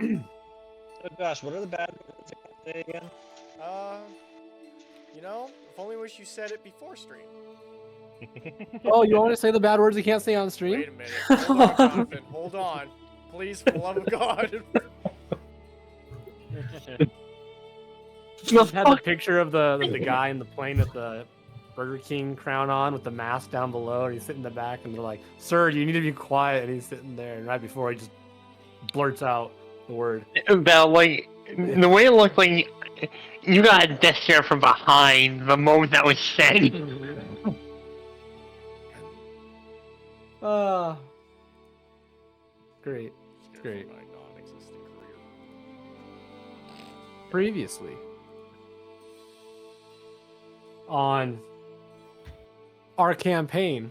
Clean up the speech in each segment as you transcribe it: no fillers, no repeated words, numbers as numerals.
So Josh, what are the bad words I can say again? If only wish you said it before stream. Oh, you want me to say the bad words you can't say on stream? Wait a minute. Hold on, Coffin. Hold on. Please, for the love of God. Just had the picture of the guy in the plane with the Burger King crown on with the mask down below, and he's sitting in the back, and they're like, "Sir, you need to be quiet." And he's sitting there, and right before he just blurts out the word. About like the way it looked like you got a death stare from behind the moment that was said. Great. Great. My non-existent career. Previously on our campaign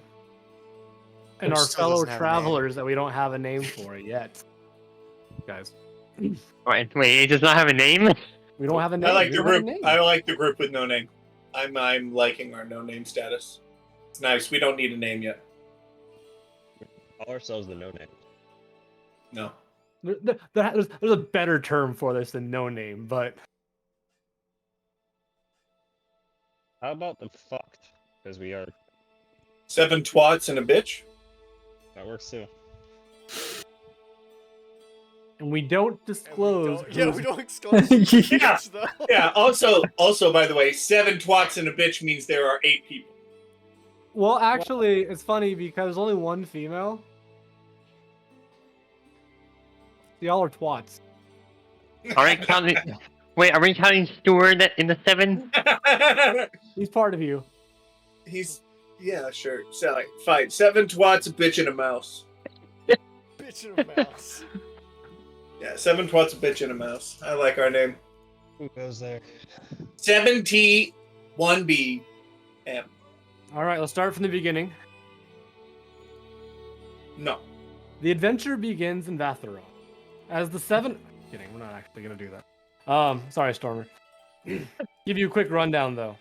and Which our still fellow doesn't have a name. travelers that we don't have a name for yet, guys. Wait, it does not have a name? We don't have a name. I like We the don't have a group. name. I like the group with no name. I'm liking our no name status. It's nice. We don't need a name yet. Call ourselves the no name. No. There's a better term for this than no name, but How about the fucked? Because we are. 7 twats and a bitch. That works too. and we don't disclose. We who's- don't disclose. Yeah. Though. Yeah. Also, by the way, 7 twats and a bitch means there are 8 people. Well, actually, it's funny because there's only one female. Y'all are twats. Are we counting? Wait, are we counting Stewart in the 7? He's part of you. Yeah, sure. So, fine. 7 twats, a bitch, and a mouse. Bitch and a mouse. Yeah, 7 twats, a bitch, and a mouse. I like our name. Who goes there? 7T, 1B, M. All right, let's start from the beginning. No. The adventure begins in Vatheron. As the 7... Kidding, we're not actually going to do that. Sorry, Stormer. Give you a quick rundown, though.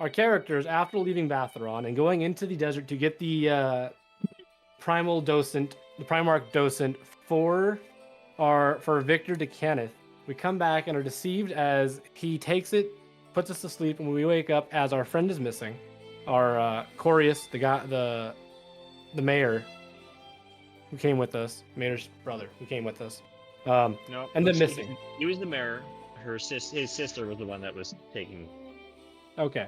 Our characters, after leaving Vatheron and going into the desert to get the Primarch Docent for Victor de Kenneth, we come back and are deceived as he takes it, puts us to sleep, and we wake up as our friend is missing. Our Corius, the mayor, who came with us, mayor's brother, who came with us, No. and then he- missing. He was the mayor. His sister was the one that was taking. Okay.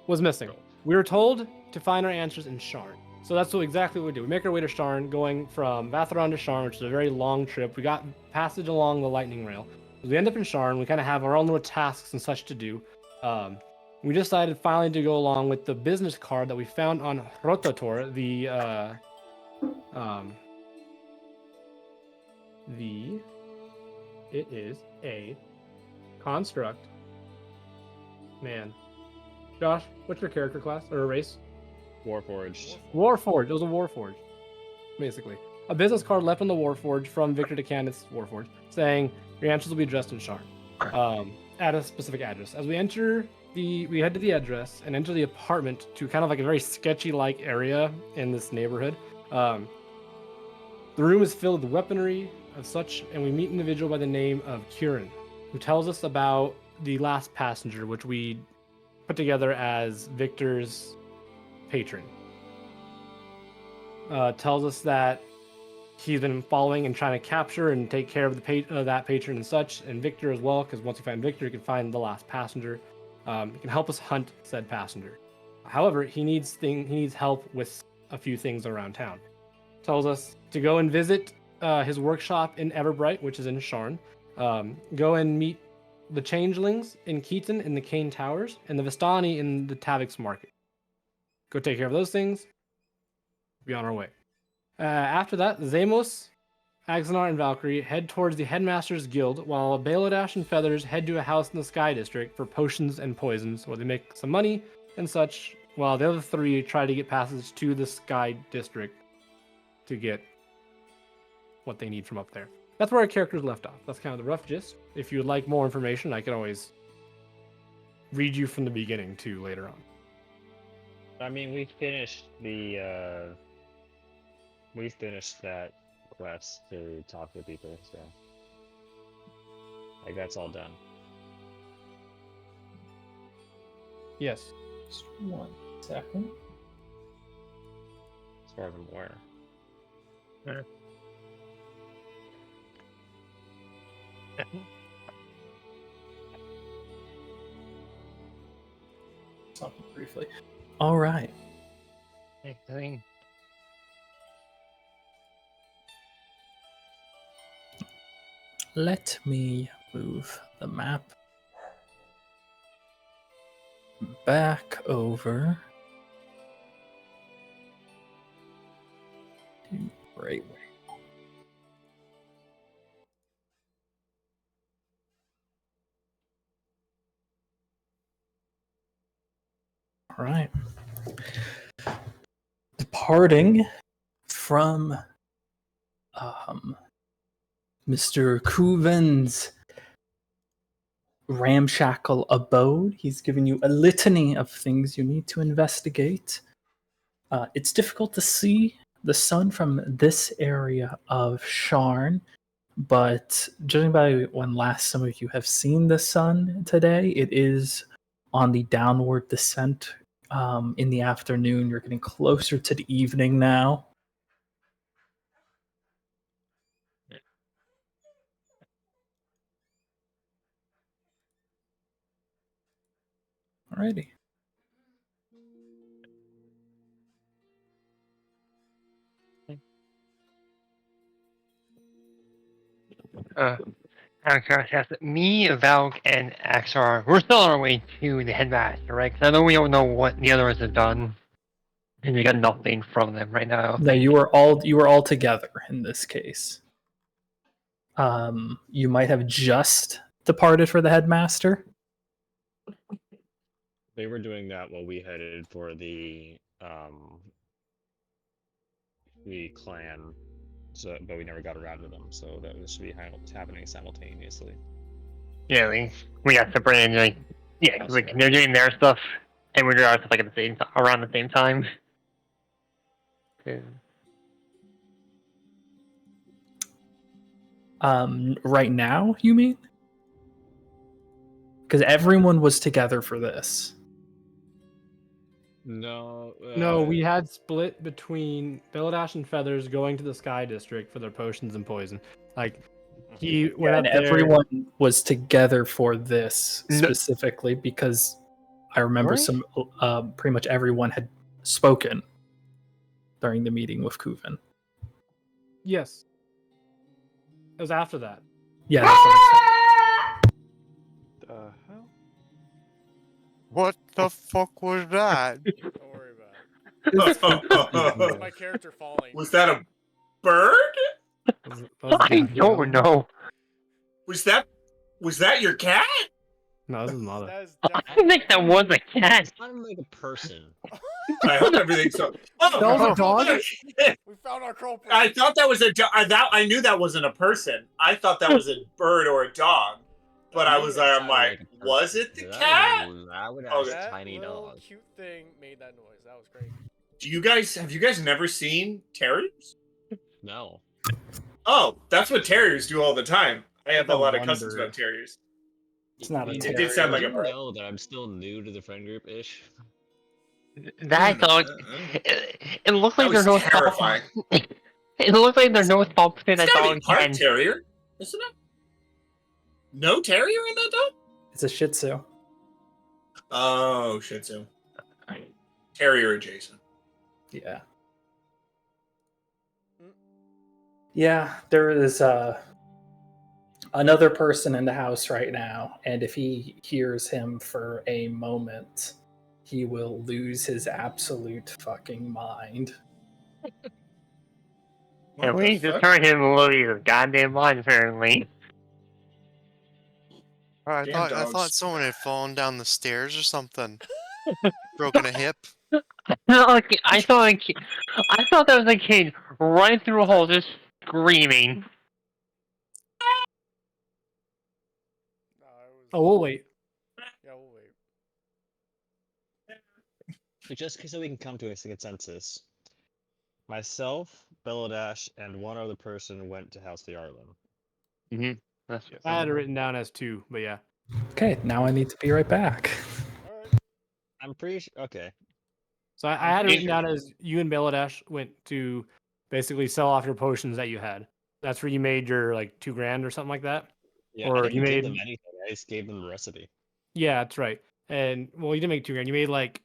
Was missing. We were told to find our answers in Sharn. So that's exactly what we do. We make our way to Sharn, going from Vatheron to Sharn, which is a very long trip. We got passage along the lightning rail. We end up in Sharn. We kind of have our own little tasks and such to do. We decided finally to go along with the business card that we found on Rotator, it is a construct. Man. Josh, what's your character class or race? Warforged. Warforged. It was a Warforged, basically. A business card left on the Warforged from Victor de Kenneth's Warforged, saying your answers will be addressed in Sharn, at a specific address. As we head to the address and enter the apartment to kind of like a very sketchy-like area in this neighborhood. The room is filled with weaponry of such, and we meet an individual by the name of Kieran, who tells us about the last passenger, which we put together as Victor's patron. Tells us that he's been following and trying to capture and take care of that patron and such, and Victor as well, because once you find Victor, you can find the last passenger. He can help us hunt said passenger. However, he needs help with a few things around town. Tells us to go and visit his workshop in Everbright, which is in Sharn. Go and meet the Changelings in Keaton in the Kane Towers, and the Vistani in the Tavix Market. Go take care of those things. Be on our way. After that, Zamos, Axanar, and Valkyrie head towards the Headmaster's Guild, while Balodash and Feathers head to a house in the Sky District for potions and poisons, where they make some money and such, while the other 3 try to get passage to the Sky District to get what they need from up there. That's where our characters left off. That's kind of the rough gist. If you would like more information, I could always read you from the beginning too later on. I mean, we finished the We finished that quest to talk to people, so like that's all done. Yes. Just 1 second. As far as I'm aware. Something briefly. All right. Anything? Let me move the map back over to right. All right. Departing from Mr. Kuven's ramshackle abode, he's given you a litany of things you need to investigate. It's difficult to see the sun from this area of Sharn, but judging by when last some of you have seen the sun today, it is on the downward descent in the afternoon. You're getting closer to the evening now. Alrighty. Out of curiosity, me, Valk, and Axar, we're still on our way to the headmaster, right? Because I know we don't know what the others have done, and we got nothing from them right now. No, you were all together in this case. You might have just departed for the headmaster. They were doing that while we headed for the clan, so but we never got around to them. So that should be happening simultaneously. Yeah, we got separated. Like, yeah, 'cause, like they're doing their stuff, and we're doing our stuff like at the same around the same time. Right now, you mean? Because everyone was together for this. No. No, we had split between Billadash and Feathers going to the Sky District for their potions and poison. Like he went And up there. everyone was together for this specifically because I remember some pretty much everyone had spoken during the meeting with Kuven. Yes. It was after that. Yeah, that's what I'm saying. The hell? What the fuck was that? Don't worry about it. It's my character falling. Was that a bird? I don't know. Was that your cat? No, this is not That a. is I think that was a cat. It's not like a person. I hope everything's so. Oh, That was a dog? We found our culprit. I thought that was a dog. I knew that wasn't a person. I thought that was a bird or a dog. But I'm like, was it the cat? I would Oh, ask that tiny little dog. cute thing made that noise. That was great. Have you guys never seen terriers? No. Oh, that's what terriers do all the time. I have a lot of wonder. customs about terriers. It's not a It terrier. did sound like a You bird. know that I'm still new to the friend group ish. That dog. It looks like That there's was no terrifying. It looks like there's no stop between that It's gotta dog be part and. terrier, isn't it? No terrier in that dog? It's a Shih Tzu. Oh, Shih Tzu. Terrier adjacent. Yeah. Yeah, there is another person in the house right now, and if he hears him for a moment, he will lose his absolute fucking mind. And What we the just fuck? heard him lose his goddamn mind, apparently. I Damn thought dogs. someone had fallen down the stairs or something. Broken a hip. Like, I thought that was a kid running through a hole just screaming. No, it was... Oh, we'll wait. Yeah, we'll wait. Just so we can come to a consensus. Myself, Belodash, and one other person went to House the Arlen. That's I had it written down as 2, but yeah. Okay, now I need to be right back. All right. I'm pretty sure. Okay. So I had it written down as you and Belodash went to basically sell off your potions that you had. That's where you made your like $2,000 or something like that. Yeah, Or I didn't you give them made. anything. I just gave them the recipe. Yeah, that's right. And well, you didn't make $2,000. You made like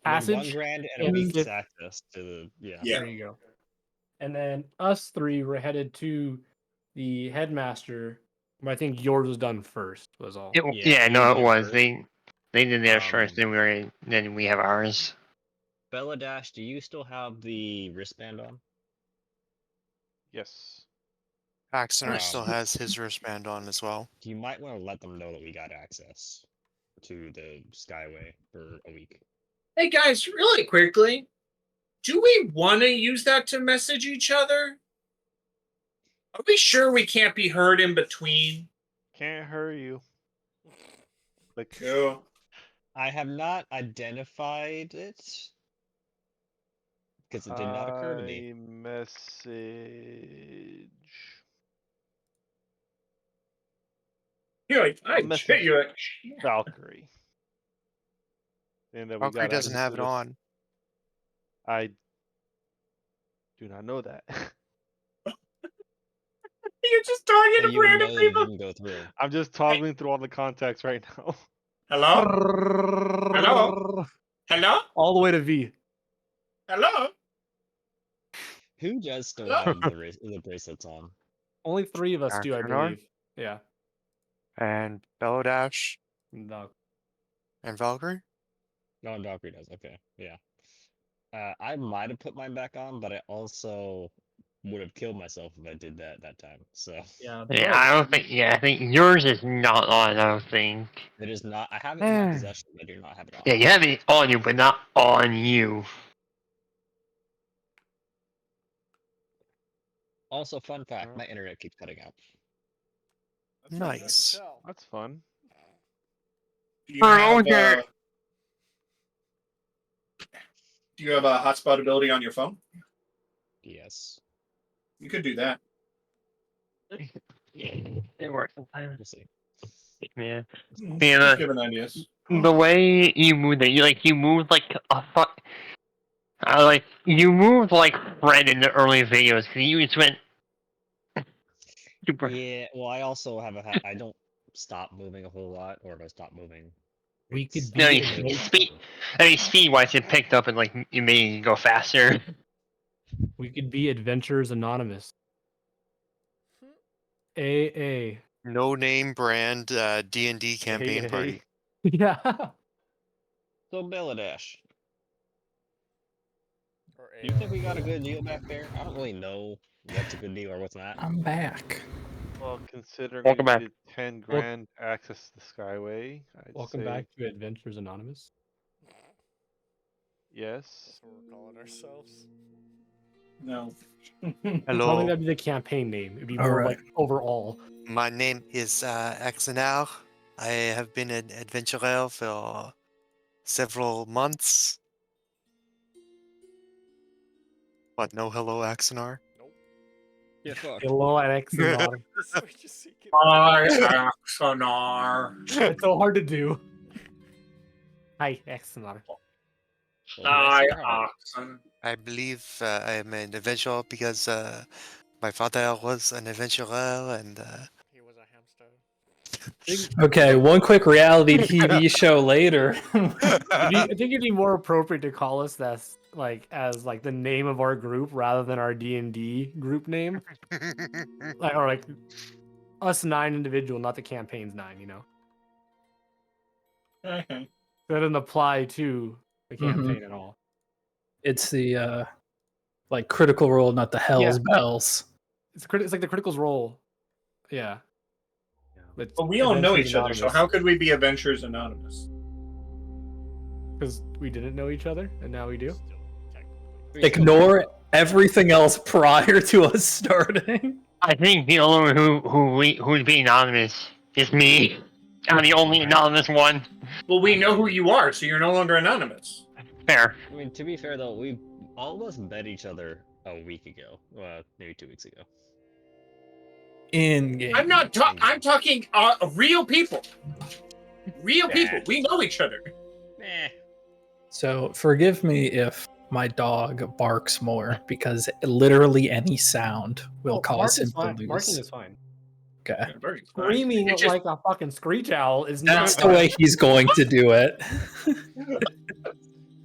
I made passage. $1,000 and a and week's fif- access to the Yeah. There you go. And then us 3 were headed to the headmaster. But I think yours was done first. Was all. Yeah, no, you it did was. first. They did theirs first, then we have ours. Belodash, do you still have the wristband on? Yes. Um, Axonar still has his wristband on as well. You might want to let them know that we got access to the Skyway for a week. Hey guys, really quickly, do we want to use that to message each other? Are we sure we can't be heard in between? Can't hurry you. Like, Cool. I have not identified it because it did not occur to me. message. You're like, I Message. bet you're like, Valkyrie. And that we Valkyrie got doesn't access have to it on. I do not know that. you're just talking So to you would random know that it people. didn't go through. I'm just toggling through all the contacts right now. Hello? Hello? Hello? All the way to V. Hello? Who does still Hello? have the bracelets on? Only 3 of us do, I Axonar? believe. Yeah. And Belodash No. and Valkyrie. No, Valkyrie does. Okay, yeah. I might have put mine back on, but I also would have killed myself if I did that time. So Yeah. Yeah, I don't think. Yeah, I think yours is not on. I don't think. it is not. I have it in my possession, but I do not have it on. Yeah, you have it on you, but not on you. Also, fun fact: my internet keeps cutting out. Nice. That's fun. Do you have, do you have a hotspot ability on your phone? Yes, You could do that. Yeah, it works sometimes. we'll see. Yeah. Just Yeah, giving ideas. the way you move it, you move like a fuck. You moved like Fred in the early videos. 'Cause you just went super. Yeah. Well, I also have I don't stop moving a whole lot, or if I stop moving, We could it's be No, a really great- speed. I mean, speed-wise, it picked up and like you made it go faster. We could be Adventurers Anonymous. AA. No name brand D&D campaign AA. party. Yeah. So Belodash, Or do you think we got a good deal back there? I don't really know what's a good deal or what's not. I'm back. Well, considering Welcome we back. did 10 grand access to the Skyway, I'd Welcome say back to Adventurers Anonymous. yes. That's what we're calling ourselves. No. I don't think Hello, that'd be the campaign name. It'd be All more right. like overall. my name is Axonar. I have been an adventurer for several months. What, no hello, Axonar? Yeah, fuck. Hello, Alex. This is what you seek it. Hi, Axonar. It's so hard to do. Hi, Axonar. Hi, Well, Axon. I believe I am an adventurer because my father was an adventurer and He was a hamster. Okay, one quick reality TV show later. I think it'd be more appropriate to call us as the name of our group rather than our D&D group name. Or us 9 individual, not the campaign's 9, you know. Okay. That doesn't apply to the Mhm. campaign at all. It's the Critical Role, not the Hell's Bells. It's like the Critical's Role. Yeah. But we all know each other, so how could we be Adventurers Anonymous? Because we didn't know each other, and now we do. Still, technically. Ignore everything else prior to us starting. I think the only one who'd be anonymous is me. I'm the only anonymous one. Well, we know who you are, so you're no longer anonymous. Fair. I mean, to be fair though, all of us met each other a week ago. Maybe 2 weeks ago. In game. I'm not talking. I'm talking real people. Real people. We know each other. Meh. So forgive me if my dog barks more, because literally any sound will cause him to Barking lose. is fine. Okay. Screaming It's just- like a fucking screech owl is That's not the way he's going to do it.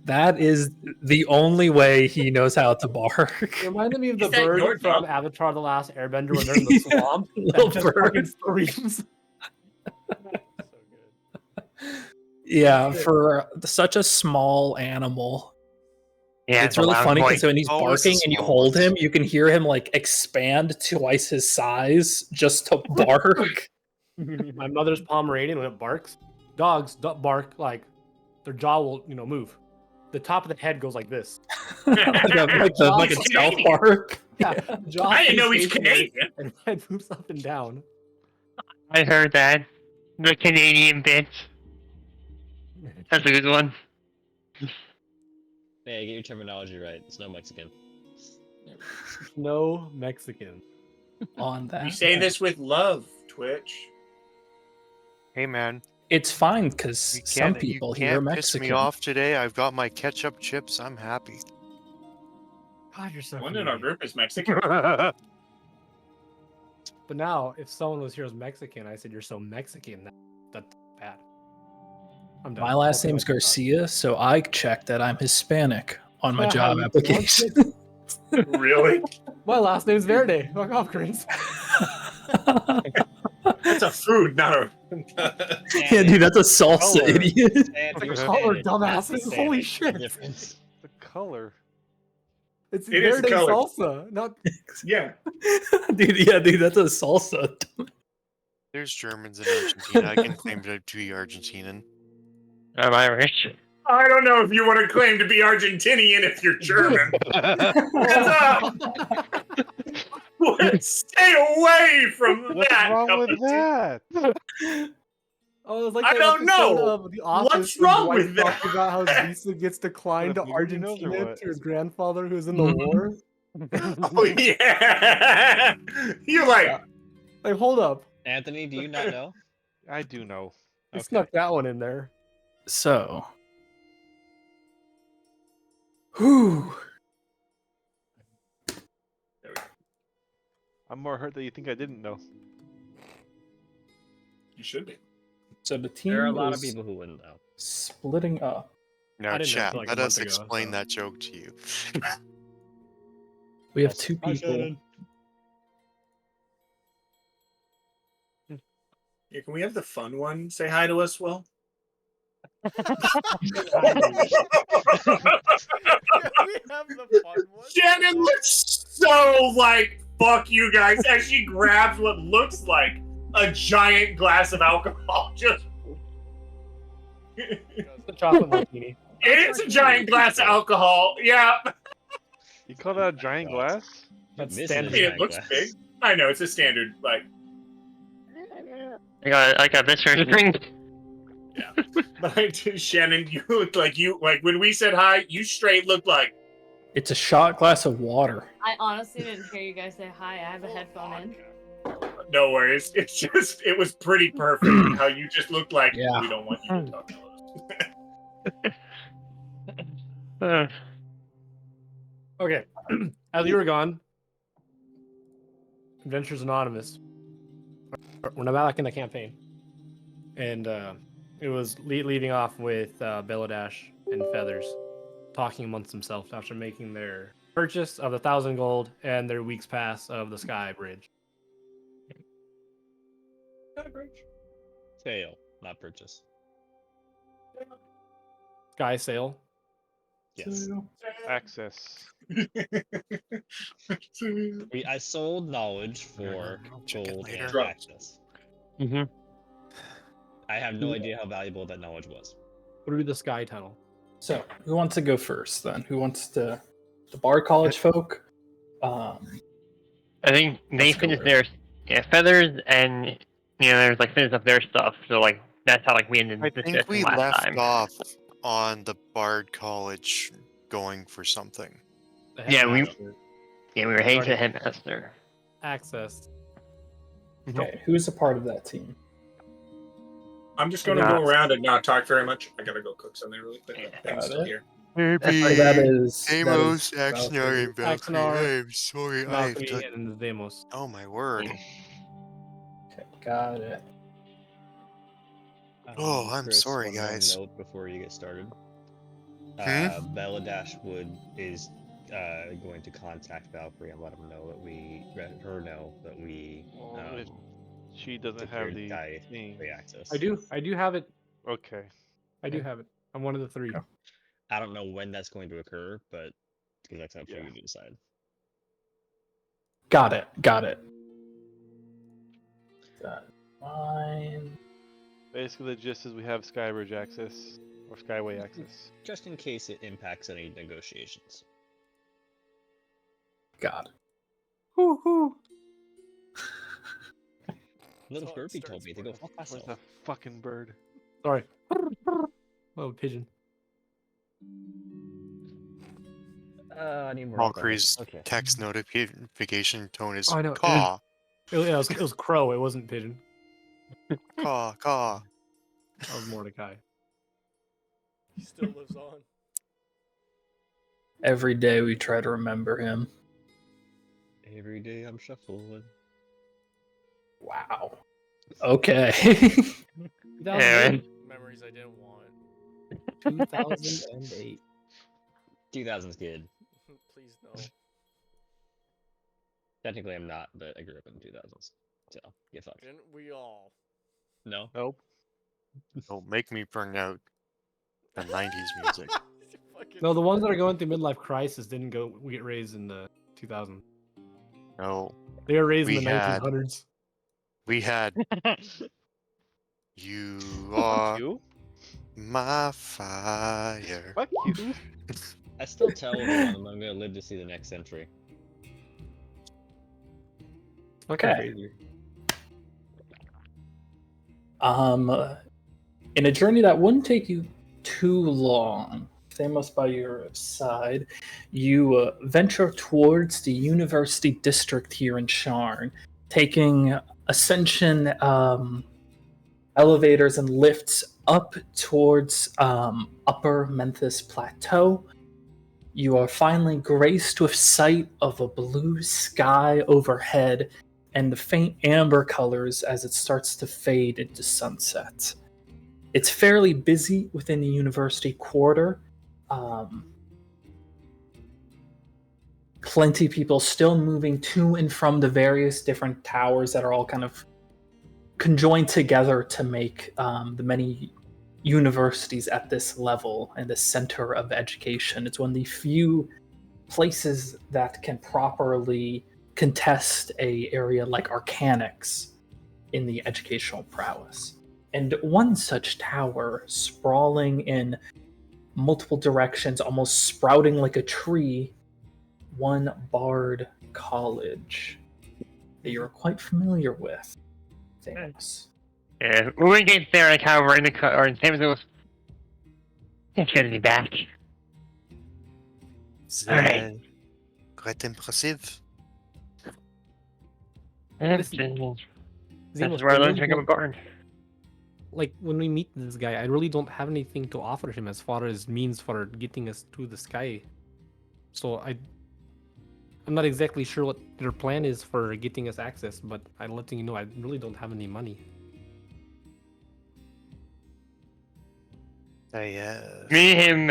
That is the only way he knows how to bark. It reminded me of the Is that your bird from dog? Avatar: The Last Airbender when they're in the swamp. Little that just fucking bird. screams. Yeah, for such a small animal. Yeah, It's really funny because when he's Always the barking and you hold smallest. him, you can hear him like expand twice his size just to bark. My mother's Pomeranian, when it barks, dogs bark like their jaw will, move. The top of the head goes like this. like a He's South Canadian. Park. Yeah, jaw I didn't know he's stays stationary Canadian. And head moves up and down. I heard that. The Canadian bitch. That's a good one. Hey, get your terminology right. It's no Mexican. No Mexican. On that. We say this with love, Twitch. Hey man, It's fine because you some can't, people you here are can't piss me Mexican. off today. I've got my ketchup chips. I'm happy. God, you're so One in our Canadian. group is Mexican. But now, if someone was here as Mexican, I said you're so Mexican. That's bad. I'm done. My last I'll name's finish this Garcia, so I checked that I'm Hispanic on my up. job You application. Really? My last name's Verde. Fuck off, Chris. That's a food, not a. Yeah, dude, that's a salsa, Color. idiot. You're Color, Spanish, dumbasses. not Holy Hispanic. shit. Difference. The color. It's It is Verde color. salsa, not Yeah. dude, that's a salsa. There's Germans in Argentina. I can claim to be Argentinian. I'm Irish. I don't know if you want to claim to be Argentinian if you're German. Stay away from What's that. wrong couple with that? Oh, it's like I that don't episode know. of The Office What's when wrong Dwight with that? talked about how Lisa gets declined to What, if nobody knows or Argentina what? to his grandfather who's in the Mhm. war. Oh yeah. You're like, Like, hold up. Anthony, do you not know? I do know. I Okay. snuck that one in there. So. Whew. I'm more hurt that you think I didn't know. you should be. So the team There are a lot of is people who wouldn't know. splitting up. I Now, didn't know chat, till, like, a let month us ago, explain so. that joke to you. We have two people. Yeah, can we have the fun one say hi to us, Will? We have the fun one. Shannon looks so like fuck you guys as she grabs what looks like a giant glass of alcohol. Just The chocolate martini. it is a giant glass of alcohol. Yeah, You call that a giant glass? That's This standard. is it my looks glass. big. I know it's a standard like. I got this for a drink. But Shannon, you look like when we said hi, you straight looked like. It's a shot glass of water. I honestly didn't hear you guys say hi. I have a headphone in. No worries. It's just it was pretty perfect how you just looked like Yeah. we don't want you to talk to us. Okay. As you were gone, Adventures Anonymous. We're now back in the campaign. And it was leading off with Belodash and Feathers talking amongst themselves after making their purchase of the 1,000 gold and their week's pass of the Sky Bridge. Sale, not purchase. Sky Sail. Yes. Access. I sold knowledge for I'll check it gold later. and Drops. access. Mm-hmm. I have no idea how valuable that knowledge was. Through the Sky Tunnel. So who wants to go first then? Who wants to the Bar College folk? I think they go finished with- their feathers, and there's like finish up their stuff. So like that's how like we ended I this think session we last left time. off on the Bard College going for something. The Yeah, we- headmaster. Yeah, we were heading to Already- the headmaster. Access. Okay, who's a part of that team? I'm just going to go around and not talk very much. I gotta go cook something really quick. Yeah. I'm still here. That's So like, that is Amos, Valkyrie. Axnar, and Valkyrie. Axnar, I'm sorry, Valkyrie, and Zamos. Oh my word. Okay, got it. Oh, I'm Chris, sorry, one more guys. note before you get started. Hmm? Beladash is going to contact Valkyrie and let her know that we Well, if she doesn't have secured the Sky thing. free access. I do have it. Okay. I do have it. I'm one of the 3. Okay. I don't know when that's going to occur, but because that's up for Yeah. you to decide. Got it. That's fine. Basically, the gist is we have Skybridge access or Skyway access. Just in case it impacts any negotiations. Got it. Little Until it Furby starts told me to go moving. fuck Where's myself. that fucking bird? Sorry. Oh, pigeon. I need more. Valkyrie's Okay. text notification tone is Oh, I know. caw, It was crow. It wasn't pigeon. caw, caw. That was Mordecai. He still lives on. Every day we try to remember him. Every day I'm shuffling. Wow. Okay. 2008. Memories I didn't want. 2008. 2000s kid. Please no. Technically, I'm not, but I grew up in the 2000s. So, get fucked. Didn't we all? No? Nope. Don't make me bring out the 90s music. Fucking- No, the ones that are going through midlife crisis didn't get raised in the 2000s. No, They were raised in We the had- 1900s. we had You Fuck Are you. My Fire. Fuck you. I still tell everyone I'm going to live to see the next century. Fucking Okay. crazy. In a journey that wouldn't take you too long, Thamos by your side, you venture towards the university district here in Sharn, taking ascension elevators and lifts up towards Upper Memphis Plateau. You are finally graced with sight of a blue sky overhead and the faint amber colors as it starts to fade into sunset. It's fairly busy within the university quarter. Plenty of people still moving to and from the various different towers that are all kind of conjoined together to make the many universities at this level and the center of education. It's one of the few places that can properly contest a area like Arcanics in the educational prowess. And one such tower, sprawling in multiple directions, almost sprouting like a tree, one Bard College that you're quite familiar with. Thanks. Yeah, when we get there, like how we're in the car, or Sam goes, it's gonna be back. Alright. Quite impressive. That's Zemos, where I I learned really to become a don't- bard. Like, when we meet this guy, I really don't have anything to offer him as far as means for getting us to the sky. So I'm not exactly sure what their plan is for getting us access, but I'm letting you know I really don't have any money. I, Me and him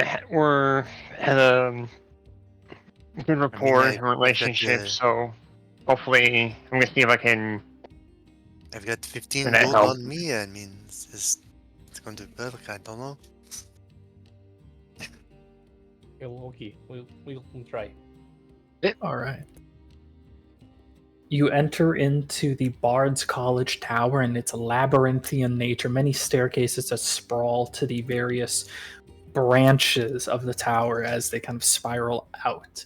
had a good rapport and relationship, the- so hopefully I'm gonna see if I can. I've got 15 And that gold helped. on me. I mean, it's going to work. I don't know. Okay, we'll try. All right. You enter into the Bard's College Tower, and it's a labyrinthian nature, many staircases that sprawl to the various branches of the tower as they kind of spiral out.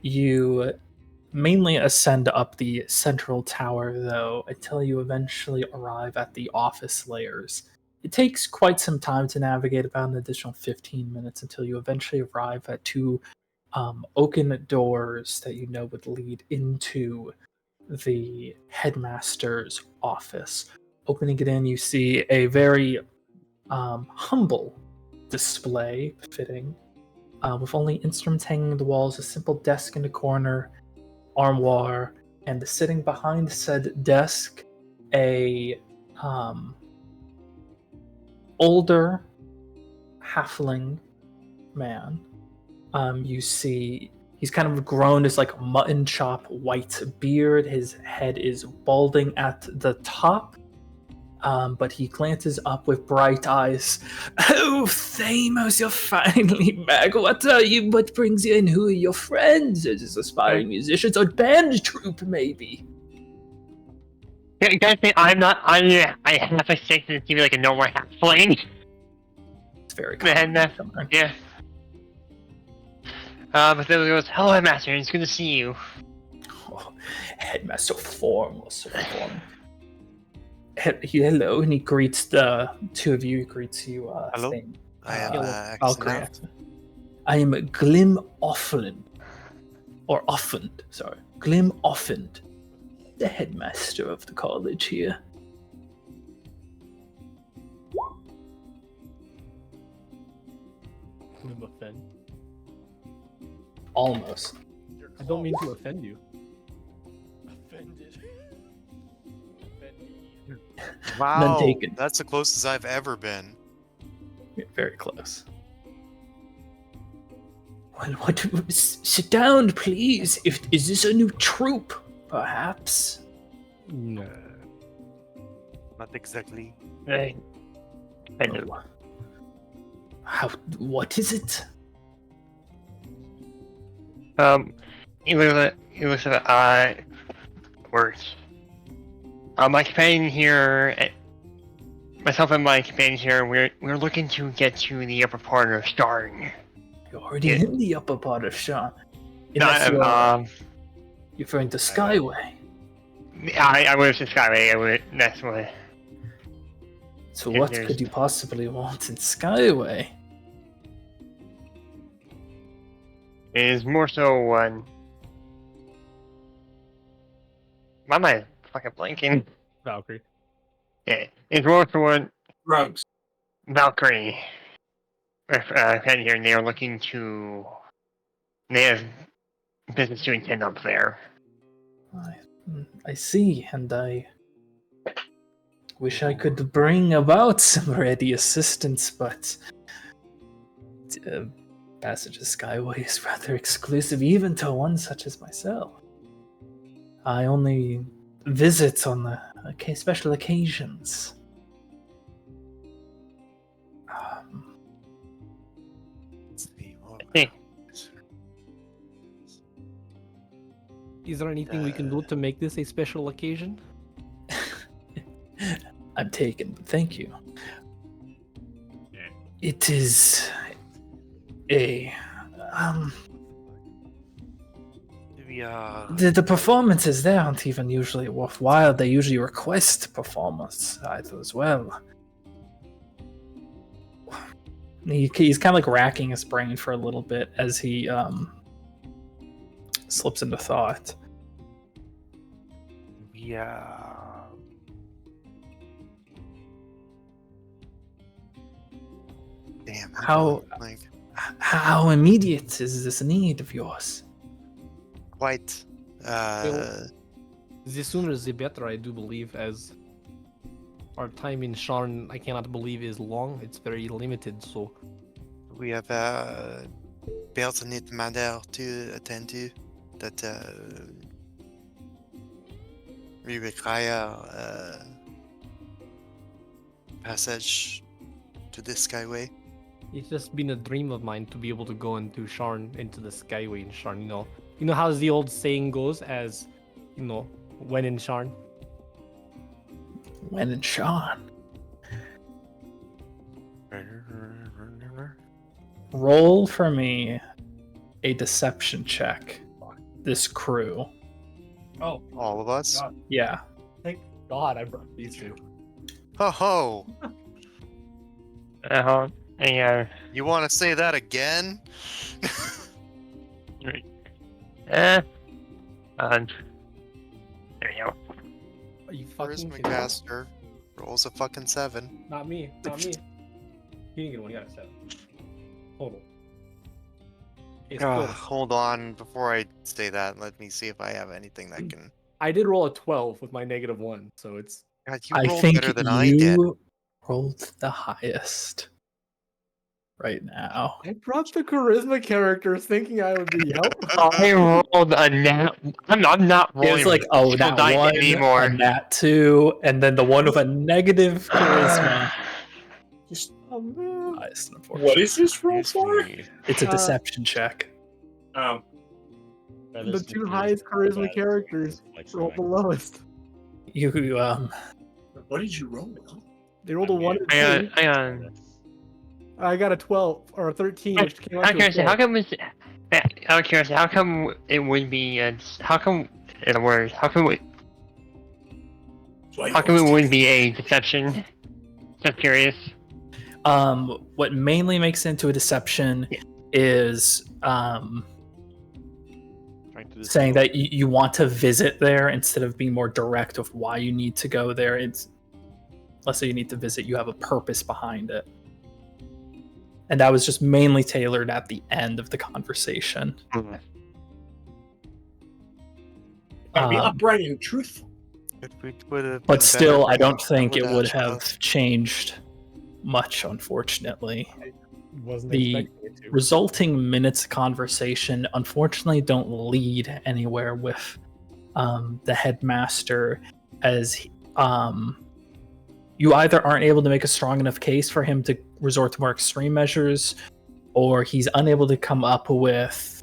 You mainly ascend up the central tower, though, until you eventually arrive at the office layers. It takes quite some time to navigate, about an additional 15 minutes, until you eventually arrive at two oaken doors that you know would lead into the headmaster's office. Opening it in, you see a very humble display fitting, with only instruments hanging on the walls, a simple desk in the corner, armoire, and sitting behind said desk, a older halfling man. You see he's kind of grown this like mutton chop white beard. His head is balding at the top. But he glances up with bright eyes. Oh, Thamos, you're finally back. What brings you in? Who are your friends? Is this aspiring musicians or band troupe, maybe? Yeah, you guys think I have a six and see like a normal halfling. It's very Man, common. yeah. But then he goes, "Hello, Headmaster. It's good to see you." Oh, Headmaster formal. Hello, and he greets the two of you. He greets you. Hello? Saying, I am Valkyrie. Axel. I am Glim Offland. Or Offend, sorry. Glim Offend, the headmaster of the college here. I'm offend. Almost. I don't mean to offend you. Offended. Offended. Wow, taken. that's the closest I've ever been. Yeah, very close. Well, sit down, please. Is this a new troupe, perhaps? No. Not exactly. I know. What is it? He looks at words. My companion here, myself and my companion here, we're looking to get to the upper part of Starn. You're already in the upper part of Sean. No, You're referring to Skyway. I would have said Skyway. That's what. So Yeah, what there's- could you possibly want in Skyway? It is more so one. Why am I fucking blanking? Valkyrie. Yeah, it's more so one. Drugs. Valkyrie. Head here, and they are looking to. They have business to attend up there. I see, and I wish I could bring about some ready assistance, but passage of Skyway is rather exclusive, even to one such as myself. I only visit on the special occasions. Let's see, what Hey. Is there anything we can do to make this a special occasion? I'm taken, but thank you. It is a the performances there aren't even usually worthwhile. They usually request performance either as well. He's kind of like racking his brain for a little bit as he slips into thought. Damn. How immediate is this need of yours? Quite. The sooner the better, I do believe, as our time in Sharn, I cannot believe is long. It's very limited, so... We have built a neat matter to attend to that we require passage to the Skyway. It's just been a dream of mine to be able to go into Sharn, into the Skyway in Sharn, You know how the old saying goes, as, when in Sharn? When in Sharn. Roll for me a deception check. This crew. Oh, All of us? God. Yeah. Thank God I brought these two. Ho ho! Yeah. You want to say that again? Right. There you go. Are you fucking Charisma kidding me? caster rolls a fucking 7. Not me. Not me. He didn't get one. He got a 7. Total. It's good. Hold on, before I say that, let me see if I have anything that can. I did roll a 12 with my -1, so it's. God, you I rolled think better than I did. you rolled the highest right now. I brought the charisma characters thinking I would be helpful. I rolled a nat. I'm not rolling. It was like, oh, single that die one, anymore. a nat 2, and then the one with a negative charisma. Just Oh man. Highest, what is this roll Yes, for? we- It's a Uh, deception check. Oh, that The is two confusing. highest charisma That is characters like rolled the something. lowest. You what did you roll? They rolled a 1 and 2. Hang on. I got a 12 or a 13, which came out How to a curious, how 12. come it's? I'm curious. How come it would be? How come? In a word, how come it wouldn't be a deception? Just curious. what mainly makes it into a deception is Trying to saying that you want to visit there instead of being more direct of why you need to go there. It's, let's say you need to visit, you have a purpose behind it. And that was just mainly tailored at the end of the conversation. Gotta be Um, upright and truthful. But still, I don't think it would've would asked have us. changed much, unfortunately. Wasn't The expecting it to. resulting minutes of conversation unfortunately don't lead anywhere with the headmaster, as you either aren't able to make a strong enough case for him to resort to more extreme measures, or he's unable to come up with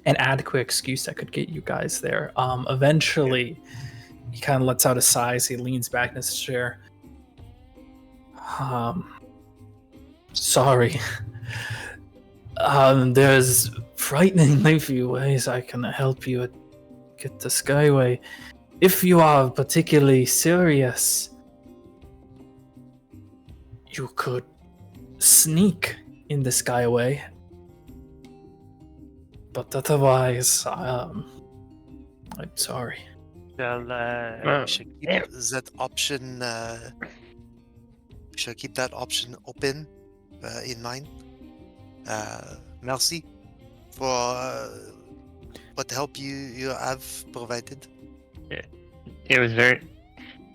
an adequate excuse that could get you guys there. Eventually, he kind of lets out a sigh as he leans back in his chair. Sorry. There's frighteningly few ways I can help you get to Skyway. If you are particularly serious, you could sneak in the Skyway. But otherwise, I'm sorry. We should keep that option. We should keep that option open in mind. Merci for what help you have provided. It was very.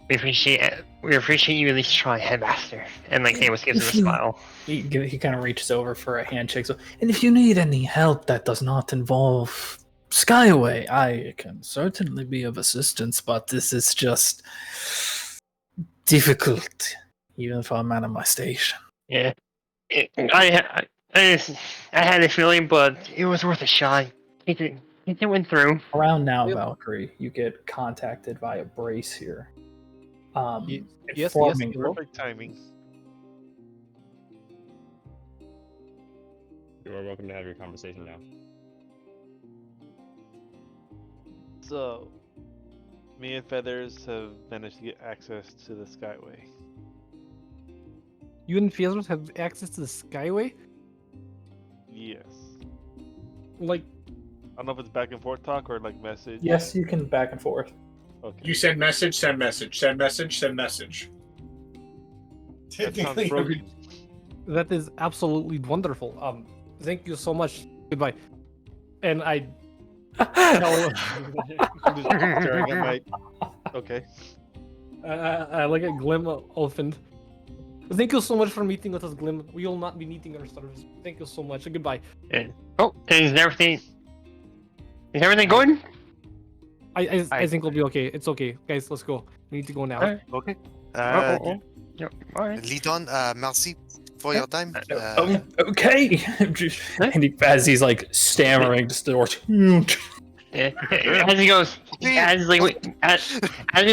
We appreciate it. We appreciate you at least trying, Headmaster. And like Amos gives him a smile. He kind of reaches over for a handshake. So, and if you need any help that does not involve Skyway, I can certainly be of assistance. But this is just difficult, even if I'm out of my station. Yeah. I had a feeling, but it was worth a shot. It went through. Around now, Valkyrie, you get contacted via Brace here. Yes, informing- perfect timing. You are welcome to have your conversation now. So, me and Feathers have managed to get access to the Skyway. You and Feathers have access to the Skyway? Yes. Like, I don't know if it's back and forth talk or like message. Yes, you can back and forth. Okay. You send message, send message, send message, send message. That sounds Technically, broken. that is absolutely wonderful. Thank you so much. Goodbye. And I tell I'm just staring at my. Okay. I look at Glim Elephant. Thank you so much for meeting with us, Glim. We will not be needing our service. Thank you so much. Goodbye. Oh, is everything good? I think we'll be okay. It's okay. Guys, let's go. We need to go now. Alright. Okay. Yep. All right. Lead on. Merci for your time. Okay. And as he's like stammering to the door. Yeah. As he goes, as we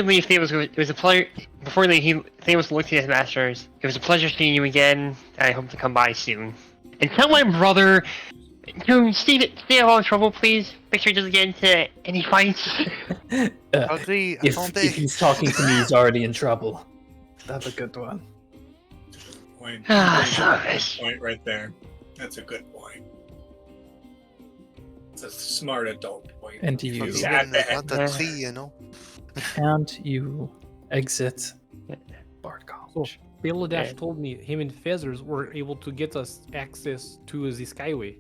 leave, it was a pleasure. Before Theos looked at his masters. It was a pleasure seeing you again. I hope to come by soon. And tell my brother to stay out of all trouble, please. Make sure he doesn't get into any fights. Agree. If he's talking to me, he's already in trouble. That's a good one. Point. Ah, That's a good point right there. That's a good point. It's a smart adult point. And you Not Yeah, even not a tree, you know. and you exit Bard College. Beladesh told me him and Feathers were able to get us access to the Skyway.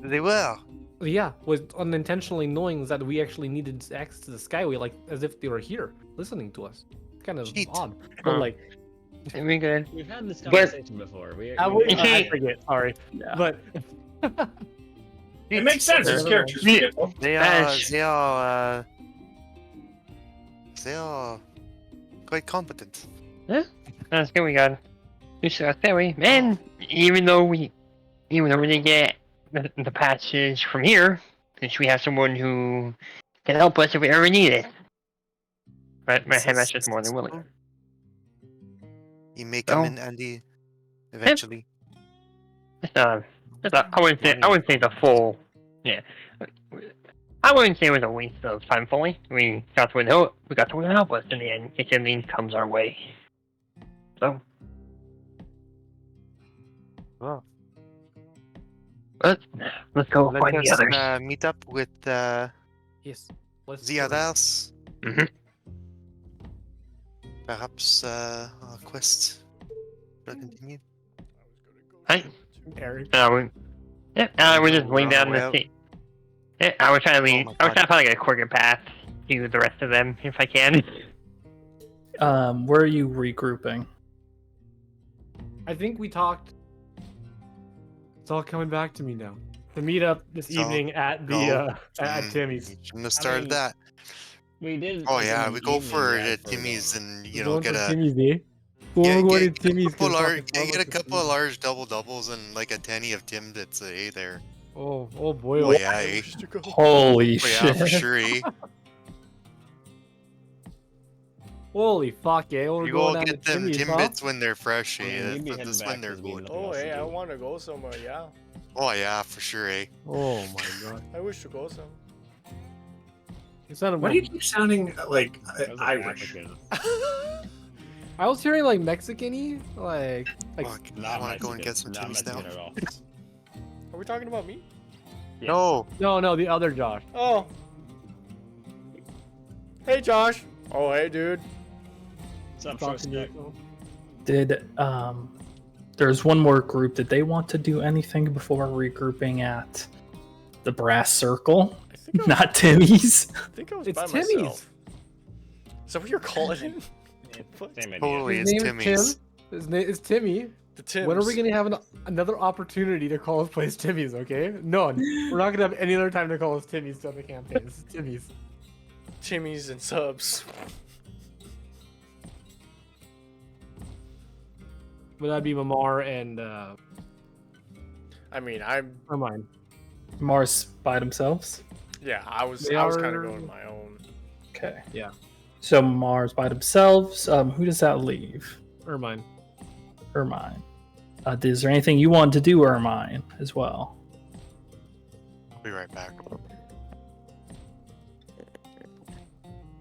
They were. Yeah, was unintentionally knowing that we actually needed access to the Skyway, like as if they were here listening to us. Kind of Cheat. odd, but like We good. We've had this But- conversation before. I forget. Sorry, Yeah. but it makes sense. His character's forgetful. They Ash. are. They are quite competent. That's good. We got. We saw that way, man. Even though we didn't get the passage from here, since we have someone who can help us if we ever need it. But my headmaster's more than willing. You may Oh. come in, Andy. Eventually. I wouldn't say the full. Yeah. I wouldn't say it was a waste of time fully. We got someone to help us in the end, if anything comes our way. So. Well. Let's go Let find the us others. meet up with yes, let's the others. Mhm. Perhaps our quest will continue. Hi. Eric. I was just laying down well. the seat. Yeah, I was trying to leave. my I was trying God. to find like a quicker path to the rest of them if I can. Where are you regrouping? I think we talked. It's all coming back to me now. The meetup this It's all- evening at the no. at Timmy's. You shouldn't have started mean, that. We did. Oh like, yeah, in we the go evening, for yeah, Timmy's and We're going get for a Timmy's, eh? Well, get, we're going get, to Timmy's. get, a couple 'cause large, fucking get a Starbucks couple is of large double doubles and like a tenny of Tim that's there. Oh boy. Oh yeah, I eh? wish to go. Holy Oh yeah, shit! for sure, eh? Holy fuck, yeah. We're You going go down get to them Timmy's, huh? Timbits when they're fresh, I mean, eh? you'd be heading That's back when they're because we good. have nothing Oh, else to hey, I do. want to go somewhere. Yeah, Oh yeah, for sure, eh? Oh my god. I wish to go some. You sounded Why do you keep sounding like That was Irish? African. I was hearing like Mexican-y, like Fuck, I want to go and get some Not Timmy's now. Mexican at all. Are we talking about me? No, no, the other Josh. Oh. Hey, Josh. Oh, hey, dude. What's up, Talking to Showstack? you. Did there's one more group. Did they want to do anything before regrouping at the Brass Circle? I think I was, Not Timmy's. I think I was It's by Timmy's. myself. Is that what you're calling it? What? Same idea. totally, His it's name is Timmy's. Tim. His name is Timmy. The Tims. When are we gonna have another opportunity to call this place Timmy's? Okay, none. We're not gonna have any other time to call us Timmy's throughout the campaign. This is Timmy's. Timmy's and subs. Would that be Mamar and I mean, I'm. or mine? Mars by themselves. Yeah, I was They kind of are- going my own. Okay. Yeah. So Mars by themselves. Who does that leave? Ermine. Ermine. Is there anything you want to do, Ermine, as well? I'll be right back.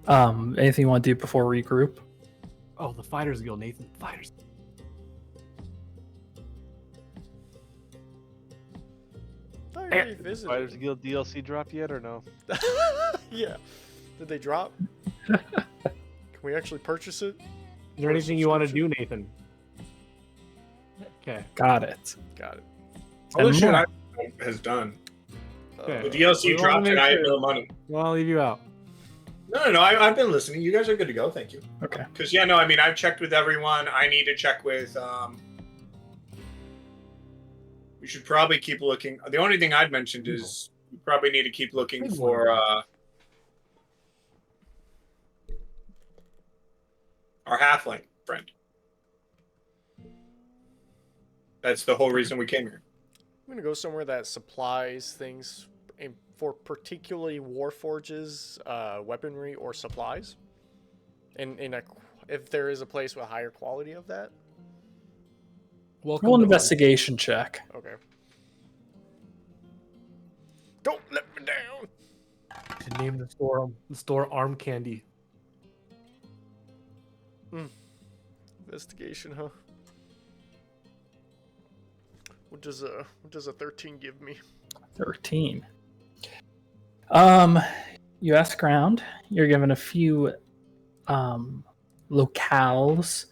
Anything you want to do before regroup? Oh, the Fighters Guild, Nathan. Fighters. I thought you already visited. Fighters Guild DLC drop yet or no? Yeah. Did they drop? Can we actually purchase it? Is there anything you want to do, Nathan? Okay. Got it. Got it. All the And shit more. I has done. Okay. The DLC We wanna dropped make and I have sure- no money. Well, I'll leave you out. No. I've been listening. You guys are good to go. Thank you. Okay. Because yeah, no, I mean I've checked with everyone. I need to check with. We should probably keep looking. The only thing I'd mentioned is we probably need to keep looking for our halfling friend. That's the whole reason we came here. I'm gonna go somewhere that supplies things for particularly warforges, weaponry or supplies. If there is a place with higher quality of that. Welcome. Roll an to investigation check. Okay. Don't let me down. To name the store Arm Candy. Investigation, huh? What does a 13 give me? 13. You ask around. You're given a few locales.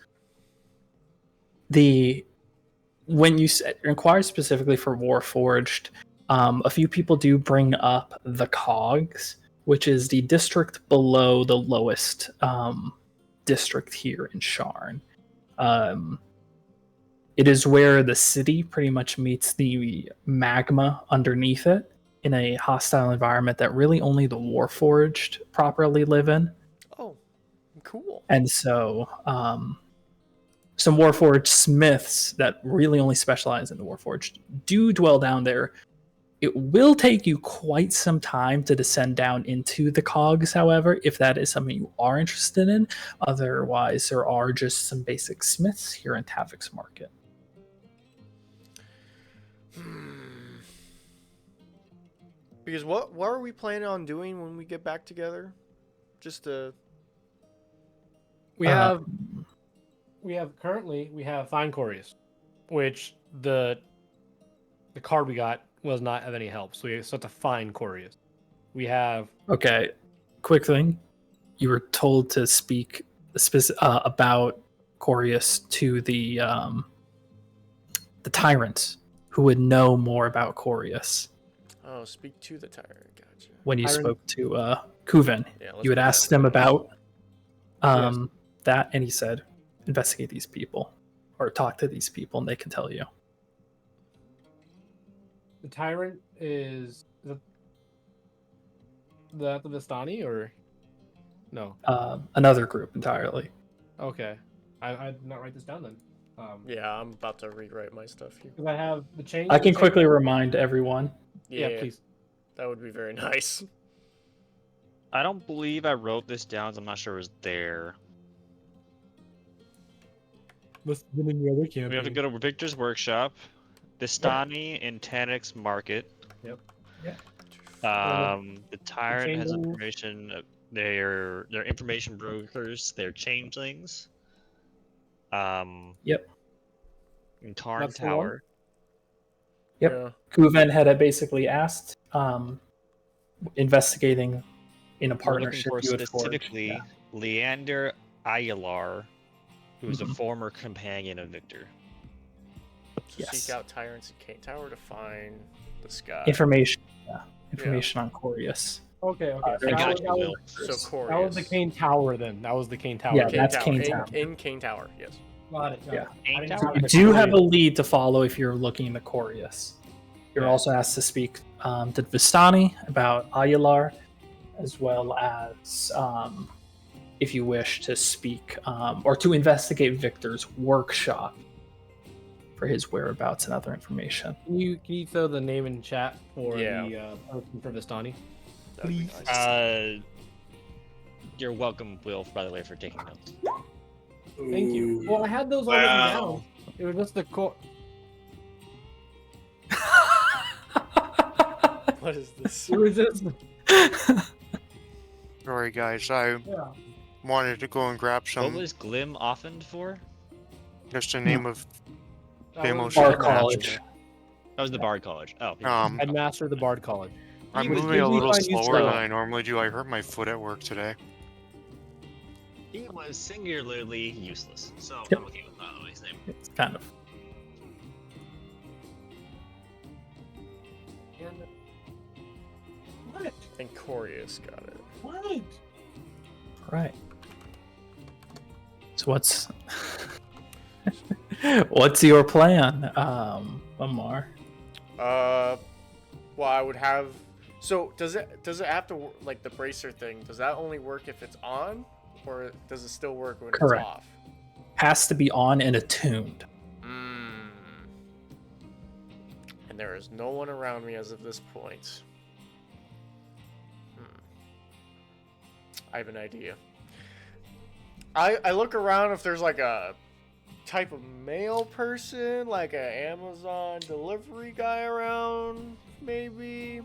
When you inquire specifically for Warforged, a few people do bring up the Cogs, which is the district below the lowest district here in Sharn. It is where the city pretty much meets the magma underneath it in a hostile environment that really only the Warforged properly live in. Oh, cool. And so, some Warforged smiths that really only specialize in the Warforged do dwell down there. It will take you quite some time to descend down into the cogs, however, if that is something you are interested in. Otherwise, there are just some basic smiths here in Tavix Market. Because what are we planning on doing when we get back together? Just to... We have currently Find Corius, which the card we got was not of any help, so we still have to find Corius. We have Okay, quick thing. You were told to speak about Corius to the tyrants who would know more about Corius. Oh, speak to the tyrant. Gotcha. When you Tyrant. spoke to Kuven, Yeah, let's you had put asked that him first. about Yes. that, and he said, investigate these people or talk to these people, and they can tell you. the tyrant is the Vistani or no? Another group entirely. Okay, I did not write this down then. Yeah, I'm about to rewrite my stuff here. Because I have the change. I can quickly remind everyone. Yeah, please. That would be very nice. I don't believe I wrote this down, so I'm not sure it was there. Must have been in your other campaign. We have to go to Victor's workshop, Vistani in Tanix Market. Yep. The tyrant has changeling- information. They're information brokers. They're changelings. Yep. In Tarn That's the one? Tower. Yep. Yeah. Kuven had basically asked, investigating in a We're looking partnership for you had forged. specifically Yeah. Leander Ayelar, who is a Mhm. former companion of Victor. So Yes. seek out tyrants in Cane Tower to find the sky. Information. Yeah. Information on Corius. Okay. they're So I that got was- you, that Will. was- So Corius. That was the Cane Tower then. That was the Cane Tower. Yeah, Cane that's Tower. Cane in, Tower. in Cane Tower, yes. Got it. Yeah. Cane I didn't Tower? see You the do have a Corius. lead to follow if you're looking into Corius. You're Yeah. also asked to speak to Vistani about Ayelar, as well as if you wish to speak or to investigate Victor's workshop for his whereabouts and other information. Can you throw the name in chat for Yeah. the person for Vistani? That'd be nice. You're welcome, Will, by the way, for taking notes. Thank you. Well, I had those all written down. It was just the core. What is this? It was just. Sorry, guys. I Yeah. wanted to go and grab What some. was Glim oftened for? Just the name of That Famous was Bar Bard College. That was the Bard College. Oh, yeah. Headmaster of the Bard College. I'm He was moving a busy little finding slower than stuff. I normally do. I hurt my foot at work today. He was singularly useless, so Yep. I'm okay with that his name. It's kind of. What? And Corius got it. What? Right. So what's your plan, Amar? Well, I would have. So does it have to like the bracer thing? Does that only work if it's on, or does it still work when Correct. it's off? Has to be on and attuned. And there is no one around me as of this point. I have an idea. I look around if there's like a type of mail person, like an Amazon delivery guy around, maybe.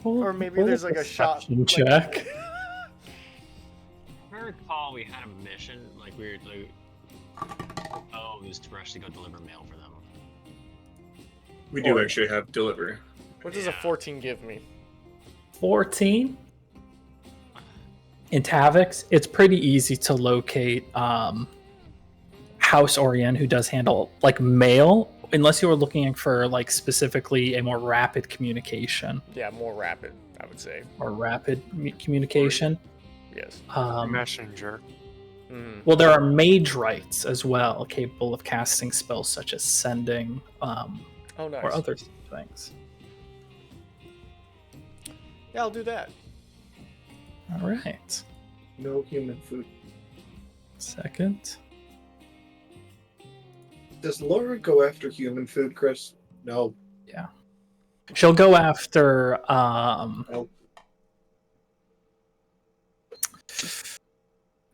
Or maybe there's like a shop. Perception check. Like, If I recall, we had a mission, like we were like, it was to actually go deliver mail for them. We do Or- actually have delivery. What does a 14 give me? 14 in Tavix, it's pretty easy to locate House Orient, who does handle like mail, unless you were looking for like specifically a more rapid communication Yeah, more rapid, I would say. or rapid communication. Yes. Messenger. Well, there are mage rights as well, capable of casting spells such as sending, Oh, nice. or other things. Yeah, I'll do that. All right. No human food. Second. Does Laura go after human food, Chris? No. Yeah. She'll go after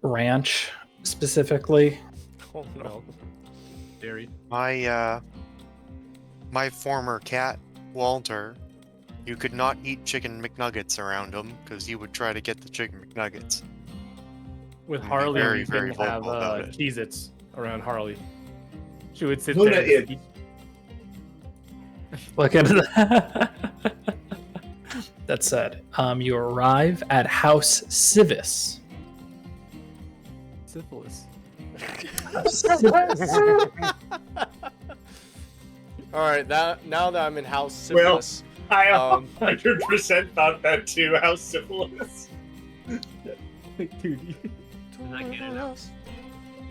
ranch specifically. Oh no. Dairy. My former cat, Walter, you could not eat chicken McNuggets around him because he would try to get the chicken McNuggets. With I'd be Harley, very, we very can have vocal about it. Cheez-Its around Harley. She would sit Luna there. is- Look at that. That said, you arrive at House Civis. Syphilis. All right, now that I'm in House Well, Syphilis, I Um, 100% thought that too. How syphilis. Dude,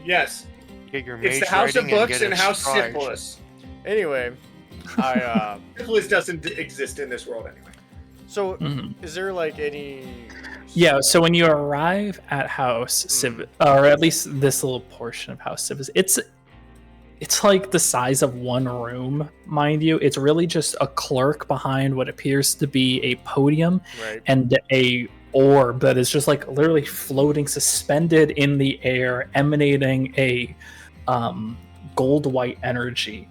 Yes. Get your It's mage the House of writing and Books get and a House stride. Syphilis. anyway, I Syphilis doesn't exist in this world anyway. so Mhm. is there like any? Yeah, so when you arrive at House Civis, or at least this little portion of House Civis, it's like the size of one room, mind you. It's really just a clerk behind what appears to be a podium Right. and a orb that is just like literally floating suspended in the air, emanating a gold white energy.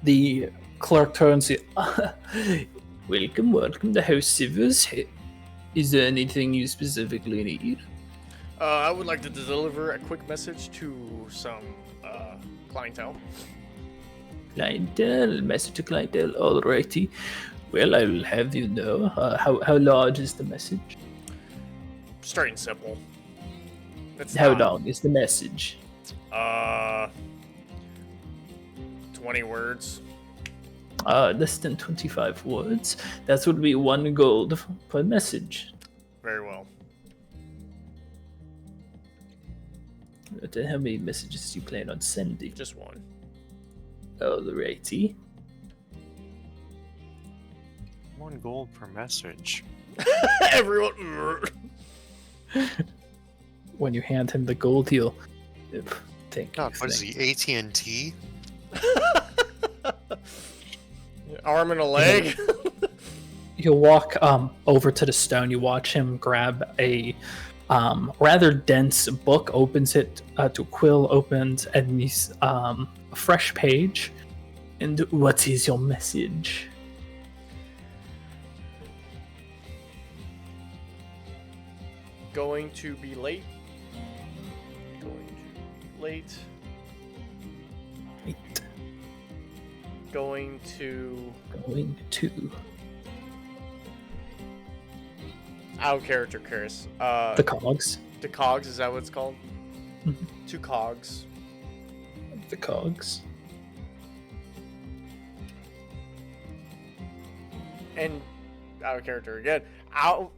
The clerk turns to welcome to House Civis. Is there anything you specifically need? I would like to deliver a quick message to some clientele. Clientele, message to clientele, alrighty. Well, I will have you know. How large is the message? Straight and simple. It's How not, long is the message? 20 words. Less than 25 words. That would be 1 gold per message. Very well. How many messages do you plan on sending? Just one. Alrighty. 1 gold per message. Everyone. When you hand him the gold, he'll think. God, what is he, AT&T? Arm and a leg. You'll walk over to the stone. You watch him grab a rather dense book, opens it to a quill, opens, and he's a fresh page. And what is your message? Going to be late. Going to be late. Wait, Going to out of character curse. the cogs. The cogs, is that what it's called? Mhm. 2 cogs. The cogs. And out of character again. How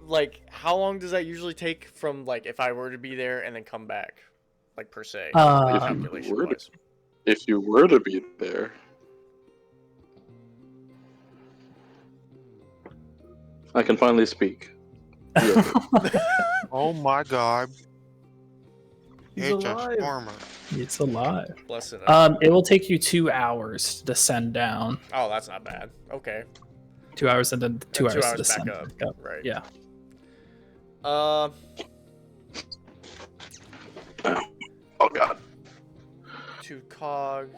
long does that usually take from like if I were to be there and then come back? Like per se. Like, calculation wise. If you were to be there, I can finally speak. Oh my god. He's It's alive. a stormer. It's alive. Bless it. It will take you 2 hours to descend down. Oh, that's not bad. Okay. 2 hours and then 2 And 2 hours to hours descend. back up. Right. Yeah. Oh god. 2 cog.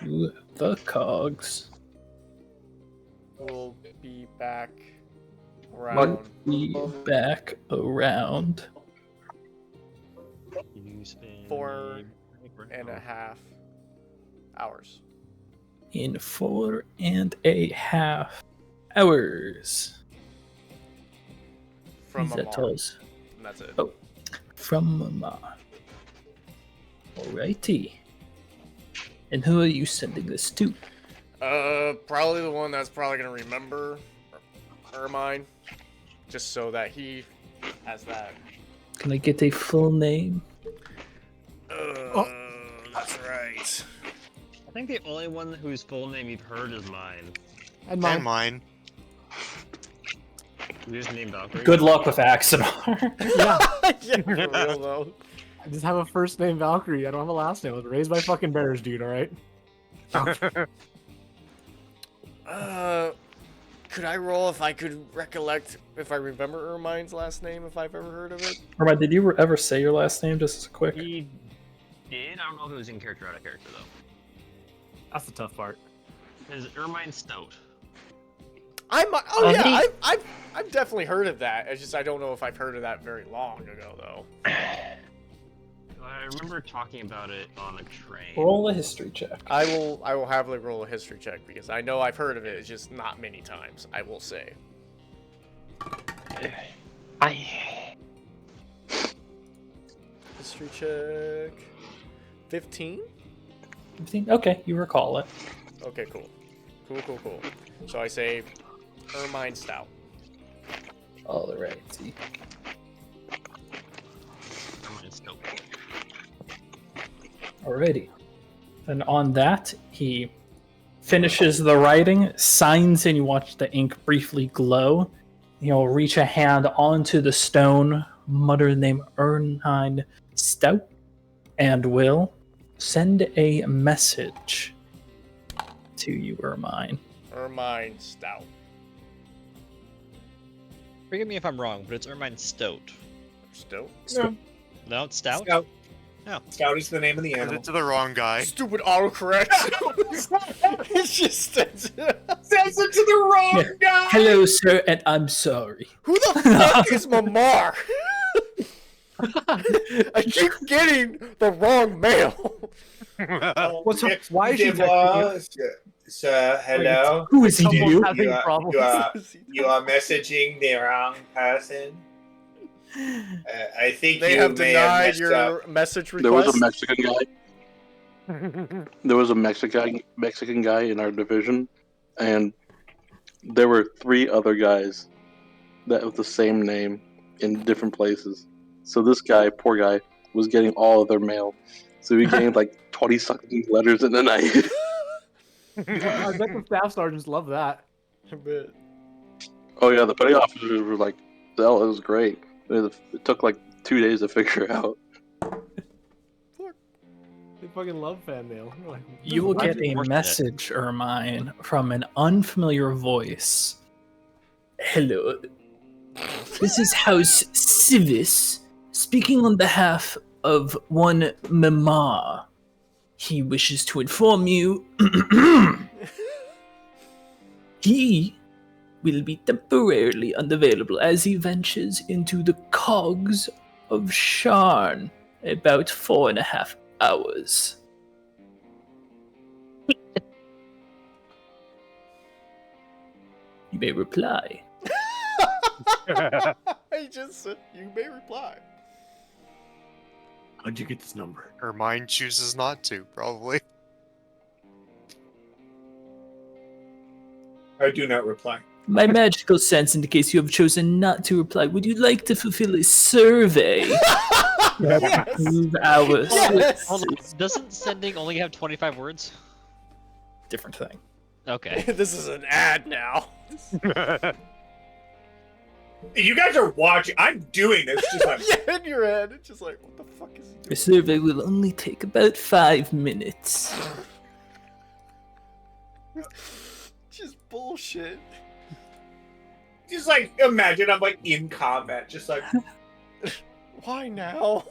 Ooh, the cogs. We'll be back around. Be back around. 4.5 hours. in 4.5 hours. From That Amar. tells And that's it. Oh, from Amar. Alrighty. And who are you sending this to? Probably the one that's probably gonna remember Ermine, just so that he has that. Can I get a full name? That's right. I think the only one whose full name you've heard is mine. And And mine. mine. You just named Valkyrie. Good luck with Axanar. Yeah. Yeah, for real though. I just have a first name Valkyrie. I don't have a last name. I was raised by fucking bears, dude. All right. Could I roll if I could recollect if I remember Ermine's last name if I've ever heard of it? Ermine, did you ever say your last name just as quick? He did. I don't know if it was in character or out of character though. That's the tough part. Is Ermine Stout? Yeah, I've definitely heard of that. It's just I don't know if I've heard of that very long ago though. I remember talking about it on a train. Roll a history check. I will happily roll a history check because I know I've heard of it. It's just not many times. I will say. History check. 15. 15? Okay, you recall it. Okay, cool. Cool. So I say Ermine Stout. Alrighty. Ermine Stout. Alrighty. And on that, he finishes the writing, signs, and you watch the ink briefly glow. He'll reach a hand onto the stone, mutter the name Ermine Stout, and will send a message to you, Ermine. Ermine Stout. Forgive me if I'm wrong, but it's Ermine Stout. Stout? No, it's Stout? Stout. No. Stout is the name of the Send animal. it to the wrong guy. Stupid autocorrect. It's just Sends it to the wrong guy. Hello, sir, and I'm sorry. Who the fuck is Mamar? I keep getting the wrong mail. What's up? Why is she texting you? Sir, hello. Who is he to you? Having You are, problems. you are messaging the wrong person. I think They you have may have denied messed your up. message There was request. a Mexican guy. There was a Mexican guy in our division, and there were 3 other guys that with the same name in different places. So this guy, poor guy, was getting all of their mail. So he gained like 20-something letters in a night. I bet the staff sergeants love that. I bet. Oh yeah, the petty officers were like, "Hell, it was great." It took like 2 days to figure it out. They fucking love fan mail. Like, You will Why get is it a worth it? message, Ermine, from an unfamiliar voice. Hello. This is House Civis, speaking on behalf of one Mamar. He wishes to inform you he will be temporarily unavailable as he ventures into the cogs of Sharn about 4.5 hours. You may reply. I just said you may reply. how'd you get this number? Her mind chooses not to, probably. I do not reply. My magical sense indicates you have chosen not to reply. Would you like to fulfill a survey? Yes. Prove our Yes. Hold on. Doesn't sending only have 25 words? different thing. Okay. This is an ad now. You guys are watching. I'm doing this just like Yeah, in your head. It's just like, what the fuck is he The doing? survey will only take about 5 minutes. Just bullshit. just like imagine I'm like in combat, just like Why now?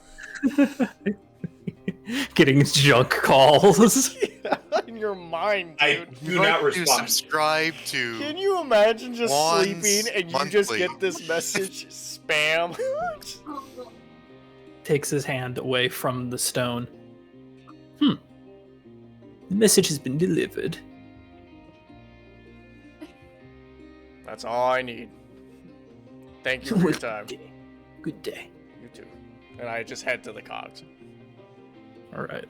Getting junk calls. In your mind, I dude. do not To respond. subscribe to. Can you imagine just Once sleeping and you just monthly. get this message? Spam. Takes his hand away from the stone. The message has been delivered. That's all I need. Thank you for your time. Good day. You too. And I just head to the cogs. All right.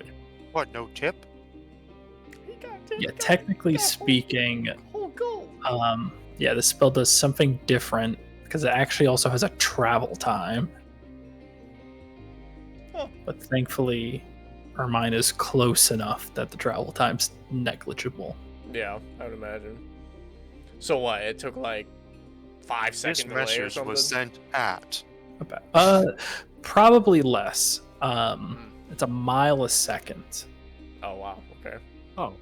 What? No tip? Yeah, technically speaking, Whole gold. yeah, this spell does something different because it actually also has a travel time. Oh. But thankfully, Ermine is close enough that the travel time's negligible. Yeah, I would imagine. So what? It took like 5 This seconds delay or message something? was sent at. Probably less. It's a mile a second. Oh wow. Okay. Oh.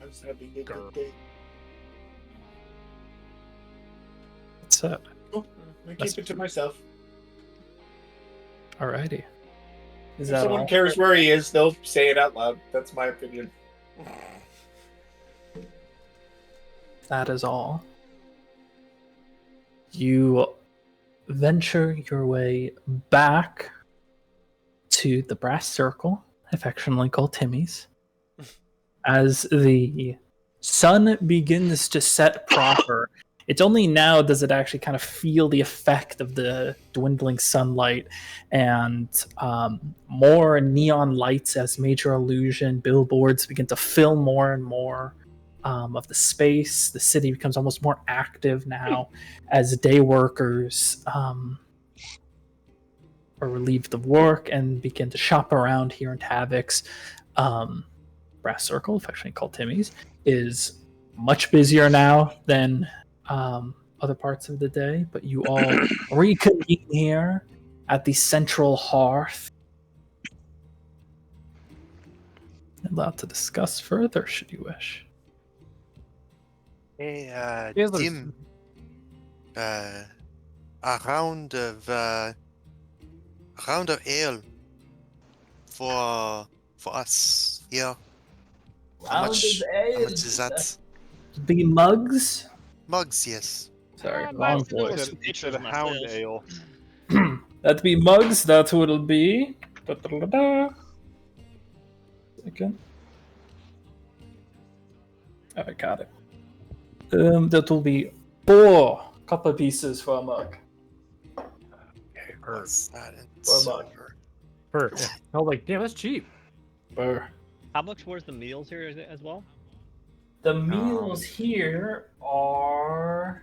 I was having a good day. It's Cool. I keep it to myself. alrighty. If Is that someone all? cares where he is, they'll say it out loud. That's my opinion. That is all. You venture your way back to the brass circle, affectionately called Timmy's, as the sun begins to set proper. It's only now does it actually kind of feel the effect of the dwindling sunlight and more neon lights as major illusion. Billboards begin to fill more and more of the space. The city becomes almost more active now as day workers are relieved of work and begin to shop around here in Havoc's. Brass Circle, affectionately called Timmy's, is much busier now than other parts of the day, but you all reconvene here at the central hearth. Allowed to discuss further, should you wish. Hey, Yes, there's- Tim. A round of ale for us here. How much is that? The mugs? Mugs, yes. Sorry, Ah, wrong there was voice. some pictures Instead of hound myself. ale. That'd be mugs, that's what it'll be. Da-da-da-da. Second. I got it. That will be 4 copper pieces for a mug. What's that in For a mug. silver? Yeah. I was like, damn, that's cheap. Per. How much was the meals here as well? The meals here are.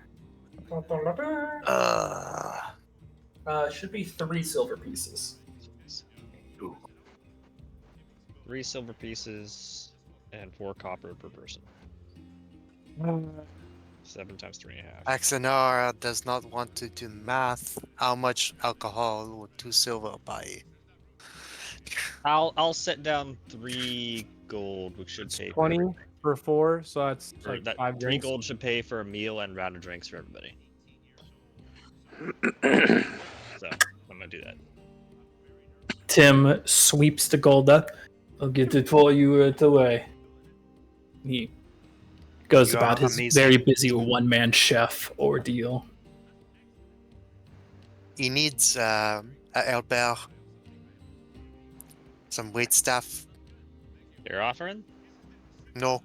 Should be 3 silver pieces. 3 silver pieces and 4 copper per person. 7 times 3.5. Axanara does not want to do math. How much alcohol would 2 silver buy? I'll set down 3 gold, which should pay 20 for for 4, so that's like that 5 3 drinks. gold should pay for a meal and round of drinks for everybody. So I'm gonna do that. Tim sweeps the gold up. I'll get it for you right away. He goes You about are his amazing. very busy one-man chef ordeal. He needs a Albert, some wait staff. You're offering? No,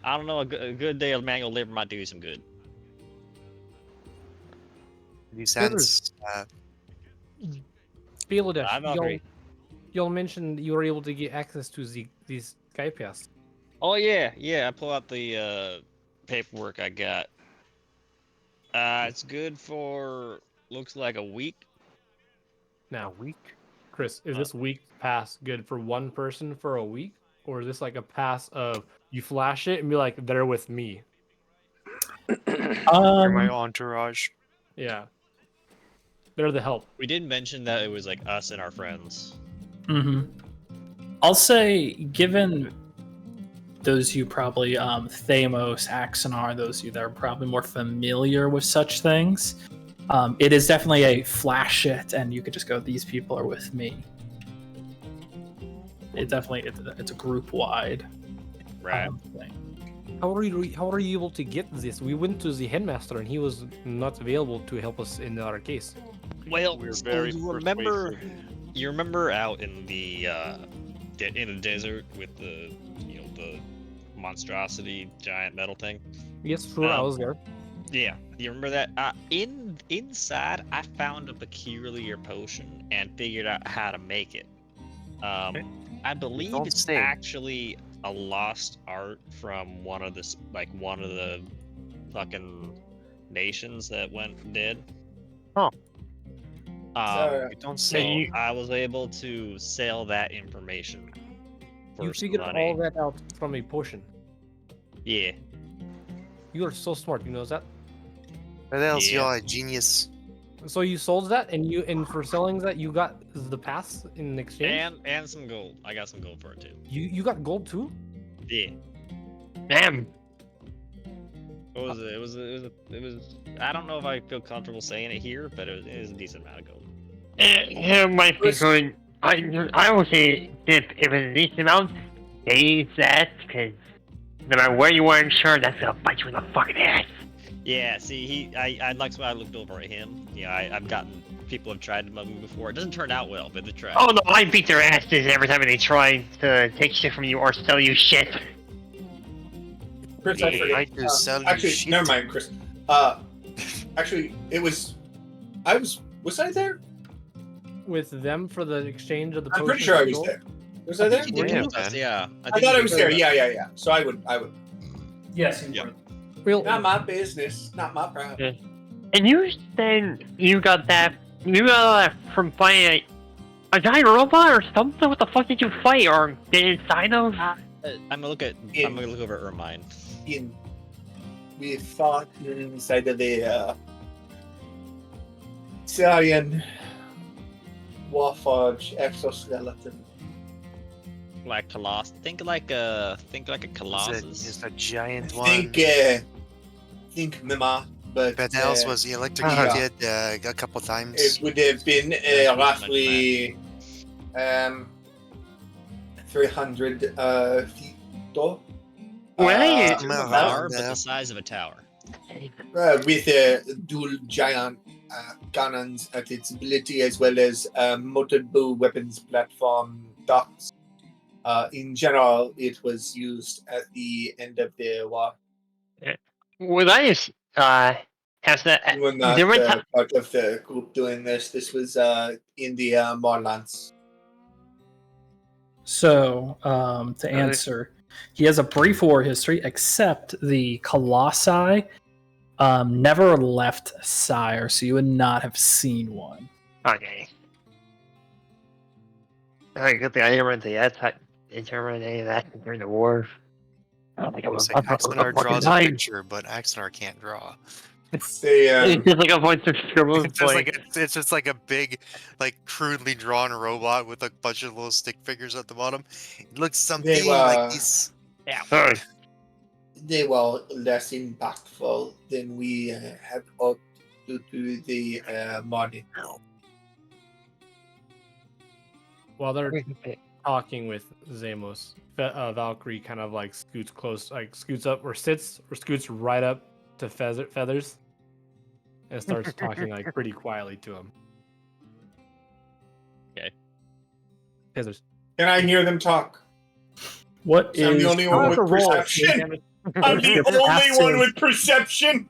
I don't know. A good day of manual labor might do you some good. these hands. Bieladesh, I'm not agree. you'll mention you were able to get access to these Skype pass. Oh yeah. I pull out the paperwork I got. It's good for looks like a week. Now, Chris, is this week pass good for one person for a week, or is this like a pass of you flash it and be like, they're with me? You're my entourage. Yeah, they're the help. We did mention that it was like us and our friends. I'll say, given those you probably Thamos, Axanar, those you that are probably more familiar with such things, it is definitely a flash it, and you could just go, these people are with me. It's a group wide Right. thing. How are you able to get this? We went to the headmaster and he was not available to help us in our case. Well, We're so very you remember persuasive. out in the desert with the monstrosity giant metal thing. Yes, sure, I was there. Yeah, you remember that? Inside, I found a peculiar potion and figured out how to make it. I believe don't it's say. actually a lost art from one of the fucking nations that went dead. Oh. So, You don't So say. I was able to sell that information for You some figured money. all that out from a potion. Yeah. You are so smart, you know that? What else? Yeah. You're a genius. So you sold that, and for selling that, you got the pass in exchange. And some gold. I got some gold for it too. You got gold too? Yeah. Damn. What was it? It was. I don't know if I feel comfortable saying it here, but it was a decent amount of gold. It might be good. I would say if it was a decent amount, say that, because no matter where you are in Sure, that's gonna bite you in the fucking ass. Yeah. See, I like when I looked over at him. Yeah, I've gotten people have tried to mug me before. It doesn't turn out well, but they try. Oh no, I beat their asses every time they try to take shit from you or sell you shit. Chris, I forget. I do sell you Actually, shit. never mind, Chris. Actually, it was. Was I there? With them for the exchange of the I'm potion. pretty sure I for was gold? there. Was I there? You did Yeah, with us, man. yeah. I thought I was there. Yeah. So I would. Yes, you Yeah. were. Real. Not my business. Not my problem. And you said you got that from fighting a giant robot or something? What the fuck did you fight or get inside of? I'm gonna look over at Ermine. We fought inside of the Syrian Warforged exoskeleton. Like Colossus. Think like a It's Colossus. a giant I one. think Mima, but Petals was electrocuted a couple times. it would have been roughly 300 feet tall. Wait. Tower, but the size of a tower. With dual giant cannons at its ability, as well as multiple weapons platform docks. In general, it was used at the end of the war. Would I has that? You were not there were ti- part of the group doing this. This was in the Marlands. So, to answer, he has a brief war history, except the Colossi never left Sire, so you would not have seen one. Okay. Alright, good thing I didn't run into that. Determine any of that during the war. I don't think I was Axonar draws a picture, but Axonar can't draw. They, It's just like a bunch of scribbles. It's just like a big, like crudely drawn robot with a bunch of little stick figures at the bottom. It looks something like this. Yeah. They were less impactful than we had hoped due to the money. While they're talking with Zamos, Valkyrie kind of like scoots up or scoots right up to Feathers and starts talking like pretty quietly to him. Okay. Feathers. Can I hear them talk? What I'm is the only one with perception. I'm the only one with perception.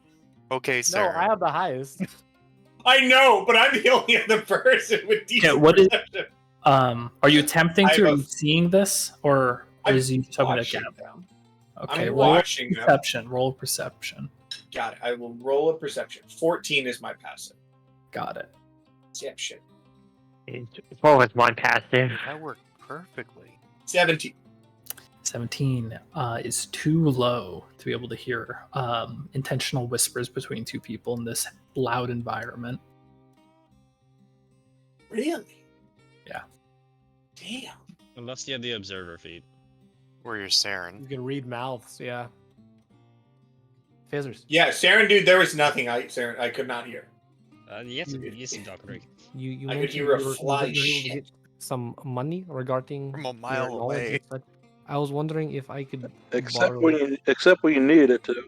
Okay, No, sir. I have the highest. I know, but I'm the only other person with decent what is- perception. Are you attempting to? Are you seeing this, or I'm is he talking to watching Gab? them. Okay, I'm roll watching them. perception. Roll perception. Got it. I will roll a perception. 14 is my passive. Got it. Perception. What was my passive? That worked perfectly. 17. 17 is too low to be able to hear intentional whispers between two people in this loud environment. Really? Yeah. Damn. Unless you have the observer feed. Or you're Saren. You can read mouths, yeah. Feathers. Yeah, Saren, dude, there was nothing I could not hear. Yes, you talk right. You I could mentioned hear a you were fly able to shit. get some money regarding From a your mile knowledge away. and such. I was wondering if I could Except borrow. when you need it to.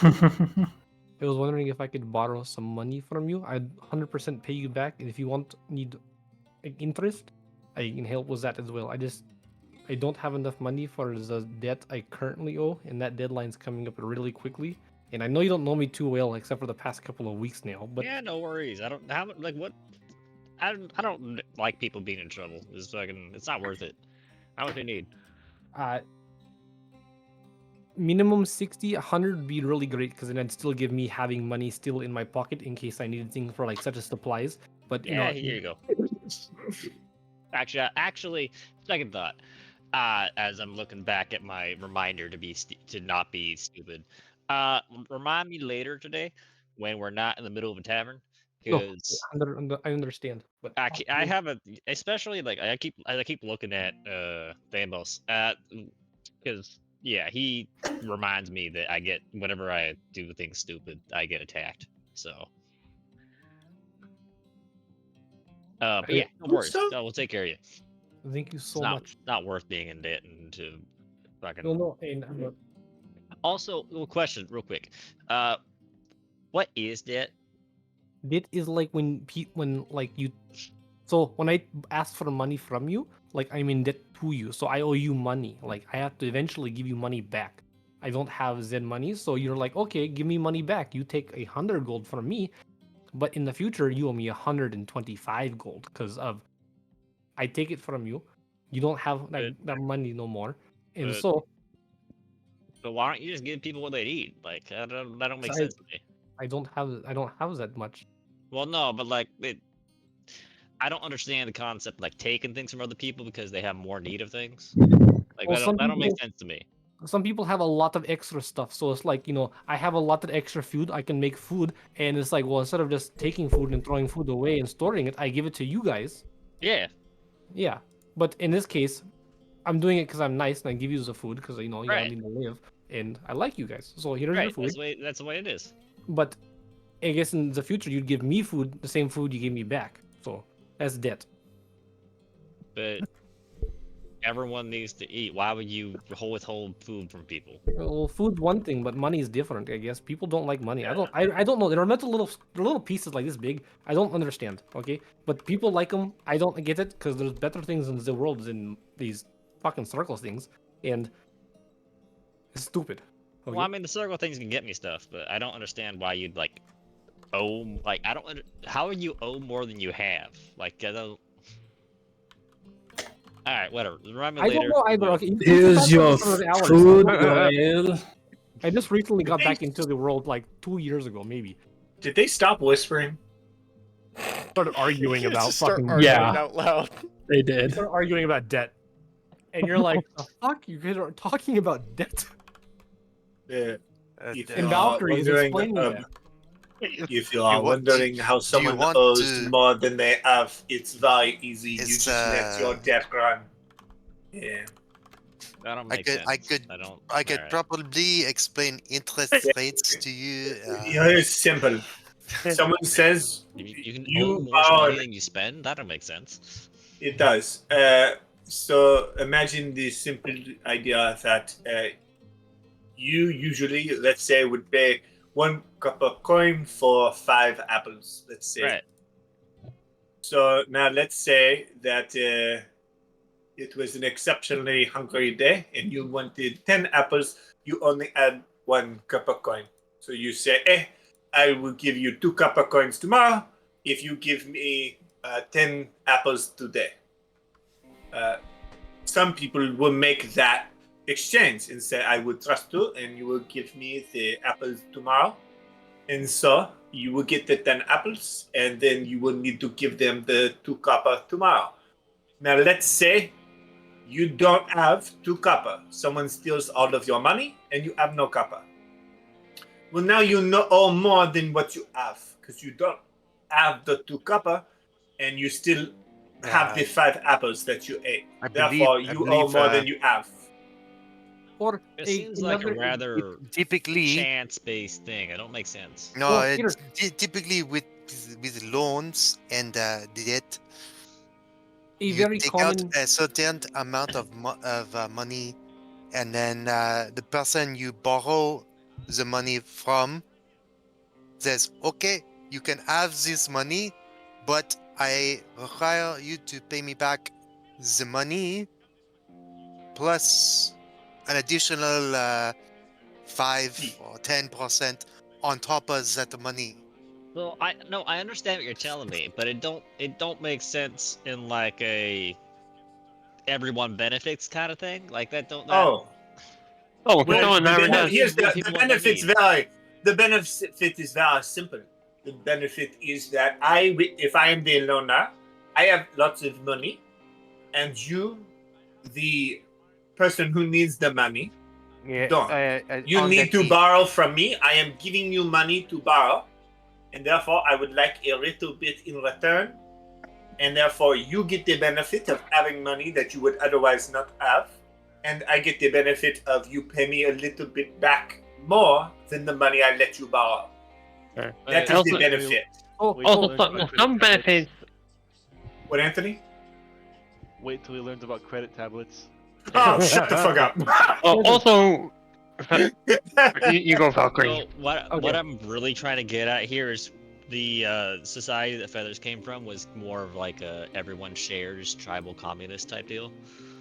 I was wondering if I could borrow some money from you. I'd 100% pay you back, and if you need interest, I can help with that as well. I just I don't have enough money for the debt I currently owe, and that deadline's coming up really quickly. And I know you don't know me too well, except for the past couple of weeks now. But Yeah, no worries. I don't like what. I don't like people being in trouble. It's fucking. It's not worth it. How much do you need? Minimum 60, 100 would be really great because then it'd still give me having money still in my pocket in case I needed things for like such as supplies. But you Yeah, know, here you go. Actually, second thought. As I'm looking back at my reminder to not be stupid. Remind me later today when we're not in the middle of a tavern, no, because I understand. But I have a especially like I keep looking at Thamos because yeah, he reminds me that I get whenever I do things stupid, I get attacked. So but yeah, no worries. We'll take care of you. Thank you It's so not much. not worth being in debt and to fucking. No, and Also, little question, real quick. What is debt? debt is like when like you. So when I ask for money from you, like I'm in debt to you, so I owe you money. Like I have to eventually give you money back. I don't have Zen money, so you're like, okay, give me money back. You take 100 gold from me, but in the future you owe me 125 gold because of I take it from you. You don't have like that money no more, and But, so but why don't you just give people what they need? Like that don't make I sense to me. I don't have that much. Well, no, but like I don't understand the concept like taking things from other people because they have more need of things. Like Well, that don't make sense to me. some people have a lot of extra stuff, so it's like, I have a lot of extra food, I can make food, and it's like, well, instead of just taking food and throwing food away and storing it, I give it to you guys. Yeah. Yeah, but in this case, I'm doing it because I'm nice and I give you the food because you gotta Right. need to live, and I like you guys, so here's your Right. food. That's the way it is. But I guess in the future you'd give me food, the same food you gave me back, so that's debt. But everyone needs to eat. Why would you withhold food from people? Well, food's one thing, but money is different. I guess people don't like money. I don't know. They're meant to little pieces like this big. I don't understand. Okay, but people like them. I don't get it because there's better things in the world than these fucking circles things, and it's stupid. Okay? Well, I mean, the circle things can get me stuff, but I don't understand why you'd like owe. Like, I don't. How would you owe more than you have? Like, I don't. All right, whatever. Remind me I later. don't know either. Okay, Here's your food, Doyle. I just recently got back into the world like 2 years ago, maybe. Did they stop whispering? Started arguing about Just start fucking arguing out loud. They did. Start arguing about debt, and you're like, the fuck, you guys are talking about debt. Yeah. If And you are Valkyrie is wondering, explaining that. if you are wondering how someone want owes to- more than they have, it's very easy. You It's, just let your debt run. Yeah. That don't I make could, sense. I could, don't. I could alright. probably explain interest rates to you. It's simple. Someone says You can you own more are. money than you spend. That don't make sense. It does. So imagine the simple idea that you usually, let's say, would pay 1 copper coin for 5 apples. Let's say. Right. So now let's say that it was an exceptionally hungry day and you wanted 10 apples. You only had 1 copper coin. So you say, I will give you 2 copper coins tomorrow if you give me 10 apples today. Some people will make that exchange and say, I will trust you and you will give me the apples tomorrow. And so you will get the 10 apples and then you will need to give them the 2 copper tomorrow. Now, let's say you don't have 2 copper. Someone steals all of your money and you have no copper. Well, now you owe more than what you have because you don't have the 2 copper and you still have the 5 apples that you ate. Therefore, you owe more than you have. Or It seems like a rather typically chance-based thing. It don't make sense. No, Well, it's typically with loans and debt. A very take common. out a certain amount of money, and then the person you borrow the money from says, "Okay, you can have this money, but I require you to pay me back the money plus an additional 5 or 10% on top of that money. So I understand what you're telling me, but it don't make sense in like a everyone benefits kind of thing. Like that don't that. Oh, Oh, well, no, never does. here's the People what they benefits. need. The benefit is very simple. The benefit is that if I am the loaner, I have lots of money, and you, the person who needs the money, don't. You on need the to key. borrow from me. I am giving you money to borrow, and therefore I would like a little bit in return, and therefore you get the benefit of having money that you would otherwise not have, and I get the benefit of you pay me a little bit back more than the money I let you borrow. Sure. That is Also- the benefit. Also, some benefits. What, Anthony? Wait till he learns about credit tablets. Oh, shut the fuck up. Also, you go, Valkyrie. So what I'm really trying to get at here is the society that Feathers came from was more of like a everyone shares tribal communist type deal.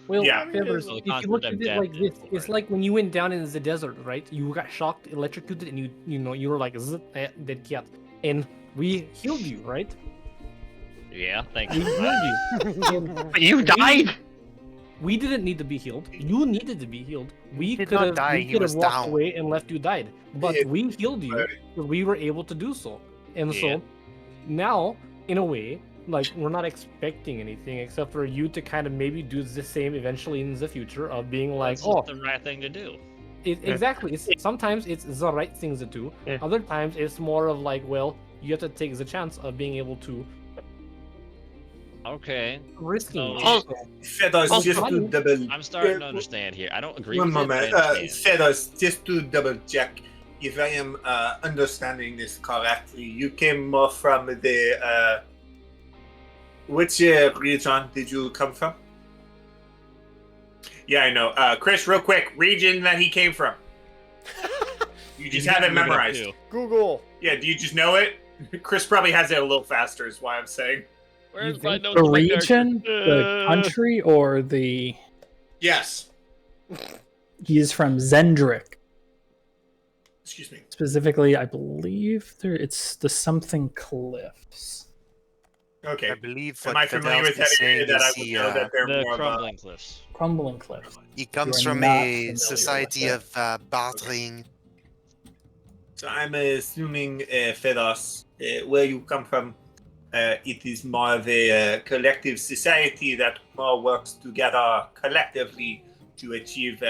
Well, Yeah. Feathers, So the if you concept look of at it death like this, is it's important. like when you went down in the desert, right? You got shocked, electrocuted, and you were like, dead cat. And we healed you, right? Yeah, thanks. We for healed that. you. And You died. we didn't need to be healed. You needed to be healed. We did could not have die, we he could have was walked down. away and left you died. But Yeah. we healed you because we were able to do so. And Yeah. so now, in a way, like we're not expecting anything except for you to kind of maybe do the same eventually in the future of being like, It's oh, just the right thing to do. exactly. It's sometimes it's the right things to do. Yeah. Other times it's more of like, well, you have to take the chance of being able to Okay. risking. So- Feathers, Also- just to double. I'm starting to understand here. I don't agree One with moment. it, but I understand. Feathers, just to double check if I am understanding this correctly. You came more from the. Which region did you come from? Yeah, I know. Chris, real quick, region that he came from. You just have it memorized. Google. Yeah, do you just know it? Chris probably has it a little faster, is why I'm saying. Where's my notes The of my region, character? the country, or the. Yes. He is from Zendrick. Excuse me. Specifically, I believe it's the something cliffs. Okay. I believe Am what I familiar Fidel with that is area saying that I is would he, know that they're The more of a... crumbling cliffs. Crumbling cliffs. he comes You are from not a familiar society with of bartering. So I'm assuming, Fedos, where you come from, it is more of a collective society that more works together collectively to achieve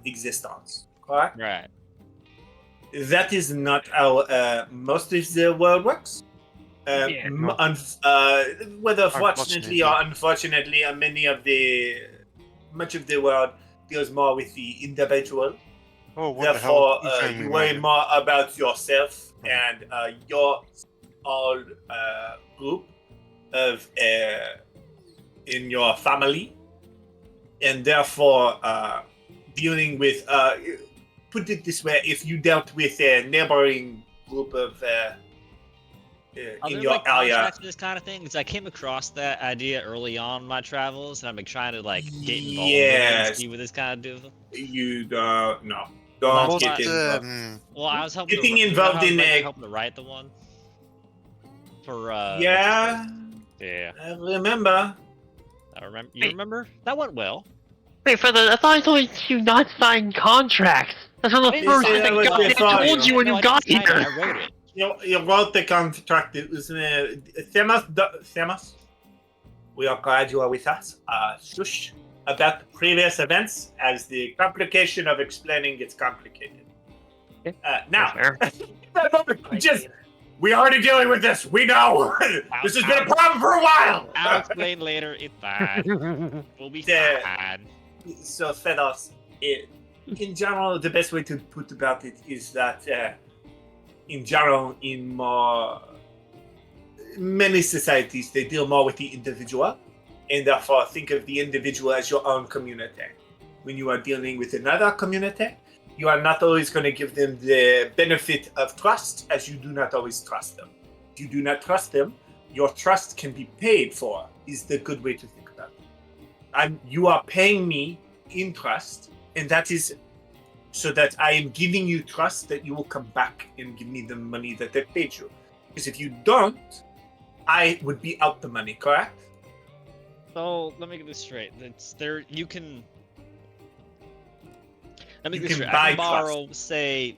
existence, correct? Right. That is not how most of the world works. Yeah, no. Whether fortunately or unfortunately, much of the world deals more with the individual. Oh, what Therefore, the hell? you worry more about yourself and your all group of in your family, and therefore dealing with. Put it this way: if you dealt with a neighboring group of Are in there your like area, contracts for this kind of thing? Because I came across that idea early on in my travels, and I've been trying to like get involved in it and Yes. see what this kind of do. you don't no, don't Most get of involved. Well, I was helping. Getting to, involved you know how I was, in like, a- helping to write the one for. Yeah, Yeah. I remember. I remember. You remember? That went well. Wait, Feather, I thought I told you not sign contracts. That's one of the I first said things that was I before told you when No, you I got didn't sign it, here. I wrote it. You wrote the contract. It was Themis. We are glad you are with us. Shush about the previous events, as the complication of explaining gets complicated. Now, just we are already dealing with this. We know this has been a problem for a while. I'll explain later. It's fine. We'll be The- fine. So, Fedos, in general, the best way to put about it is that, in general, in many societies, they deal more with the individual, and therefore think of the individual as your own community. When you are dealing with another community, you are not always going to give them the benefit of trust, as you do not always trust them. If you do not trust them, your trust can be paid for, is the good way to think about it. You are paying me in trust, and that is so that I am giving you trust that you will come back and give me the money that they paid you. Because if you don't, I would be out the money, correct? So let me get this straight. It's there. You can. Let me You get this can straight. buy I can borrow, say,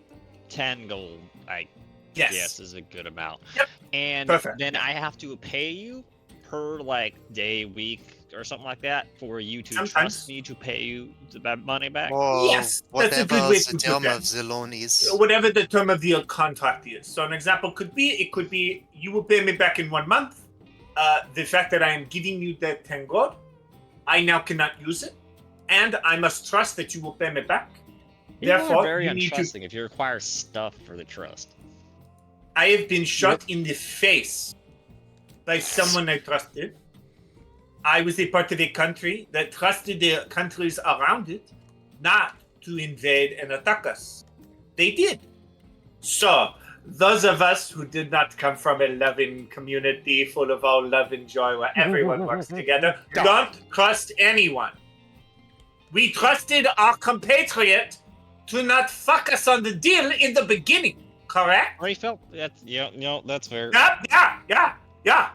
10 gold. I Yes. guess is a good amount. Yep. And Perfect. then I have to pay you per like day, week, or something like that for you to Sometimes. trust me to pay you that money back. Or Yes, that's a whatever good way the to term put of the loan is. Whatever the term of the contract is. So an example could be, you will pay me back in 1 month. The fact that I am giving you that 10 gold, I now cannot use it, and I must trust that you will pay me back. People are Therefore, very you need to. untrusting if you require stuff for the trust. I have been shot in the face by someone I trusted. I was a part of a country that trusted the countries around it not to invade and attack us. They did. So, those of us who did not come from a loving community full of all love and joy where everyone works together, don't trust anyone. We trusted our compatriot to not fuck us on the deal in the beginning, correct? I felt that's that's fair. Yeah.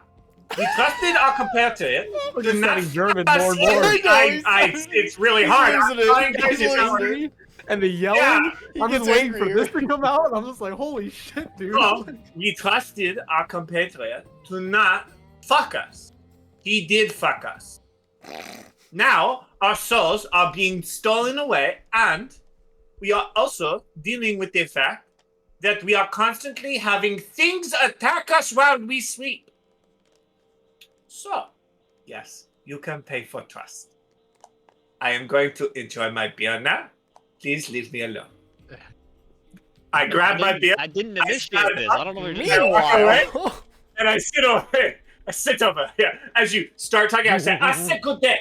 We trusted our compatriot We're to just not studying German fuck more us and more. it's really hard. I'm trying, guys, it's hard. And the yelling, Yeah, I'm just waiting for this to come out. I'm just like, holy shit, dude. So, we trusted our compatriot to not fuck us. He did fuck us. Now, our souls are being stolen away, and we are also dealing with the fact that we are constantly having things attack us while we sleep. So, yes, you can pay for trust. I am going to enjoy my beer now. Please leave me alone. I grab my beer. I didn't initiate this. I don't know what you're I walk away, Meanwhile, and I sit over here. I sit over here. As you start talking, I say, I said good day.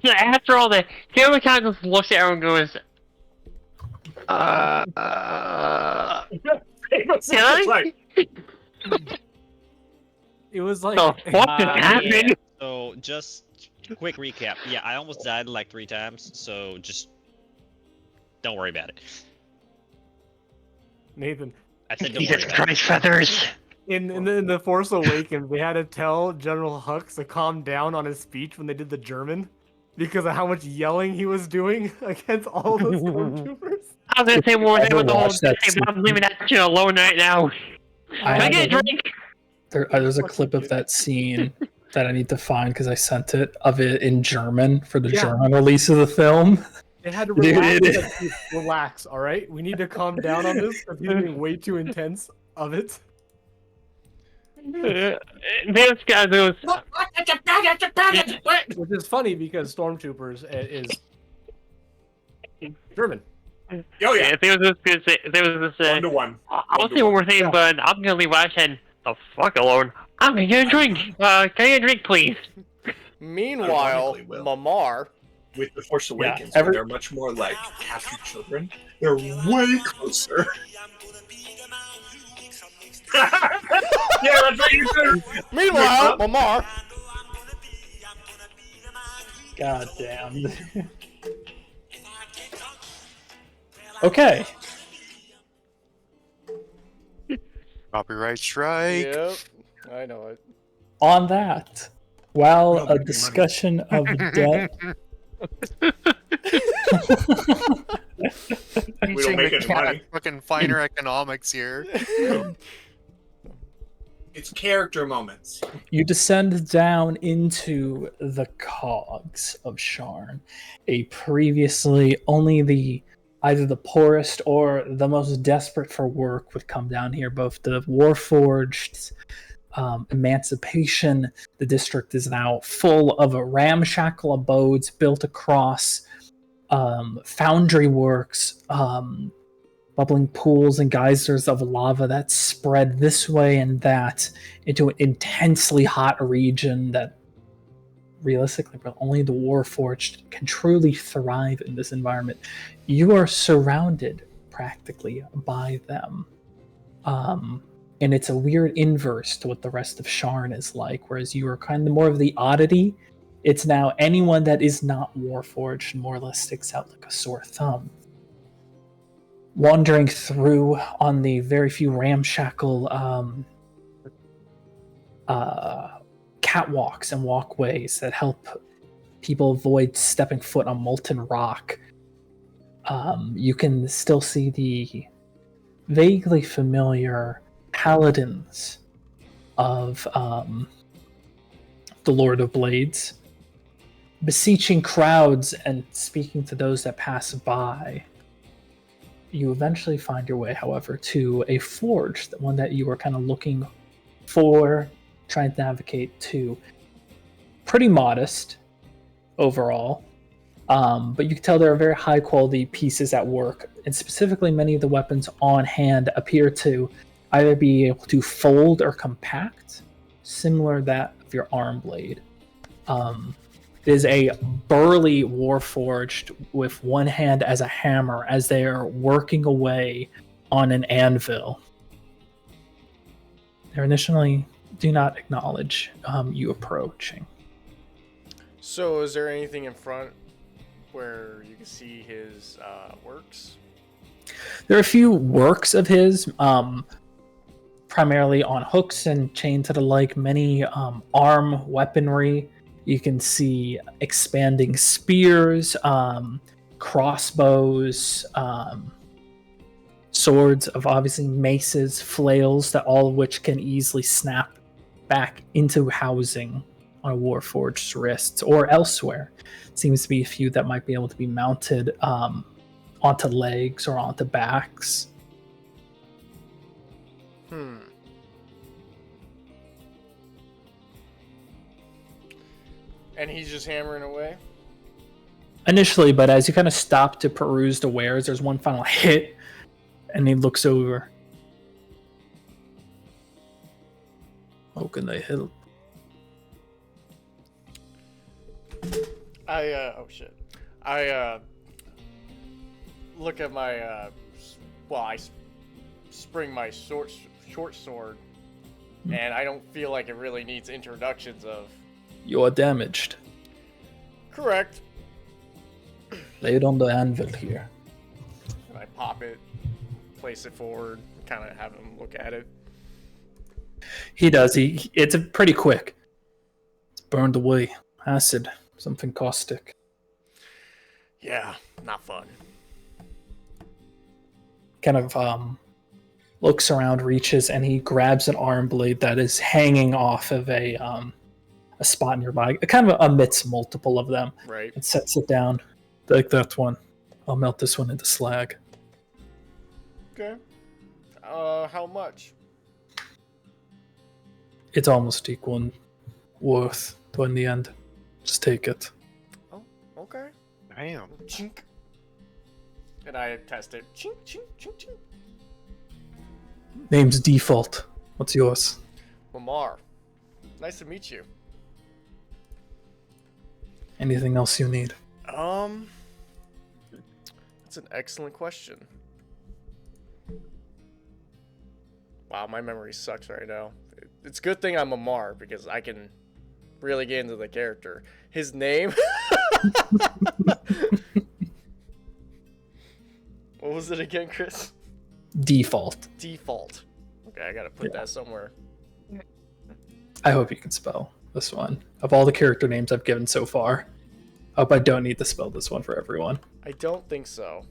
After all that, Jeremy kind of just looks at everyone and goes, It was like, the fuck is happening? Yeah. So just quick recap. Yeah, I almost died like 3 times. So just don't worry about it. Nathan, I said don't Jesus worry about it. Christ, feathers! in the Force Awakens, they had to tell General Hux to calm down on his speech when they did the German because of how much yelling he was doing against all the stormtroopers. I was gonna say more than Never with the whole watched that thing, but I'm leaving that shit alone right now. Can I get a drink? There's a clip of that scene that I need to find because I sent it of it in German for the German release of the film. They had to Dude, relax. it Like, dude, relax, all right? We need to calm down on this because he's being way too intense of it. This guy goes, Which is funny because Stormtroopers is German. Oh yeah. If it was this, 1-1. I'll say one more thing, but I'm gonna leave what I said the fuck alone. I'm gonna get a drink. Can I get a drink, please? meanwhile, Ironically, Will. Mamar. With The Force Awakens, every- they're much more like happy children. They're way closer. Yeah, that's what you do. Meanwhile, Mamar. God damn. Okay. Copyright strike. Yep, I know it. On that, while a discussion of debt. We don't make any money. Fucking finer economics here. It's character moments. You descend down into the cogs of Sharn, a previously only either the poorest or the most desperate for work would come down here. Both the Warforged, Emancipation. The district is now full of ramshackle abodes built across foundry works, bubbling pools and geysers of lava that spread this way and that into an intensely hot region that realistically only the Warforged can truly thrive in this environment. You are surrounded practically by them. And it's a weird inverse to what the rest of Sharn is like, whereas you are kind of more of the oddity It's now anyone that is not Warforged more or less sticks out like a sore thumb. Wandering through on the very few ramshackle catwalks and walkways that help people avoid stepping foot on molten rock, you can still see the vaguely familiar paladins of the Lord of Blades, beseeching crowds and speaking to those that pass by. You eventually find your way, however, to a forge, the one that you were kind of looking for, trying to navigate to. Pretty modest overall, but you can tell there are very high quality pieces at work, and specifically many of the weapons on hand appear to either be able to fold or compact, similar to that of your arm blade. It is a burly warforged with one hand as a hammer as they are working away on an anvil. They initially do not acknowledge you approaching. So, is there anything in front where you can see his works? There are a few works of his, primarily on hooks and chains and the like, many arm weaponry. You can see expanding spears, crossbows, swords of obviously maces, flails, that all of which can easily snap back into housing on a warforged's wrists or elsewhere. Seems to be a few that might be able to be mounted onto legs or onto backs. And he's just hammering away? Initially, but as you kind of stop to peruse the wares, there's one final hit, and he looks over. How can I help? Oh shit. I look at my, I spring my short sword, and I don't feel like it really needs introductions of. You are damaged. Correct. Lay it on the anvil here. And I pop it, place it forward, kind of have him look at it. He does. It's pretty quick. It's burned away. Acid. Something caustic. Yeah, not fun. Kind of looks around, reaches, and he grabs an arm blade that is hanging off of a spot nearby, kind of amidst multiple of them. Right. And sets it down. Like that one. I'll melt this one into slag. Okay. How much? It's almost equal in worth to in the end. Just take it. Oh, okay. Damn. Chink. And I test it. Chink, chink, chink, chink. Name's Default. What's yours? Lamar. Nice to meet you. Anything else you need? That's an excellent question. Wow, my memory sucks right now. It's a good thing I'm Lamar because I can really get into the character. His name? What was it again, Chris? Default. Default. Okay, I gotta put that somewhere. I hope you can spell this one. Of all the character names I've given so far, I hope I don't need to spell this one for everyone. I don't think so.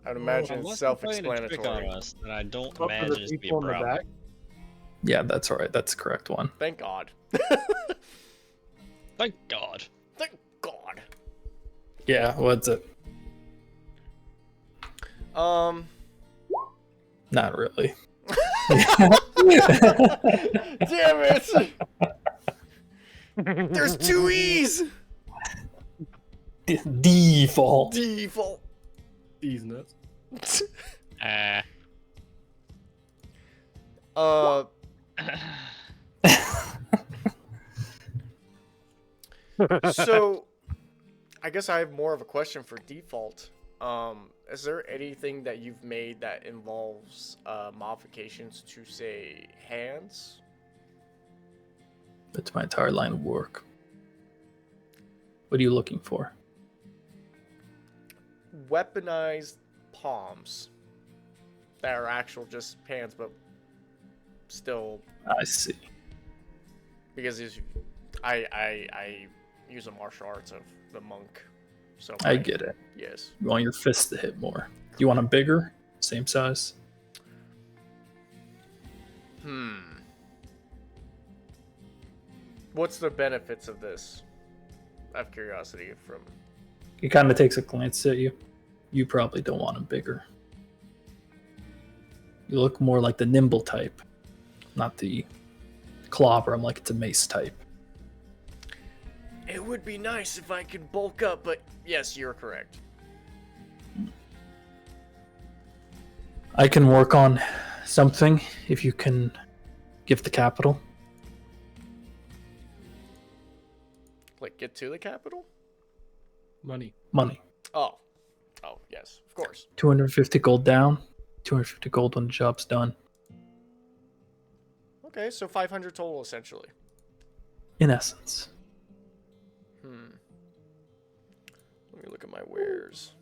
I'd imagine it's self-explanatory. And I don't imagine it to be a problem. Yeah, that's all right. That's the correct one. Thank God. Thank God. Thank God. Yeah, what's it? Not Not really. Damn it! There's two E's. Default. Default. These nuts. So, I guess I have more of a question for Default. Is there anything that you've made that involves modifications to, say, hands? That's my entire line of work. What are you looking for? Weaponized palms that are actual just hands, but still. I see. Because I use a martial arts of the monk, so I get it. Yes. You want your fists to hit more. Do you want them bigger? Same size? What's the benefits of this? I have curiosity from. He kind of takes a glance at you. You probably don't want them bigger. You look more like the nimble type, not the clobber. I'm like it's a mace type. It would be nice if I could bulk up, but yes, you're correct. I can work on something if you can give the capital. Like, get to the capital? Money. Money. Oh, yes, of course. 250 gold down, 250 gold when the job's done. Okay, so 500 total, essentially. In essence. Let me look at my wares.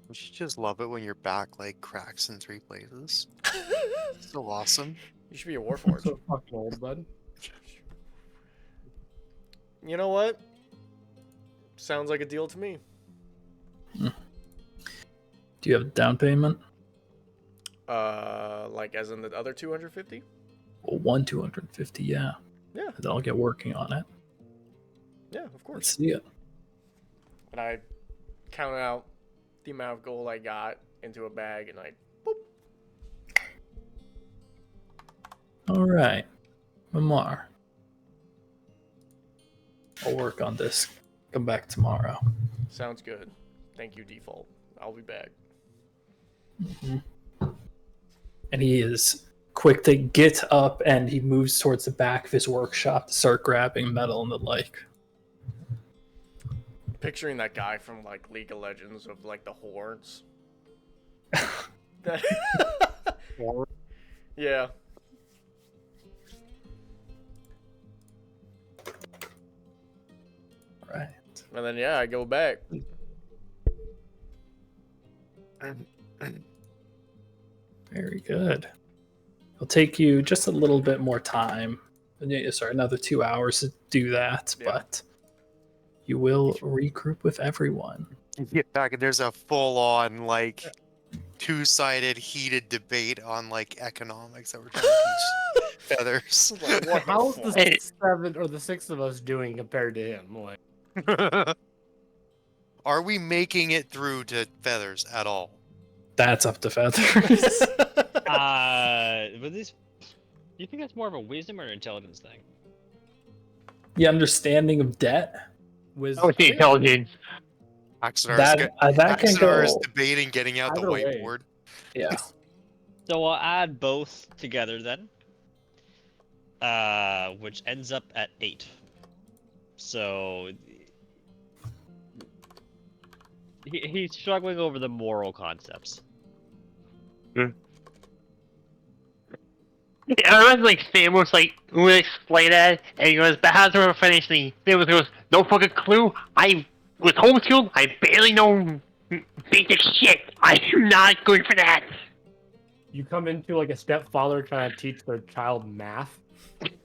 Don't you just love it when your back leg cracks in 3 places? So awesome. You should be a warforged. So fucking old, bud. You know what? Sounds like a deal to me. Do you have a down payment? Like as in the other 250? Well, 250, yeah. Yeah. And then I'll get working on it. Yeah, of course. Let's see it. And I count out the amount of gold I got into a bag, and I boop. All right. Mamar. I'll work on this. Come back tomorrow. Sounds good. Thank you, Default. I'll be back. And he is quick to get up, and he moves towards the back of his workshop to start grabbing metal and the like. Picturing that guy from like League of Legends of like the horns. Yeah. Right. And then yeah, I go back. Very good. It'll take you just a little bit more time. Sorry, another 2 hours to do that, but you will regroup with everyone. You get back and there's a full-on like 2-sided heated debate on like economics that we're trying to teach Feathers. Like, what the How's fuck? the 7 or the 6 of us doing compared to him? Like, Are we making it through to Feathers at all? That's up to Feathers. But this, do you think that's more of a wisdom or an intelligence thing? The understanding of debt. wisdom. Oh, the intelligence. That can go is debating getting out the either way. whiteboard. Yeah. So I'll add both together then, which ends up at 8. So he's struggling over the moral concepts. I was like, Sam was like, we explain that, and he goes, but how's it financially? Sam goes, no fucking clue. I was homeschooled. I barely know basic shit. I'm not good for that. You come into like a stepfather trying to teach their child math,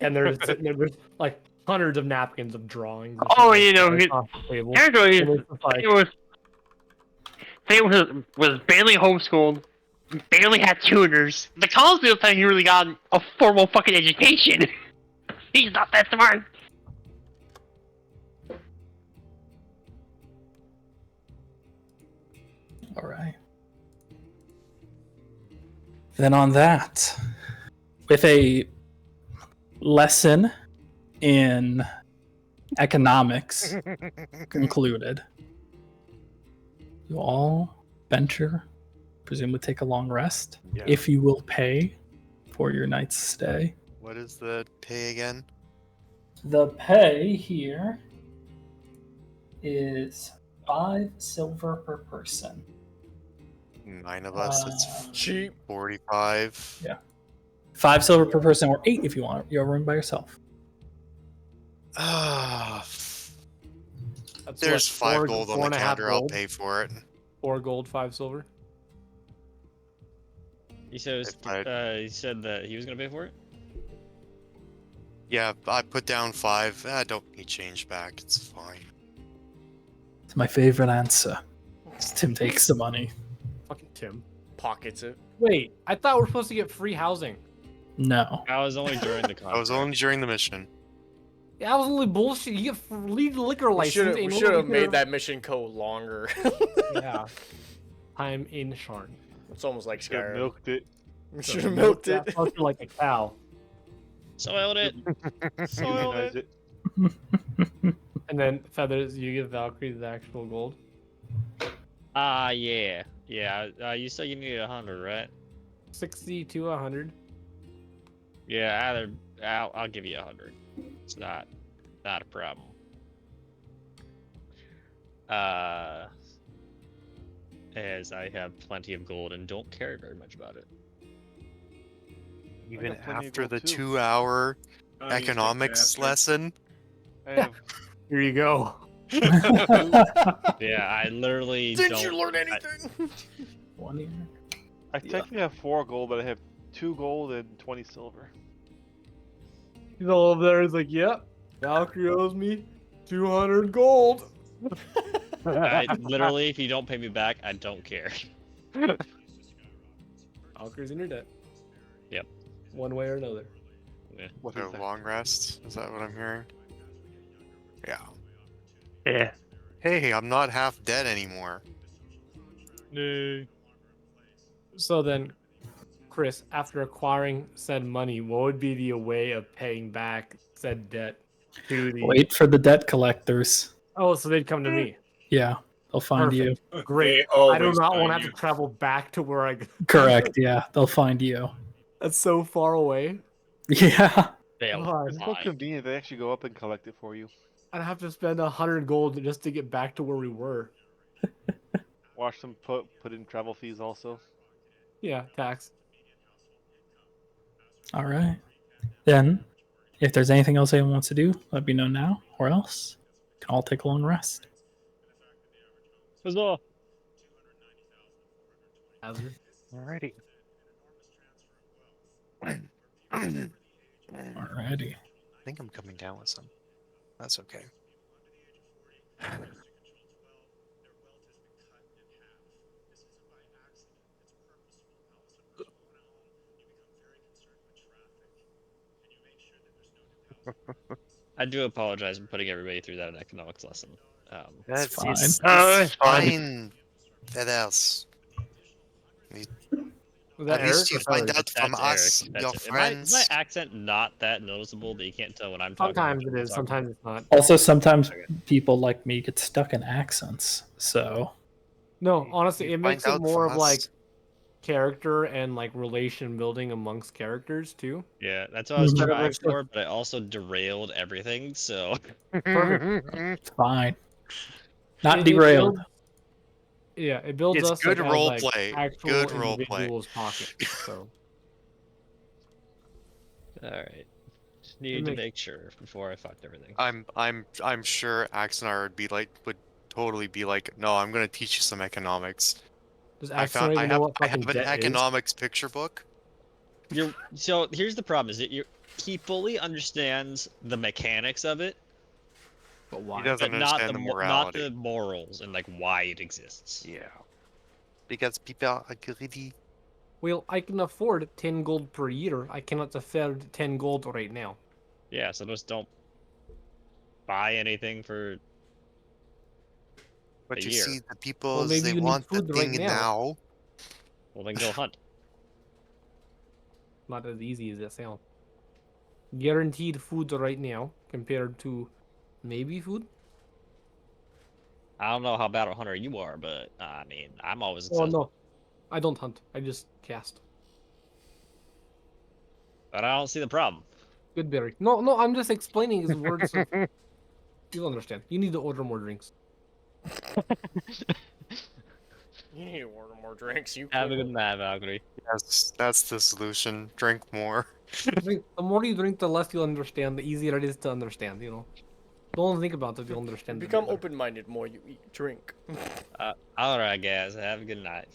and there's like hundreds of napkins of drawings. Oh, you know, Sam was barely homeschooled, barely had tutors. The college people thought he really got a formal fucking education. He's not that smart. All right. Then on that, with a lesson in economics concluded, you all venture, presumably take a long rest, if you will pay for your night's stay. What is the pay again? The pay here is 5 silver per person. 9 of us, it's cheap. 45. Yeah. 5 silver per person, or 8 if you want your room by yourself. That's There's what, 5 gold on the 4.5 counter. I'll gold? pay for it. 4 gold, 5 silver. He said, If I- he said that he was gonna pay for it. Yeah, I put down 5. I don't need change back. It's fine. It's my favorite answer. Tim takes the money. Fucking Tim. Pockets it. Wait, I thought we're supposed to get free housing. No. I was only during the contract. I was only during the mission. Yeah, that was only bullshit. You get free liquor We license. should ain't no have liquor- made that mission go longer. Yeah. I'm in Sharn. It's almost like Should have Skyrim. milked it. We should have milked it. That fucker like a cow. Soiled it. Soiled Immunize it. it. And then Feathers, you give Valkyrie the actual gold. Yeah. Yeah, you said you needed 100, right? 60 to 100. Yeah, I'll give you 100. It's not a problem. As I have plenty of gold and don't care very much about it. Even got plenty of after gold, the too. 2-hour Oh, you take economics that after. lesson. I have, Here you go. Yeah, I literally Did don't. you learn anything? 1 year. I technically have 4 gold, but I have 2 gold and 20 silver. He's all over there. He's like, yep, Valkyrie owes me 200 gold. I literally, if you don't pay me back, I don't care. Valkyrie's in your debt. Yep. One way or another. What So is that? long rest? Is that what I'm hearing? Yeah. Yeah. Hey, I'm not half dead anymore. No. So then, Chris, after acquiring said money, what would be the way of paying back said debt to the? Wait for the debt collectors. Oh, so they'd come to me. Yeah, they'll find you. Great. They I do always not want to find have you. to travel back to where I. Correct. Yeah, they'll find you. That's so far away. Yeah. Fail. God. It's so convenient. They actually go up and collect it for you. I'd have to spend 100 gold just to get back to where we were. Watch them put in travel fees also. Yeah, tax. All right. Then, if there's anything else anyone wants to do, let me know now, or else we can all take a long rest. Huzzah. Alrighty. Alrighty. I think I'm coming down with some. That's okay. I do apologize for putting everybody through that economics lesson. That's fine. It's fine. That else. Was that At least you Eric or find Feathers? out from That's us, Eric. your Is friends. my accent not that noticeable that you can't tell when I'm talking? Sometimes when it I'm is, talking? sometimes it's not. Also, sometimes people like me get stuck in accents, so No, honestly, You it makes find it out more from of like us. character and like relation building amongst characters too. Yeah, that's what I was Mhm. trying for, but I also derailed everything. So Perfect. it's fine. Not It derailed. builds- yeah, it builds It's us good like, as, role like, play. actual Good role play. individuals talking. So all right, just needed to makes- make sure before I fucked everything. I'm sure Axonar would totally be like, no, I'm gonna teach you some economics. does I Axel even know what I fucking have an debt is? economics picture book. So here's the problem: is that he fully understands the mechanics of it, But He why? doesn't but not understand the not morality. the morals and like why it exists. Yeah. Because people are greedy. Well, I can afford 10 gold per year. I cannot afford 10 gold right now. Yeah, so just don't buy anything for But a you year. see, the people, Well, maybe they you need want the food right thing now. now. Well, then go hunt. Not as easy as that sounds. Guaranteed food right now compared to maybe food. I don't know how bad a hunter you are, but I mean, I'm always Oh accessible. no, I don't hunt. I just cast. But I don't see the problem. Good berry. No, no, I'm just explaining his words. You'll understand. You need to order more drinks. you need to order more drinks. You Have a could. good night, Valkyrie. That's the solution. Drink more. The more you drink, the less you'll understand. The easier it is to understand. Don't think about it. You'll You understand. it become better. open-minded more you eat, drink. All right, guys. Have a good night.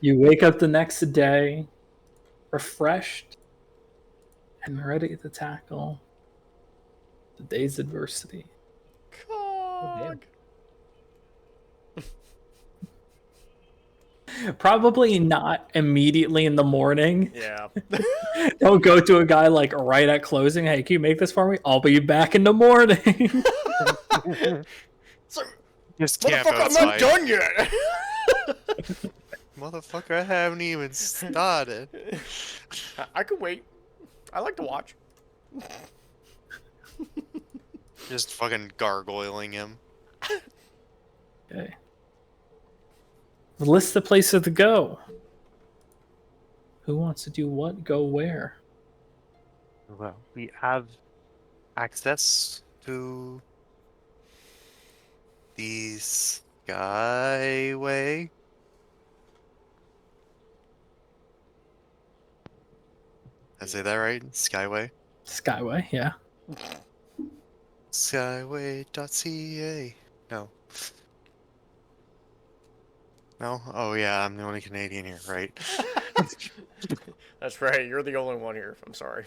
You wake up the next day, refreshed and ready to tackle the day's adversity. Cog. Probably not immediately in the morning. Yeah. Don't go to a guy like right at closing. Hey, can you make this for me? I'll be back in the morning. So, Just camp motherfucker, I'm not outside. done yet. Motherfucker, I haven't even started. I could wait. I like to watch. Just fucking gargoyling him. Okay. List of places to go. Who wants to do what? Go where? Well, we have access to the Skyway. I say that right? Skyway? Skyway, yeah. Skyway.ca. No. No? Oh yeah, I'm the only Canadian here, right? That's right. You're the only one here. I'm sorry.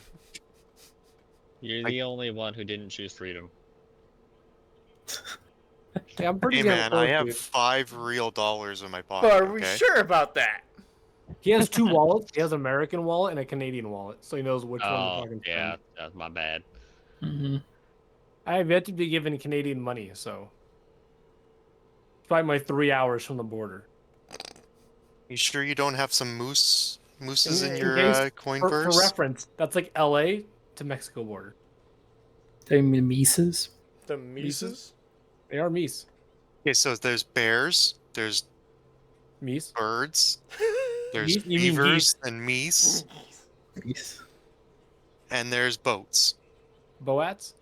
You're the only one who didn't choose freedom. Yeah, I'm pretty Hey damn man, close, I have dude. $5 real in my pocket. Are we okay? sure about that? He has two wallets. He has an American wallet and a Canadian wallet, so he knows which one to Oh, fucking yeah. spend. That's my bad. Mm-hmm. I have yet to be given Canadian money, so. Despite my 3 hours from the border. You sure you don't have some mooses in your case, coin for purse? reference, that's like LA to Mexico border. They mean Mises. The Mises? They are Mies. Okay, so there's bears, there's Mies. birds, there's You mean beavers geese. and meese, Mies. and there's boats. Boats?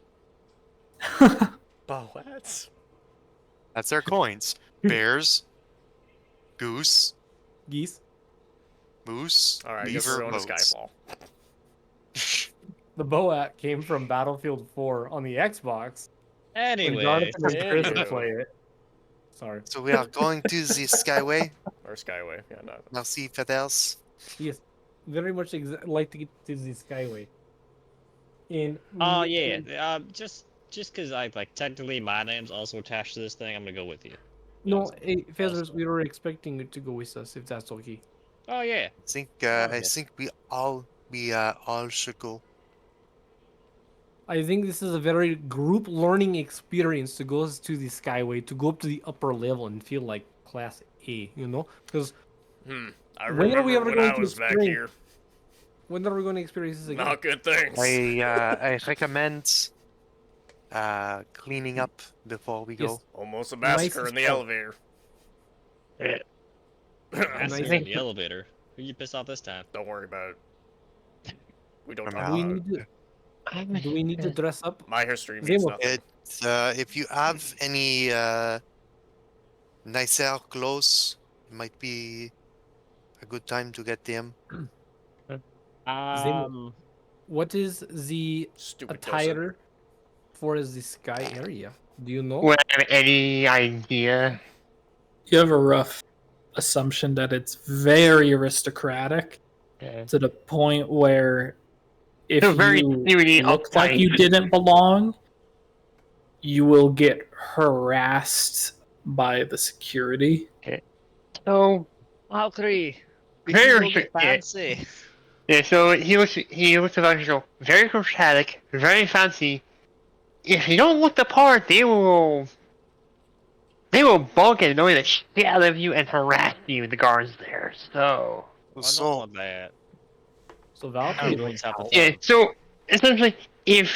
Boats? That's their coins. Bears, goose, Geese. moose, Alright, I guess beaver, we're going to boats. Skyfall. The Boat came from Battlefield 4 on the Xbox. When Anyway. Jonathan and Chris Anyway. would play it. Sorry. So we are going to the Skyway. Or Skyway. Yeah, no. Merci, Fidels. Yes. Very much like to get to the Skyway. And Oh, yeah. Just because technically my name's also attached to this thing, I'm gonna go with you. No, hey, Feathers, we were expecting you to go with us, if that's okay. Oh, yeah. I think we all should go. I think this is a very group learning experience to go to the Skyway, to go up to the upper level and feel like Class A, Because I when are remember we ever when going I to was back experience- here. When are we going to experience this again? Not good things. I recommend cleaning up before we go. Yes. Almost a massacre Nice in the as fuck. elevator. That's Nice. in the elevator. Who you pissed off this time? Don't worry about it. We don't I'm talk out. Do we need to dress up? My history means Zemo. nothing. If you have any nicer clothes, it might be a good time to get them. What is the Stupid attire for the Sky area? Do you know? Would I have any idea? You have a rough assumption that it's very aristocratic to the point where if So very you snooty, look like uptight. you didn't belong, you will get harassed by the security. So Valkyrie. very Fancy. Yeah, so he looks about you, very aristocratic, very fancy. If you don't look the part, they will bug and annoy the shit out of you and harass you, the guards there. So Oh, not bad. So Valkyrie Everyone's looks happy. out. yeah, so essentially, if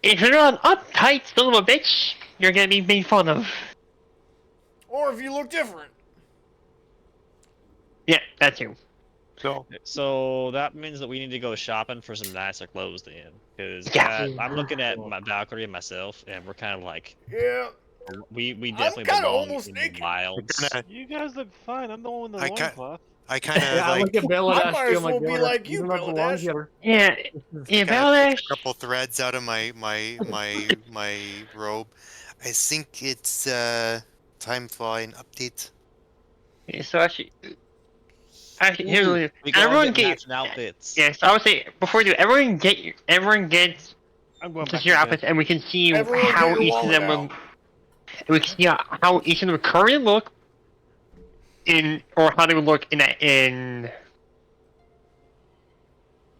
you're not an uptight son of a bitch, you're gonna be made fun of. Or if you look different. Yeah, that's you. So that means that we need to go shopping for some nicer clothes then. Because Yeah. I'm looking at my Valkyrie and myself, and we're kind of like, Yeah. We definitely kinda belong almost in naked. the wilds. You guys look fine. I'm the one with the I ca- loincloth. I kind of Yeah, I like like a Beladesh. I might too. as I'm like well be Beladesh. like You you, do not belong Beladesh. here. Yeah, yeah, kind of Beladesh. a couple threads out of my robe. I think it's time for an update. So actually, here's Ooh, what we do. we can all Everyone get get. matching outfits. Yes, I would say before we do, everyone gets I'm going back just to your bed. outfits, and we can see Everyone get how your each of wallet them out. will. We can see how each of them currently look or how they would look in.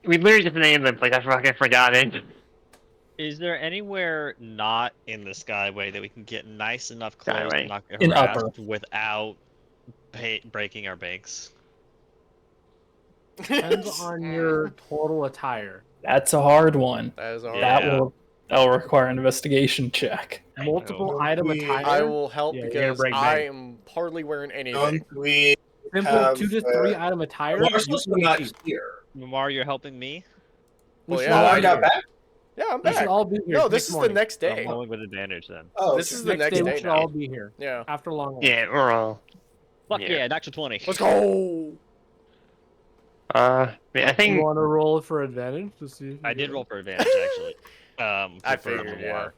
We literally just named them. Like I fucking forgot it. Is there anywhere not in the Skyway that we can get nice enough clothes to Skyway. not get In harassed upper. without breaking our banks? Depends on your total attire. That's a hard one. That is a hard That one. will require an investigation check. Multiple Don't item we- attire. I will help Yeah, you're gonna because break I bank. am hardly wearing anything. Don't we Simple have 2 to 3 item attire. Marshall's you can not keep. here. Mamar, you're helping me? We Oh, should yeah, all I be got here. back. Yeah, I'm We should back. all be here. No, next this is the morning. next I'm day. rolling with advantage then. Oh, This okay. is the next day. day We should now. all be here Yeah. after a long. Yeah, we're all. Fuck Yeah. yeah, natural 20. Let's go. I You think. want to roll for advantage to see? If you I did get roll it? for advantage actually. I for figured, Memoir.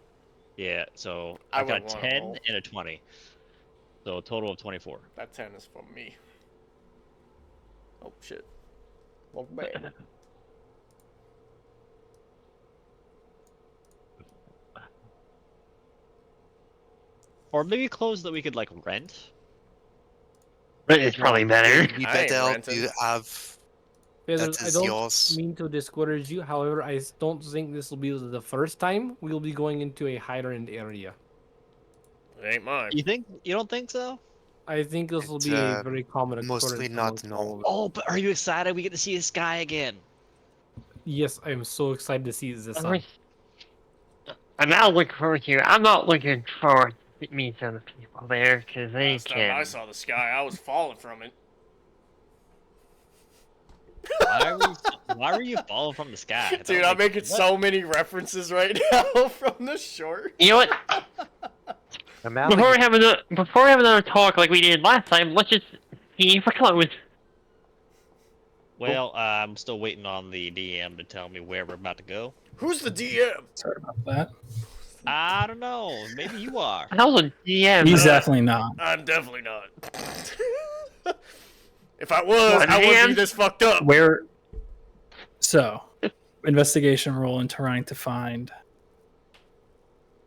Yeah, so I I got wouldn't a wanna 10 roll. and a 20. So a total of 24. That 10 is for me. Oh shit. Welcome back. Or maybe clothes that we could like rent. But it's probably better. It'd be I ain't better renting. to have Because that I is don't yours. mean to discourage you. However, I don't think this will be the first time we'll be going into a higher-end area. It ain't mine. You don't think so? I think this will It's, be a very common mostly occurrence not, amongst no. all of us. Oh, but are you excited? We get to see this guy again. Yes, I am so excited to see the sun. I'm not looking forward to. I'm not looking forward to meet some of the people there because they Last time can. I saw the sky, I was falling from it. Why were you falling from the sky? That Dude, was I'm like, making what? so many references right now from the short. You know what? Before we have another talk like we did last time, let's just see for clothes. Well, I'm still waiting on the DM to tell me where we're about to go. Who's the DM? Sorry about that. I don't know. Maybe you are. I was a DM. He's definitely not. I'm definitely not. If I was, What, I wouldn't be DM? this fucked up. Where? So, investigation roll and trying to find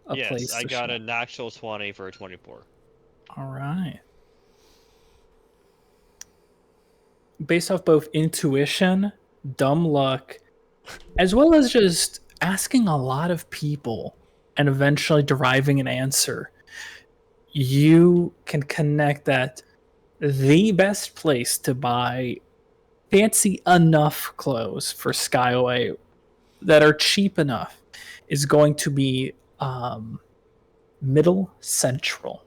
a Yes, place. I to got shop. an actual 20 for a 24. All right. Based off both intuition, dumb luck, as well as just asking a lot of people and eventually deriving an answer, you can connect that the best place to buy fancy enough clothes for Skyway that are cheap enough is going to be Middle Central.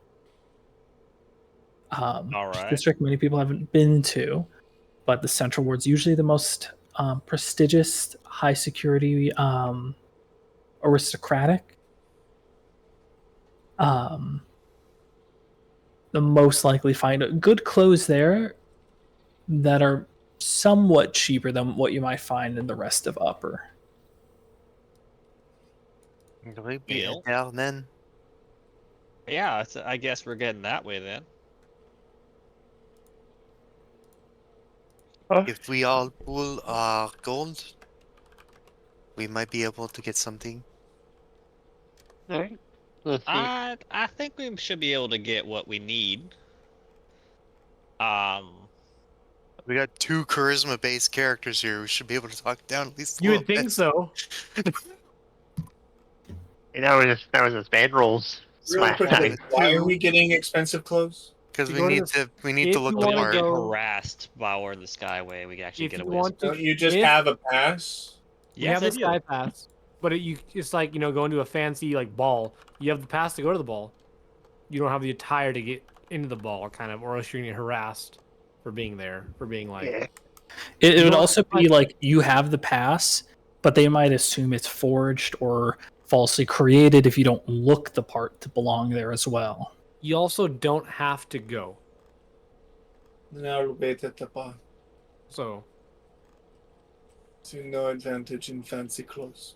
All right. District many people haven't been to, but the Central Ward's usually the most prestigious, high security, aristocratic. The most likely find good clothes there that are somewhat cheaper than what you might find in the rest of Upper. Do we be Deal. there then? Yeah, I guess we're getting that way then. If we all pool our gold, we might be able to get something. Alright. Let's see. I think we should be able to get what we need. We got 2 charisma-based characters here. We should be able to talk down at least a You little would think bit. so. That was just bad rolls. Really quickly, Smash. why are we getting expensive clothes? Because You we go to need the- to we need if to you look We wanna the don't get part. go- harassed while we're in the Skyway. We can actually If get you away. want to, Don't you just if- have a pass? We Yes, have I the do. Sky Pass, but it's like going to a fancy like ball. You have the pass to go to the ball. You don't have the attire to get into the ball, kind of, or else you're gonna get harassed for being there, for being like. Yeah. It would know, also be like you have the pass, but they might assume it's forged or falsely created if you don't look the part to belong there as well. You also don't have to go. Then I'll wait at the bar. So See no advantage in fancy clothes.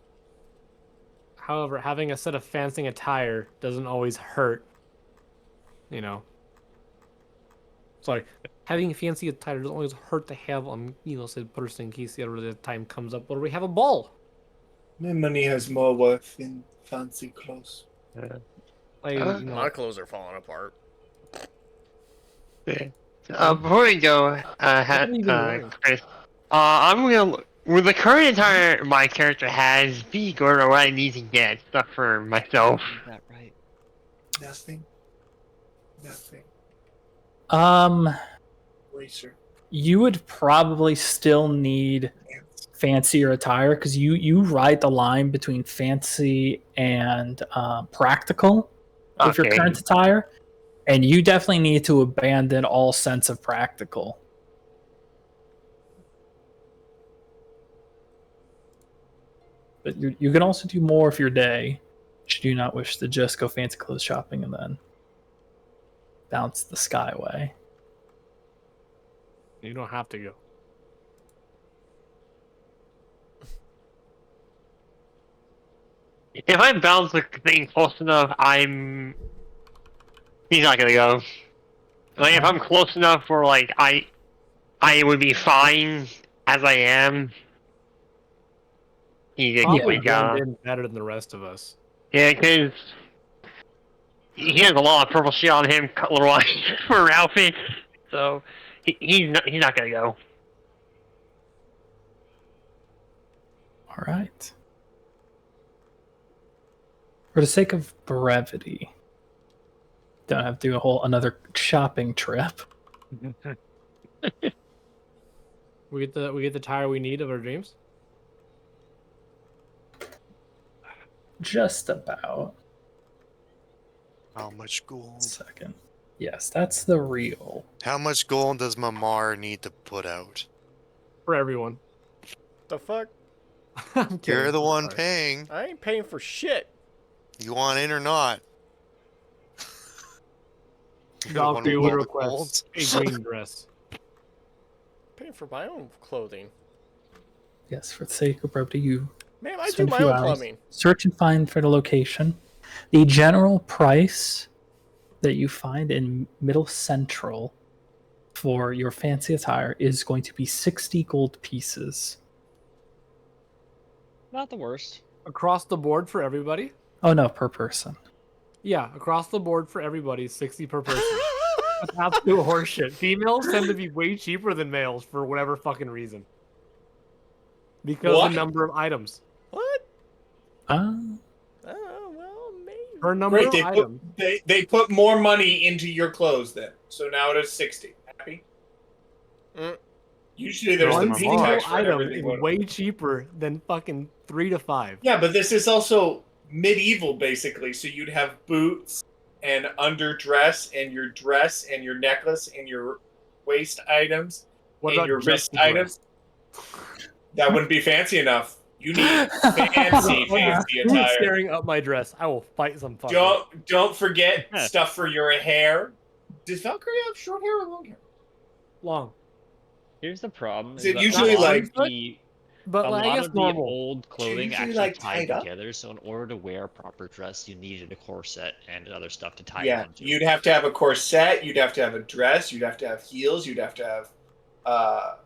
however, having a set of fancy attire doesn't always hurt. You know. Sorry. Having fancy attire doesn't always hurt to have said person in case the other time comes up where we have a ball. My money has more worth in fancy clothes. My clothes are falling apart. Before we go, Chris, I'm gonna with the current attire my character has, be going to what I need to get stuff for myself. Is that right? Nothing. Racer. You would probably still need fancier attire because you ride the line between fancy and practical with your current attire, and you definitely need to abandon all sense of practical. But you can also do more of your day should you not wish to just go fancy clothes shopping and then bounce the skyway. You don't have to go. If I bounce the thing close enough, he's not gonna go. Like if I'm close enough where like I would be fine as I am, he's Probably go. blend in better than the rest of us. Yeah, because he has a lot of purple shit on him, color wise for outfits, so he's not gonna go. All right. For the sake of brevity, don't have to do another shopping trip. We get the tire we need of our dreams. Just about. How much gold? Second. Yes, that's the real. How much gold does Mamar need to put out? For everyone. The fuck? You're the one paying. I ain't paying for shit. You want in or not? Valkyrie would request a green dress. Paying for my own clothing. Yes, for the sake of brevity, you Man, I do spend a my few own hours, plumbing. search and find for the location. The general price that you find in Middle Central for your fancy attire is going to be 60 gold pieces. Not the worst. Across the board for everybody? Oh no, per person. Yeah, across the board for everybody, 60 per person. That's absolute horseshit. Females tend to be way cheaper than males for whatever fucking reason. Because What? the number of items. What? Oh, well, maybe. Per number Great, of they items. they put more money into your clothes then. So now it is 60. Happy? Usually there's One the single P tax for item everything. is way cheaper than fucking 3 to 5. Yeah, but this is also medieval basically. So you'd have boots and underdress and your dress and your necklace and your waist items What and about your just wrist the dress? items. That wouldn't be fancy enough. You need fancy Who's attire. staring up my dress? I will fight some fucker. Don't forget stuff for your hair. Does Valkyrie have short hair or long hair? Long. Here's the problem. Is it that usually a lot like- of the, But a like, I lot guess of the normal. old clothing usually, actually like, tied tied up? together? So in order to wear a proper dress, you needed a corset and other stuff to tie it Yeah, onto. you'd have to have a corset. You'd have to have a dress. You'd have to have heels. You'd have to have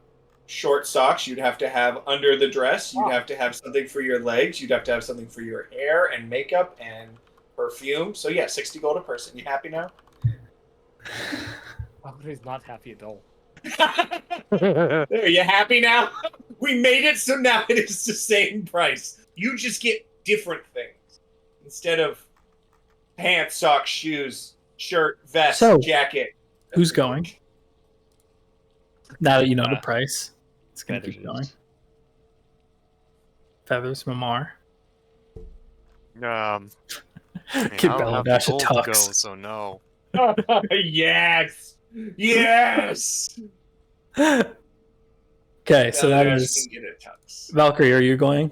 short socks. You'd have to have under the dress. You'd have to have something for your legs. You'd have to have something for your hair and makeup and perfume. So yeah, 60 gold a person. You happy now? He's not happy at all. Are you happy now? We made it so now it is the same price. You just get different things instead of pants, socks, shoes, shirt, vest, So- jacket. who's going? Now that you know the price, it's gonna Feathers keep going. is- Feathers, Mamar. I Give don't Bella have the Dash a gold to go, tux. so no. Yes. Yes. Okay, so that Bella Dash is can get a tux. Valkyrie. Are you going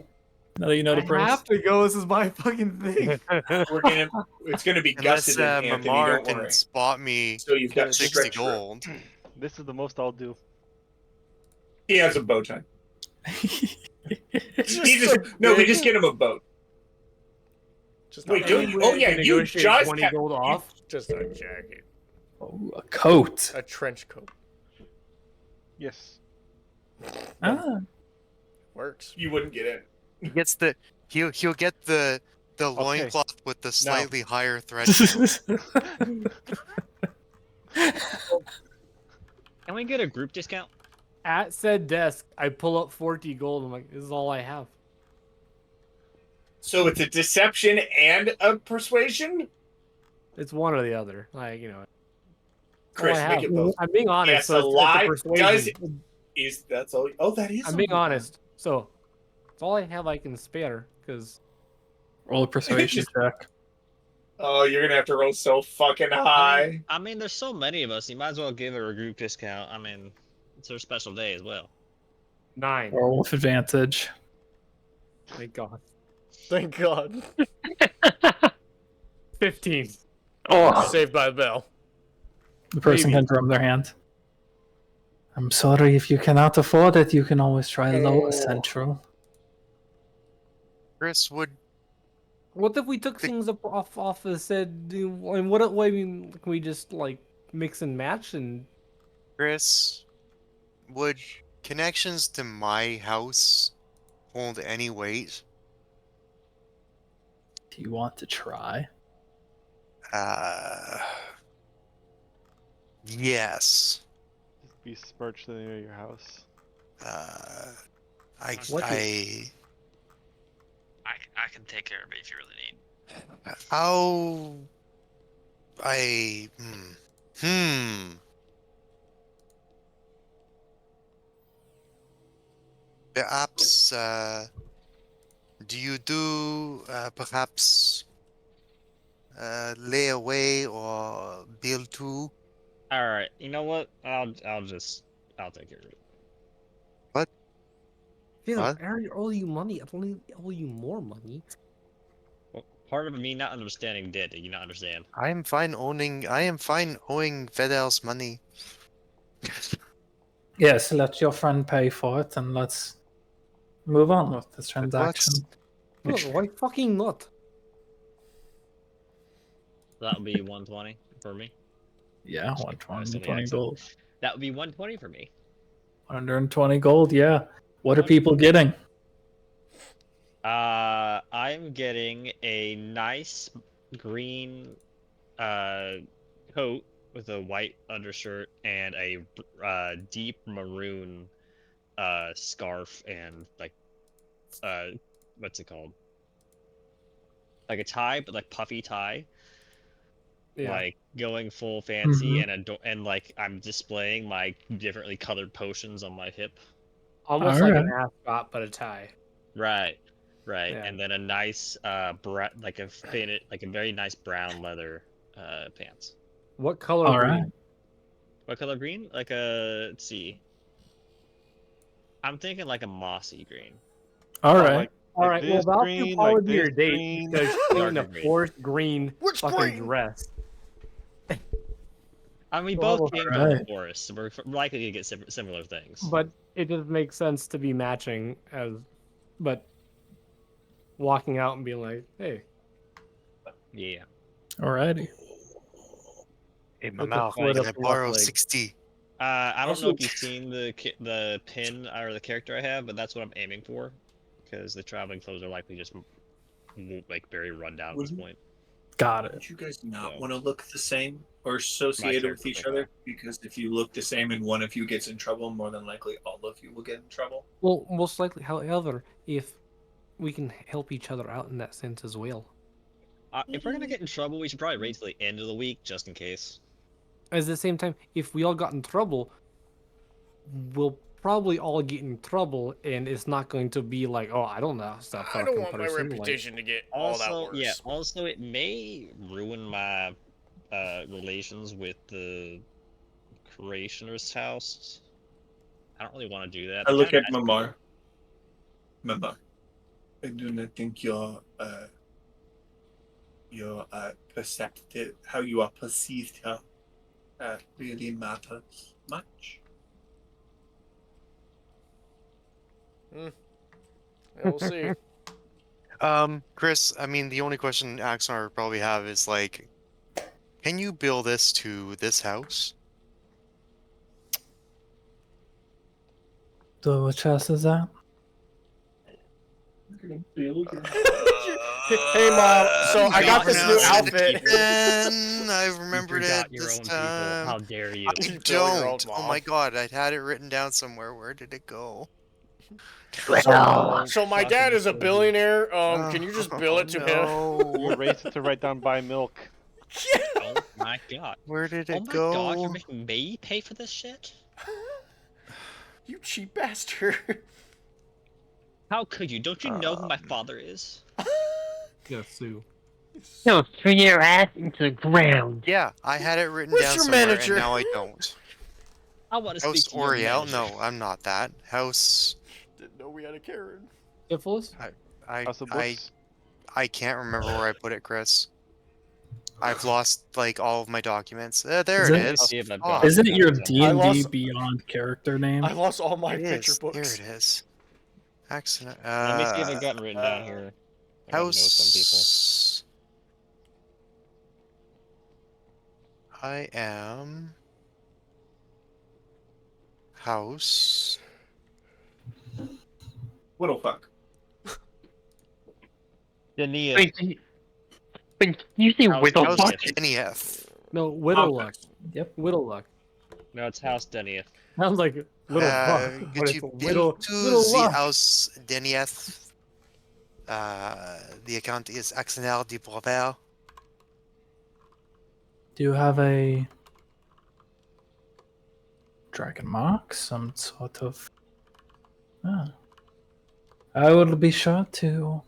Now that you know the I price. have to go. This is my fucking thing. It's gonna be Unless gusted in Anthony, Mamar don't can worry. spot me So you've got 60 stretch room. gold. This is the most I'll do. He has a bow tie. Just We big- just get him a boat. Just Wait, a- don't you? Oh yeah, you negotiate just 20 have, gold off. Just a jacket, Oh, a coat. a trench coat. Yes. Ah. Works. you wouldn't get in. He gets he'll get the loincloth with the slightly higher thread. Can we get a group discount? At said desk, I pull up 40 gold. I'm like, this is all I have. So it's a deception and a persuasion. It's one or the other. Like, you know. Chris, all I make have. it both. I'm being honest. Yes, so a it's lie a persuasion. is that's all. Oh, that is. I'm being honest. So it's all I have I can spare because Roll a persuasion check. Oh, you're gonna have to roll so fucking high. I mean, there's so many of us. You might as well give her a group discount. I mean, it's her special day as well. 9. Roll with advantage. Thank God. Thank God. 15. Oh, Saved by the bell. The person Maybe. can drum their hand. I'm sorry if you cannot afford it. You can always try lower central. Chris would. What if we took things up off the said? And what? I mean, can we just like mix and match and? Chris, would connections to my house hold any weight? Do you want to try? Yes. Just be smirched near your house. I can take care of it if you really need. How perhaps do you do perhaps lay away or build two? All right, you know what? I'll take care of it. What? Yeah, What? I already owe you money. I only owe you more money. Well, part of me not understanding debt. Do you not understand? I am fine owing Vedel's money. Yes, let your friend pay for it, and let's move on with this transaction. Look, why fucking not? That would be 120 for me. Yeah, I 120 gold. That would be 120 for me. 120 gold, yeah. What are people getting? I'm getting a nice green coat with a white undershirt and a deep maroon scarf and like what's it called? Like a tie, but like puffy tie. Yeah. Like going full fancy Mhm. and like I'm displaying my differently colored potions on my hip. Almost like an Alright. ascot, but a tie. Right. Yeah. And then a nice like a fitted like a very nice brown leather pants. What color All green? right. What color green? Like a let's see. I'm thinking like a mossy green. All right. All right. Well, this that'll green, probably like be your this date green. because she's in a Darker green. forest green Which fucking green? dress. I mean, we Well, both came from the alright. forest, so we're likely to get similar things. But it just makes sense to be matching but walking out and being like, hey, Yeah. Alrighty. Hey, Look, Mamar, split can up I the borrow left leg. 60? I don't know Also- if you've seen the pin or the character I have, but that's what I'm aiming for, because the traveling clothes are likely just like very run down at this Wouldn't- point. Got it. Don't you guys not So- want to look the same or associated with character each profile. other? Because if you look the same and one of you gets in trouble, more than likely all of you will get in trouble. Well, most likely, however, if we can help each other out in that sense as well. If we're gonna get in trouble, we should probably wait till the end of the week, just in case. At the same time, if we all got in trouble, we'll probably all get in trouble, and it's not going to be like, oh, I don't know stuff. I don't want my reputation to get all that Also, worse. yeah. Also, it may ruin my relations with the creationer's house. I don't really want to do that. I look They're at kinda nice Mamar. I do not think your perceptive, how you are perceived here, really matters much. Yeah, we'll see. Chris, I mean, the only question Axonar would probably have is like, can you bill this to this house? So which house is that? Hey, Mom. So I got this new Pronounce it outfit. again. I remembered forgot it your this own people. time. How dare you? I You bill your own don't. Oh mom. my god, I had it written down somewhere. Where did it go? So my dad is a billionaire. Can you just bill it to him? You erased it to write down buy milk. Oh my god. Where did it Oh my go? god, you're making me pay for this shit? You cheap bastard. How could you? Don't you know who my father is? Yeah, Sue. No, throw your ass into the ground. Yeah, I had it written Where's down your somewhere, manager? and now I don't. I want to speak House to your Oriel? manager. No, I'm not that. House. Didn't know we had a Karen. Syphilis? House of I books. I can't remember where I put it, Chris. I've lost like all of my documents. There Is it it- is. See if I've Fuck. got Isn't it your I D&D lost- Beyond character name? I lost all my It picture is. books. There it is. Accident. Let me see if I've gotten written down here. I gotta know some people. House. I am. House. What the fuck? Dania. Wait, you say House Whittle House fuck? NEF. No, Whittleluck. Yep. Whittleluck. No, it's House Denia. Sounds like little fuck, but Could it's you Whittle, bill to little the luck. house Denieth? The account is Axonel de Prover. Do you have a dragon mark? Some sort of. Ah. I will be sure to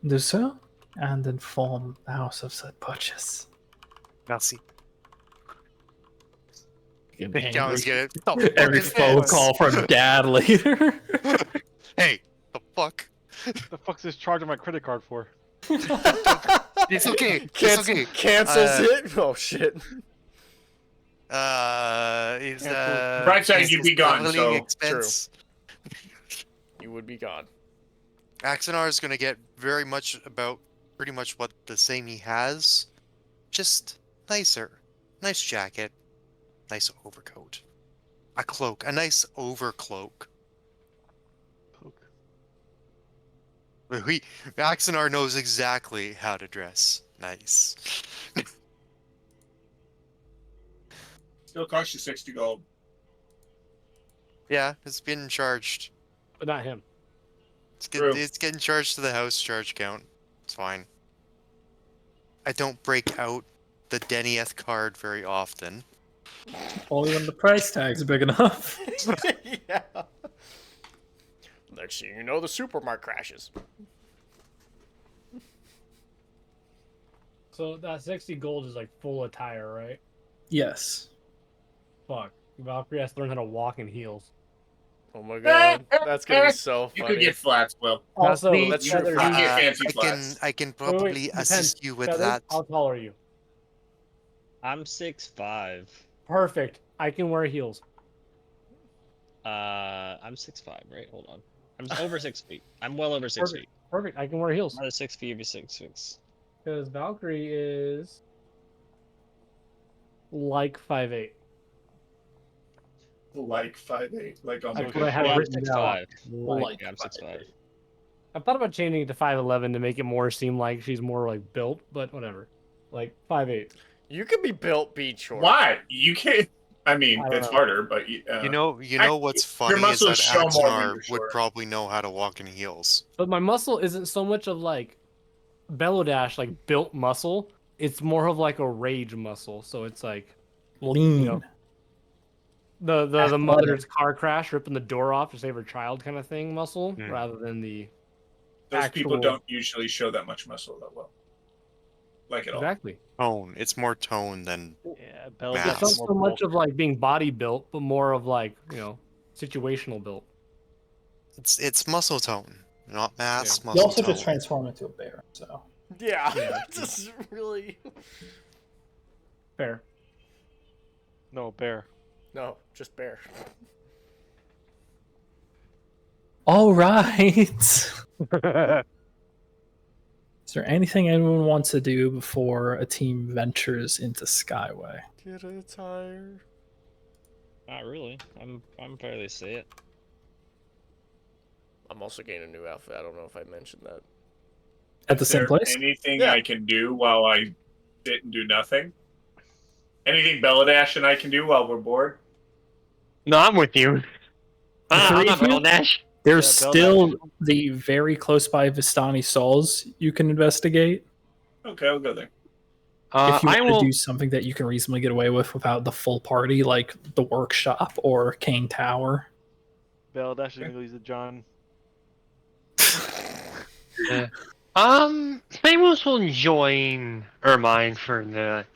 do so and inform the house of said purchase. Merci. Getting John's angry. get it. Every phone call from dad later. Hey, the fuck? The fuck's this charge on my credit card for? It's okay. It's okay. Cancels it. Oh shit. Is Bright side, you'd be gone, traveling so- expense. You would be gone. Axonar is gonna get very much about pretty much what the same he has, just nicer. Nice jacket, nice overcoat, a cloak, a nice overcloak. Axonar knows exactly how to dress nice. Still costs you 60 gold. Yeah, it's been charged. But not him. True. It's getting charged to the house charge count. It's fine. I don't break out the Denieth card very often. Only when the price tag's big enough. Yeah. Next thing you know, the supermarket crashes. So that 60 gold is like full attire, right? Yes. Fuck. Valkyrie has to learn how to walk in heels. Oh my god, that's gonna be so You funny. could get flats, Will. Also, That's true. Feather, You can get fancy I flats. can Wait, probably depends. assist you with Feather, that. How tall are you? I'm 6'5". Perfect. I can wear heels. I'm 6'5", right? Hold on. I'm over 6 feet. I'm well over 6 Perfect. feet. Perfect. I can wear heels. I'm at 6 feet, 6'6". Because Valkyrie is like 5'8". Like 5'8", like on That's the what I have Yeah, I'm written down. 6'5". Like, Yeah, I'm 6'5". I thought about changing it to 5'11" to make it more seem like she's more like built, but whatever. Like 5'8". You could be built beat short. Why? You can't. I mean, I don't it's know. harder, but You know what's funny is muscles that show more when Axonar you're would short. probably know how to walk in heels. But my muscle isn't so much of like Bellodash, like built muscle. It's more of like a rage muscle. So it's like Lean. You know, the mother's car crash, ripping the door off to save her child kind of thing muscle, rather than the Those people actual- don't usually show that much muscle that well. Like at all. Exactly. Tone. It's more tone than Yeah, Mass. It's not so much of like being body built, but more of like, you know, situational built. it's muscle tone. not mass You muscle also just tone. transform into a bear, so. Yeah, Yeah. this is really. Fair. No, bear. No, just bear. All right. Is there anything anyone wants to do before a team ventures into Skyway? Get a tire. Not really. I'm fairly set. I'm also getting a new outfit. I don't know if I mentioned that. At the Is same there place? anything Yeah. I can do while I sit and do nothing? Anything Belladash and I can do while we're bored? No, I'm with you. I'm not Three of you? Dash. There's Yeah, still the very close by Vistani Souls you can investigate. Okay, I'll go there. If you I want will. to do something that you can reasonably get away with without the full party, like the workshop or Kane Tower. Belladash is gonna go use the John. Samus will join Ermine for the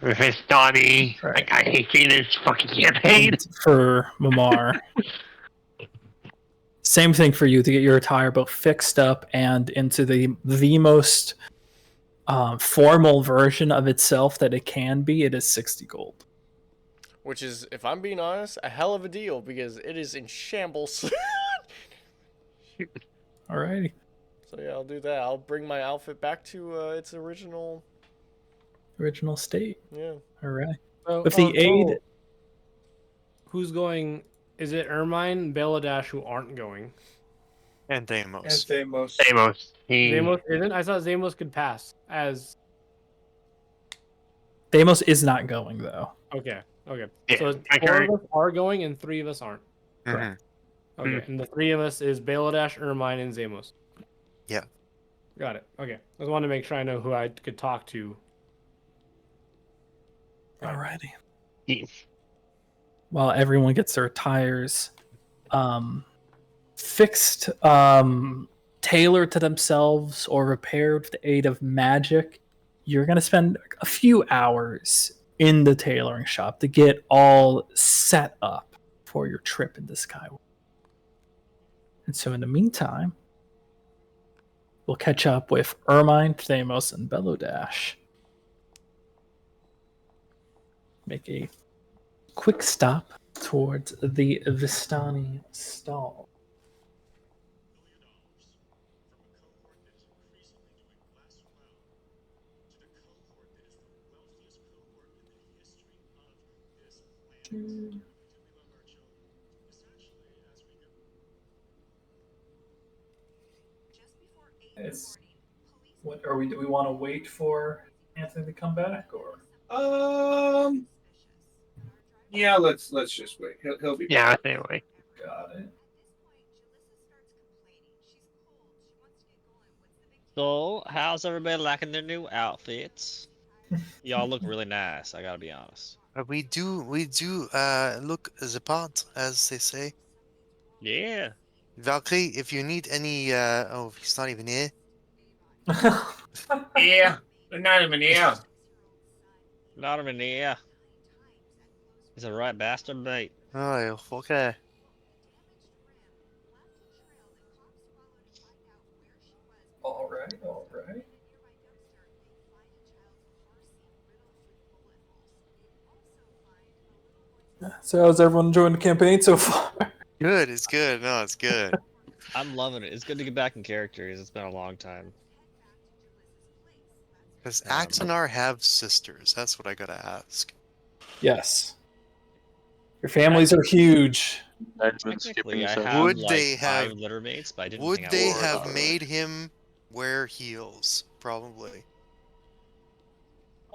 Vistani. Right. I hate seeing this fucking campaign. And for Mamar. Same thing for you to get your attire both fixed up and into the most formal version of itself that it can be. It is 60 gold. Which is, if I'm being honest, a hell of a deal because it is in shambles. Alrighty. So yeah, I'll do that. I'll bring my outfit back to its original state. Yeah. Alright. So, With the aid. Who's going? Is it Ermine and Belladash who aren't going? And Deimos. Deimos. Zamos isn't? I thought Zamos could pass as. Deimos is not going though. Okay. Okay. Yeah, So I 4 carry- of us are going and 3 of us aren't. Correct. Okay. And the 3 of us is Belladash, Ermine, and Zamos. Yeah. Got it. Okay. I just wanted to make sure I know who I could talk to. Alrighty. Yes. While everyone gets their tires fixed, tailored to themselves, or repaired with the aid of magic, you're going to spend a few hours in the tailoring shop to get all set up for your trip into Skyway. And so in the meantime, we'll catch up with Ermine, Thamos, and Belladash. Make a quick stop towards the Vistani stall. What are we? Do we want to wait for Anthony to come back, or? Yeah, let's just wait. He'll be. Yeah, anyway. Got it. So, how's everybody liking their new outfits? Y'all look really nice. I gotta be honest. We do look the part, as they say. Yeah. Valkyrie, if you need any, oh, he's not even here. Yeah, not even here. Not even here. He's a right bastard, mate. Oh, okay. All right, all right. So how's everyone enjoying the campaign so far? Good, it's good. No, it's good. I'm loving it. It's good to get back in characters. It's been a long time. Does Axonar have sisters? That's what I gotta ask. Yes. Your families are huge. Technically, I have Would like they 5 have? litter mates, but I didn't Would hang out they with them. have made him wear heels? Probably.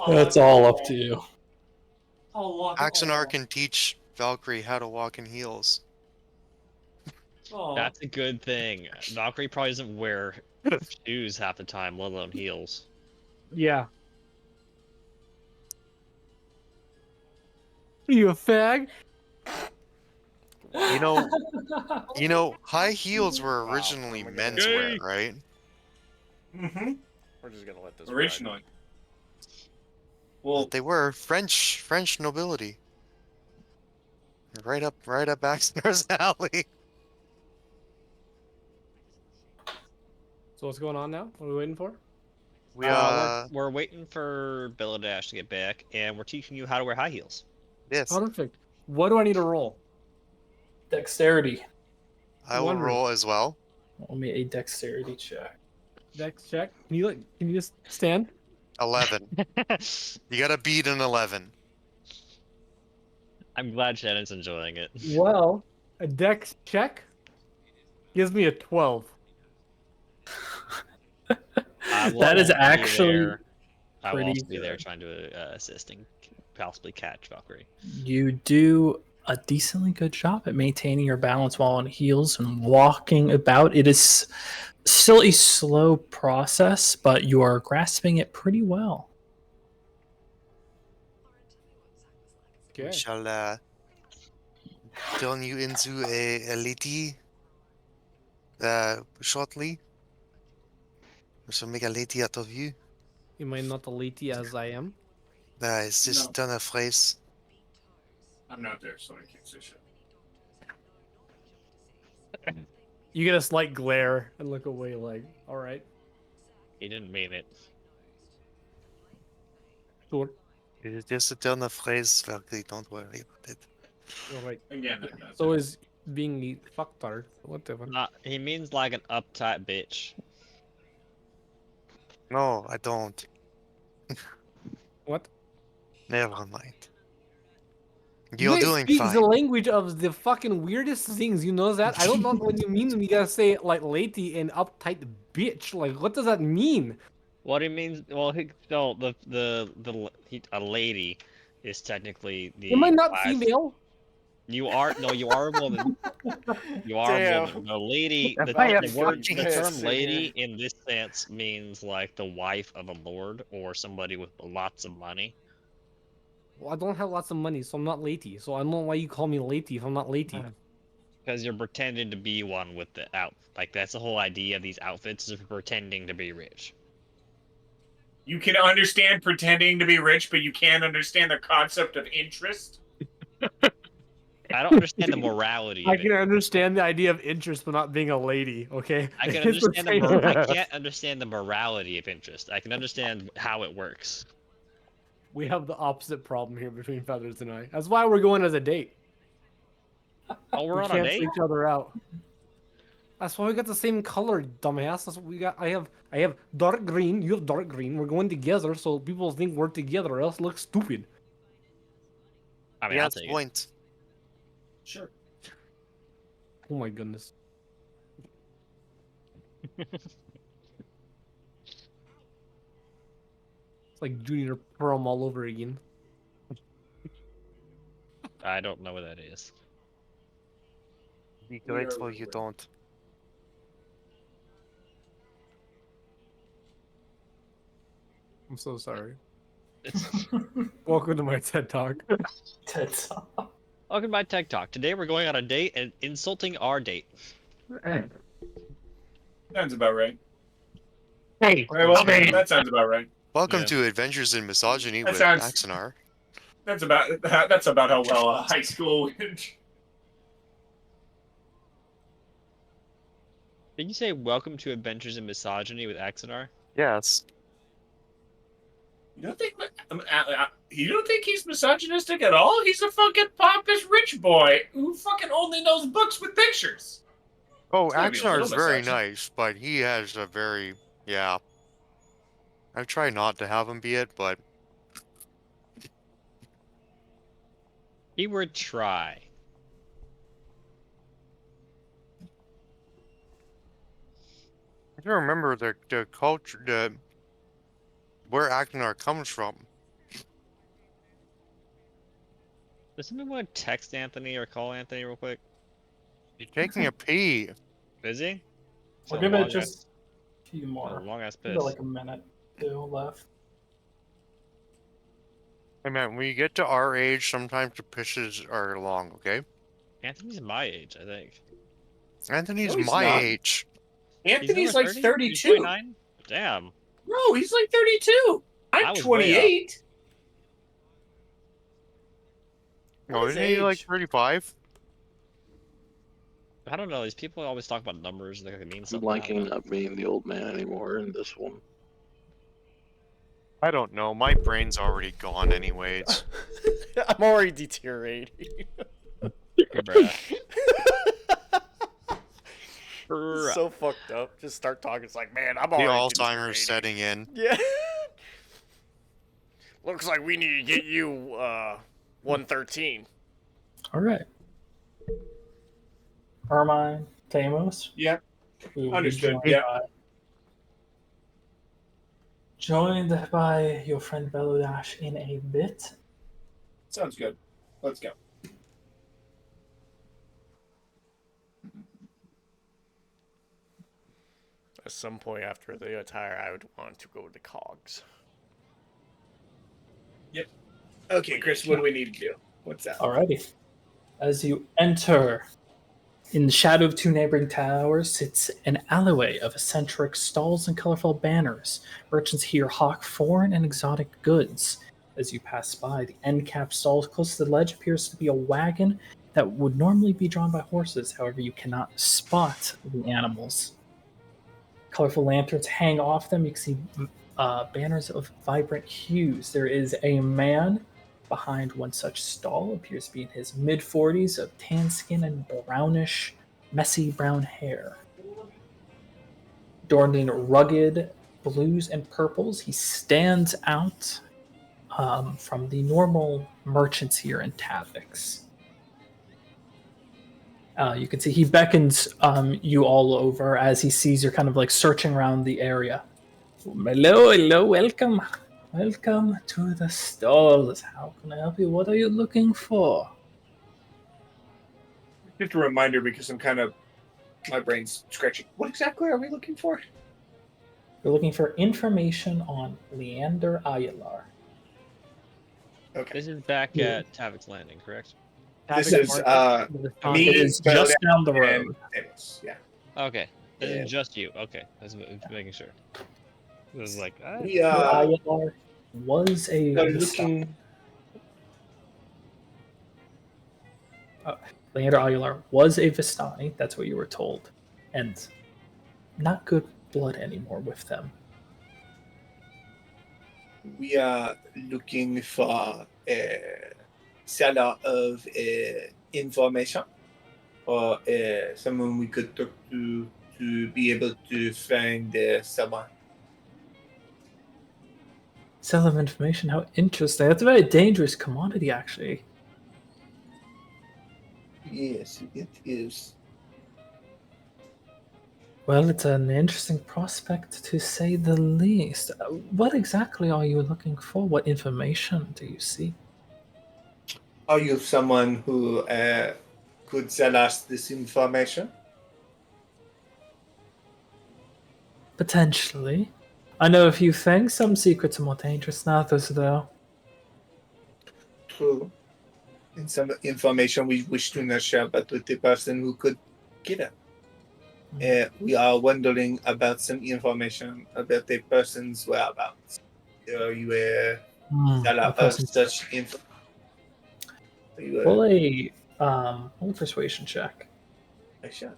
That's all up to you. Axonar can teach Valkyrie how to walk in heels. That's a good thing. Valkyrie probably doesn't wear shoes half the time, let alone heels. Yeah. You a fag? You know, high heels were originally menswear, right? Mm-hmm. We're just gonna let this Originally. Well, they were French nobility. Right up Axonar's alley. So what's going on now? What are we waiting for? We're waiting for Beladash to get back, and we're teaching you how to wear high heels. Yes. Perfect. What do I need to roll? Dexterity. I will roll as well. Roll me a dexterity check. Dex check. Can you just stand? 11. You gotta beat an 11. I'm glad Shannon's enjoying it. Well, a dex check gives me a 12. That is actually I will pretty also be there good. trying to assist and possibly catch Valkyrie. You do a decently good job at maintaining your balance while on heels and walking about. It is still a slow process, but you are grasping it pretty well. We Okay. shall turn you into a lady shortly. We shall make a lady out of you. Am I not a lady as I am? It's just done a phrase. I'm not there, so I can't say shit. You get a slight glare and look away like, all right. He didn't mean it. Sure. It is just a turn of phrase, Valkyrie, don't worry about it. All right. Again, Yeah. I'm not So there. is being a fucktard. Whatever. He means like an uptight bitch. No, I don't. What? Never mind. You You're guys doing speak fine. the language of the fucking weirdest things. You know that? I don't know what you mean when you gotta say like lady and uptight bitch. Like, what does that mean? What he means? Well, a lady is technically the. Am I not wife. female? You are you are a woman. You are Damn. a woman. The lady, Am the I a the fucking term pissed in lady in this sense means like the wife of a lord or somebody with lots of money. Well, I don't have lots of money, so I'm not lady. So I don't know why you call me lady if I'm not lady. Because you're pretending to be one with the out. Like that's the whole idea of these outfits is pretending to be rich. You can understand pretending to be rich, but you can't understand the concept of interest. I don't understand the morality I of it. can understand the idea of interest, but not being a lady. Okay. I can It's the understand same I thing. can't understand the morality of interest. I can understand how it works. We have the opposite problem here between Feathers and I. That's why we're going as a date. Oh, we're We on a cancel date? each other out. That's why we got the same color, dumbass. That's what we got. I have dark green. You have dark green. We're going together, so people think we're together. Or else it looks stupid. I mean, He I'll has take a point. Sure. Oh my goodness. It's like Junior Prom all over again. I don't know what that is. Be grateful you don't. I'm so sorry. Welcome to my TED Talk. TED Talk. Welcome to my Tech Talk. Today we're going on a date and insulting our date. Sounds about right. Hey, Right, well, okay. that sounds about right. Welcome Yeah. to Adventures in Misogyny That with sounds- Axonar. That's about how well high school went. Did you say welcome to Adventures in Misogyny with Axonar? Yes. You don't think he's misogynistic at all? He's a fucking pompous rich boy who fucking only knows books with pictures. Oh, It's gotta be a Axonar little is very misogynist. nice, but he has a very, yeah. I try not to have him be it, but Keyword try. I don't remember the culture, where Axonar comes from. Does someone want to text Anthony or call Anthony real quick? He's taking a pee. Is he? We'll So give long it just a few a more. long ass Give piss. it like a minute, two left. Hey man, when you get to our age, sometimes the pisses are long, okay? Anthony's my age, I think. Anthony's No, he's my not. age. Anthony's over like 30? 32. He's 29? Damn. No, he's like 32. I I'm was way 28. No, What is isn't he like age? 35? I don't know. These people always talk about numbers like it means I'm something. I don't blanking know. not being the old man anymore in this one. I don't know. My brain's already gone anyways. I'm already deteriorating. Bruh. It's so fucked up. Just start talking. It's like, man, I'm The already Alzheimer's setting in. Yeah. Looks like we need to get you 113. All right. Ermine, Thamos. Yeah. We will be Understood. joined Yeah. by your friend Belodash in a bit. Sounds good. Let's go. At some point after the attire, I would want to go to Cogs. Yep. Okay, Chris, what do we need to do? What's that? Alrighty. As you enter, in the shadow of two neighboring towers sits an alleyway of eccentric stalls and colorful banners. Merchants here hawk foreign and exotic goods. As you pass by, the end-cap stall close to the ledge appears to be a wagon that would normally be drawn by horses. However, you cannot spot the animals. Colorful lanterns hang off them. You can see banners of vibrant hues. There is a man behind one such stall, appears to be in his mid-40s, of tan skin and brownish, messy brown hair. Adorned in rugged blues and purples, he stands out from the normal merchants here in Tavix. You can see he beckons you all over as he sees you're kind of like searching around the area. Hello, welcome. Welcome to the stalls. How can I help you? What are you looking for? Just a reminder because my brain's scratching. What exactly are we looking for? We're looking for information on Leander Aguilar. Okay. This is back at Tavix Landing, correct? This is me. It is just down the road. Yeah. Okay. This Yeah. is just you. Okay. That's making sure. It was like, Leander Aguilar was a Vistani. Leander Aguilar was a Vistani. That's what you were told, and not good blood anymore with them. We are looking for a seller of information or someone we could talk to be able to find someone. Sell of information. How interesting. That's a very dangerous commodity, actually. Yes, it is. Well, it's an interesting prospect to say the least. What exactly are you looking for? What information do you see? Are you someone who could sell us this information? Potentially. I know a few things. Some secrets are more dangerous than others, though. True. And some information we wish to not share, but with the person who could get it. We are wondering about some information about the person's whereabouts. Are you a seller of such info? Roll a persuasion check. Sure.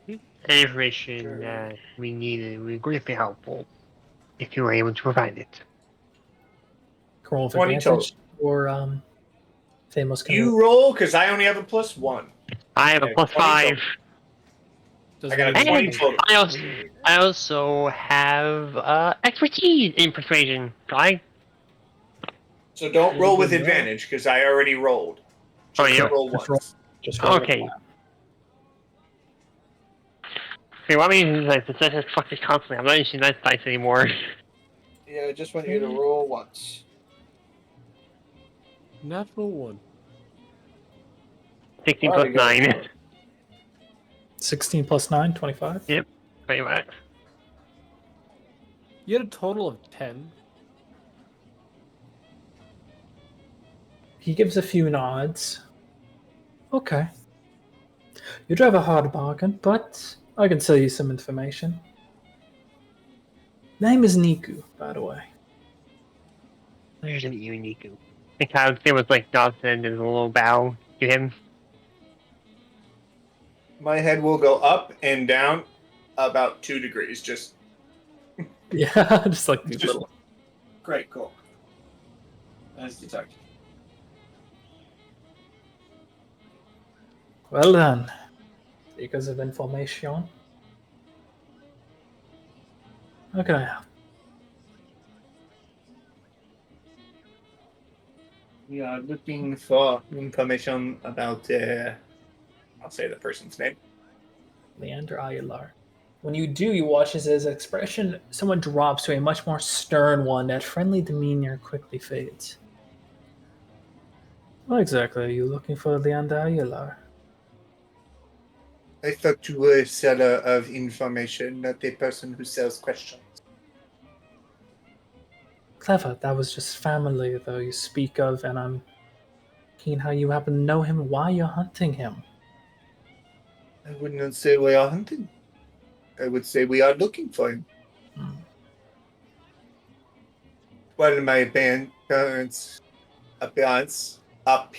Any information we needed would be greatly helpful if you were able to provide it. Roll with 20 advantage or famous. You roll because I only have a +1. I have a +5. I got a 20 total. I also have expertise in persuasion. So don't roll with advantage because I already rolled. Just roll once. Okay. Okay, what I mean is like, it's just fucking constantly. I'm not using that dice anymore. Yeah, I just want you to roll once. Natural 1. 16 plus 9. 16 plus 9, 25? Yep, pretty much. You had a total of 10. He gives a few nods. Okay. You drive a hard bargain, but I can sell you some information. Name is Niku, by the way. There's an Niku. I think I would say it was like Dawson and a little bow to him. My head will go up and down about 2 degrees. Just Yeah, just like these Just- little. great, cool. Nice to talk to you. Well then, seekers of information. How can I help? We are looking for information about, I'll say the person's name. Leander Aguilar. When you do, you watch as his expression somewhat drops to a much more stern one. That friendly demeanor quickly fades. What exactly are you looking for, Leander Aguilar? I thought you were a seller of information, not a person who sells questions. Clever, that was just family, though, you speak of, and I'm keen how you happen to know him, why you're hunting him. I would not say we are hunting. I would say we are looking for him. Well, my parents' appearance, while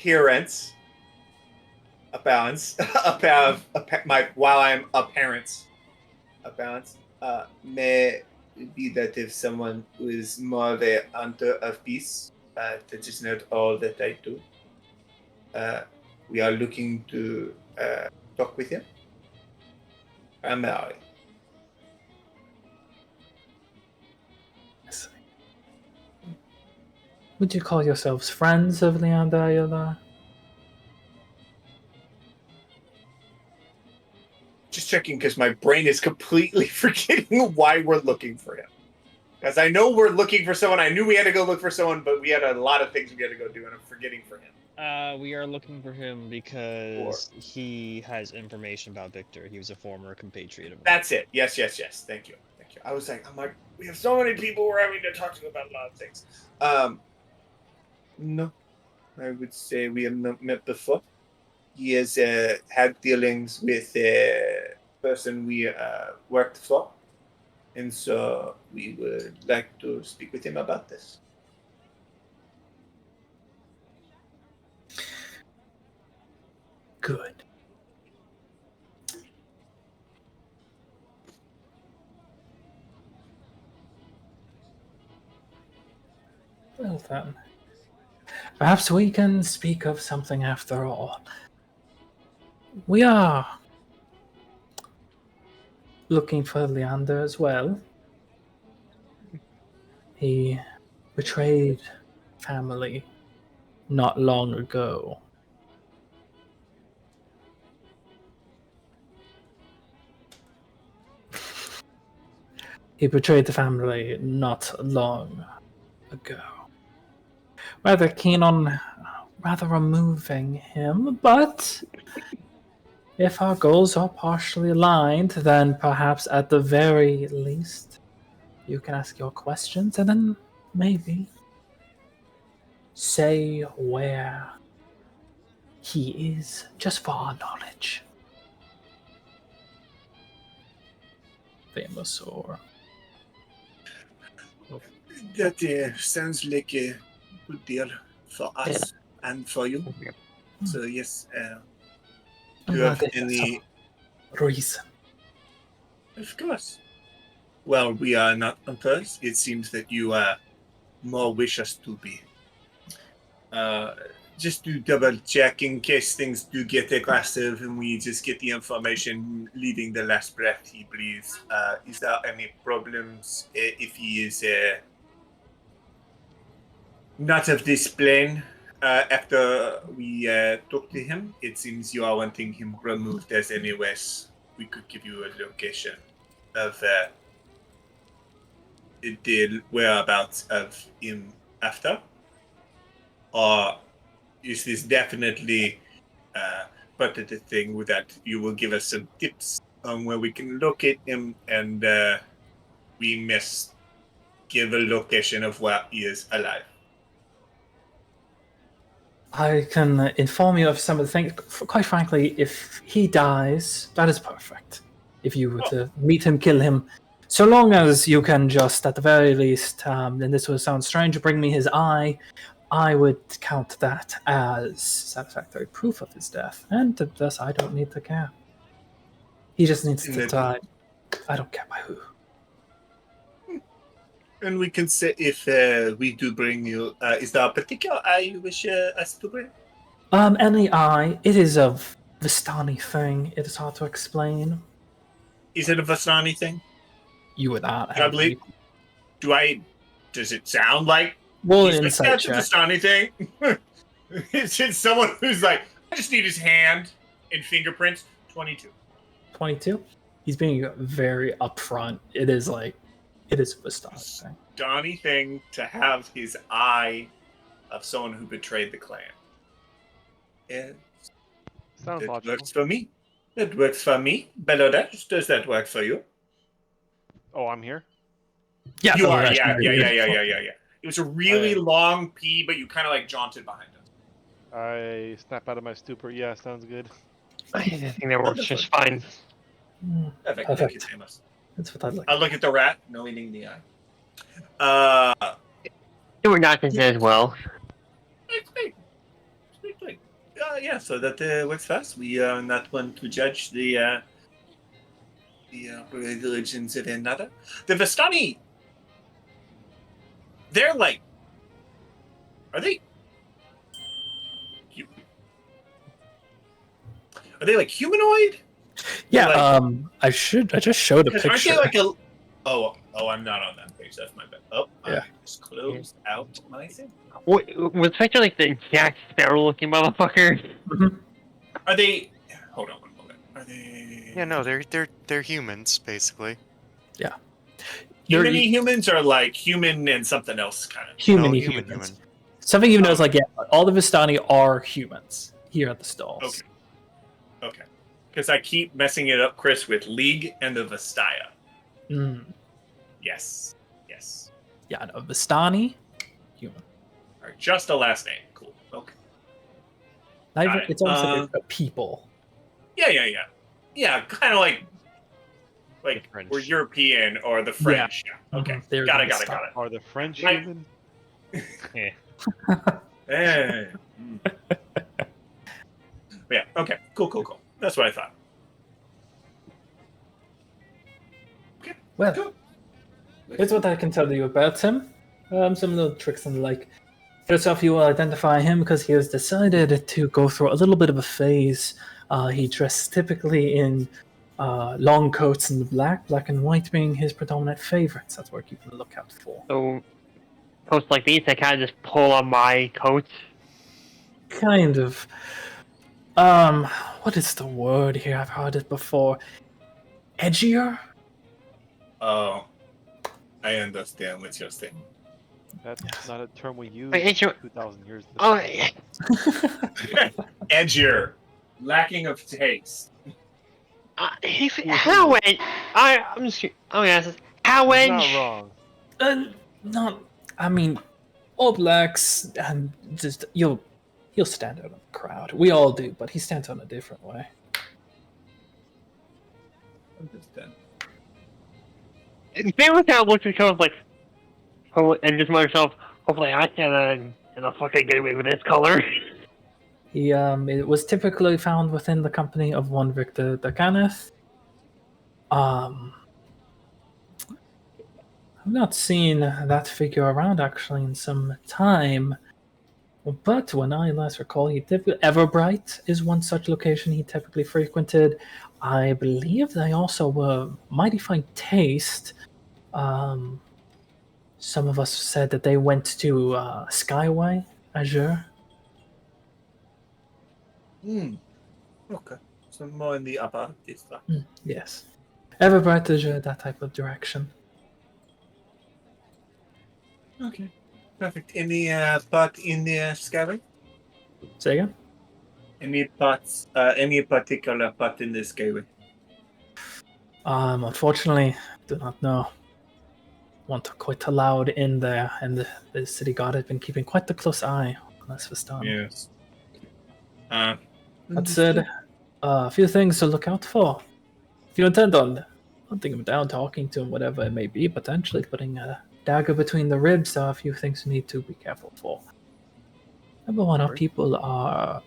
I'm a parent, appearance, may be that if someone who is more of a hunter of peace, that is not all that I do. We are looking to talk with him. Primarily. Would you call yourselves friends of Leander Aguilar? Just checking because my brain is completely forgetting why we're looking for him. Because I know we're looking for someone. I knew we had to go look for someone, but we had a lot of things we had to go do, and I'm forgetting for him. We are looking for him because he has information about Victor. He was a former compatriot of mine. That's it. Yes. Thank you. I was like, we have so many people we're having to talk to about a lot of things. No, I would say we have not met before. He has had dealings with a person we worked for, and so we would like to speak with him about this. Good. Well then, perhaps we can speak of something after all. We are looking for Leander as well. He betrayed family not long ago. He betrayed the family not long ago. Rather keen on removing him, but if our goals are partially aligned, then perhaps at the very least you can ask your questions and then maybe say where he is, just for our knowledge. Famous or That sounds like a good deal for us and for you. So yes, do you have any reason? Of course. Well, we are not hunters. It seems that you more wish us to be. Just to double check in case things do get aggressive and we just get the information leaving the last breath he breathes. Is there any problems if he is not of this plane? After we talk to him, it seems you are wanting him removed as anyways. We could give you a location of the whereabouts of him after. Or is this definitely part of the thing that you will give us some tips on where we can locate him and we must give a location of where he is alive? I can inform you of some of the things. Quite frankly, if he dies, that is perfect. If you were to meet him, kill him, so long as you can just, at the very least, and this will sound strange, bring me his eye, I would count that as satisfactory proof of his death, and thus I don't need to care. He just needs to And die. I don't care by who. And we can say if we do bring you, is there a particular eye you wish us to bring? Any eye. It is a Vistani thing. It is hard to explain. Is it a Vastani thing? You would not I have believe. Does it sound like Roll he's an like, insight that's a check. Vastani thing? Is it someone who's like, I just need his hand and fingerprints? 22. 22. He's being very upfront. It is a Vistani thing. Vastani thing to have his eye of someone who betrayed the clan. It Sounds logical. works for me. It works for me. Belodesh, does that work for you? Oh, I'm here. Yeah, You are. Belodesh, Yeah. you're- It was a really long pee, but you kind of like jaunted behind us. I snap out of my stupor. Yeah, sounds good. I think that works just fine. Perfect. Perfect. Thank you, Amos. That's what I'd like. I'll look at the rat, knowing the eye. They were not as well. Sweet. Yeah, so that works for us. We are not one to judge the religions of another. The Vistani, they're like, are they? Are they like humanoid? Yeah, Like- I just showed a Because aren't picture. they like a? Oh, I'm not on that page. That's my bad. Oh, Yeah. I just closed out my thing. Was Spectre like the Jack Sparrow looking motherfucker? Are they? Hold on one moment. Are they? Yeah, no, they're humans basically. Yeah. Human-y humans are like human and something else kind of. Human-y human, humans. human. Something even knows, like, yeah, all the Vistani are humans here at the stalls. Okay. Because I keep messing it up, Chris, with League and the Vastaya. Mm. Yes. Yeah, no, Vistani, human. All right, just a last name. Cool. Okay. Not even, Got it. it's almost like a people. Yeah, kind of like French. we're European or the French. Yeah. Okay. They're Got the it. Vistani. Are the French Like- human? Yeah. Eh. Yeah. Okay. Cool. That's what I thought. Well, here's what I can tell you about him. Some little tricks and the like. First off, you will identify him because he has decided to go through a little bit of a phase. He dresses typically in long coats and black and white being his predominant favorites. That's what we're keeping a lookout for. So, coats like these, I kind of just pull on my coat. Kind of. What is the word here? I've heard it before. Edgier? Oh, I understand what you're saying. That's not a term we use Wait, 2,000 years ago. Oh, yeah. Edgier. Lacking of taste. How edge? I'm just. I'm gonna ask this. How He's edge? not wrong. Not. I mean, all blacks and just he'll stand out in the crowd. We all do, but he stands out in a different way. Understand. They were kind of looking kind of like, oh, and just myself. Hopefully, I can fucking get away with this color. He it was typically found within the company of one Victor Dakaneth. I've not seen that figure around actually in some time. But when I last recall, he typically Everbright is one such location he typically frequented. I believe they also were mighty fine taste. Some of us said that they went to Skyway, Azure. Okay. So more in the upper district. Yes. Everbright, Azure, that type of direction. Okay. Perfect. Any part in the Skyway? Say again? Any parts? Any particular part in the Skyway? Unfortunately, do not know. Want quite allowed in there, and the city guard has been keeping quite a close eye on us for Stan. Yes. That said, a few things to look out for. If you intend on hunting him down, talking to him, whatever it may be, potentially putting a dagger between the ribs, there are a few things you need to be careful for. Number one, our people are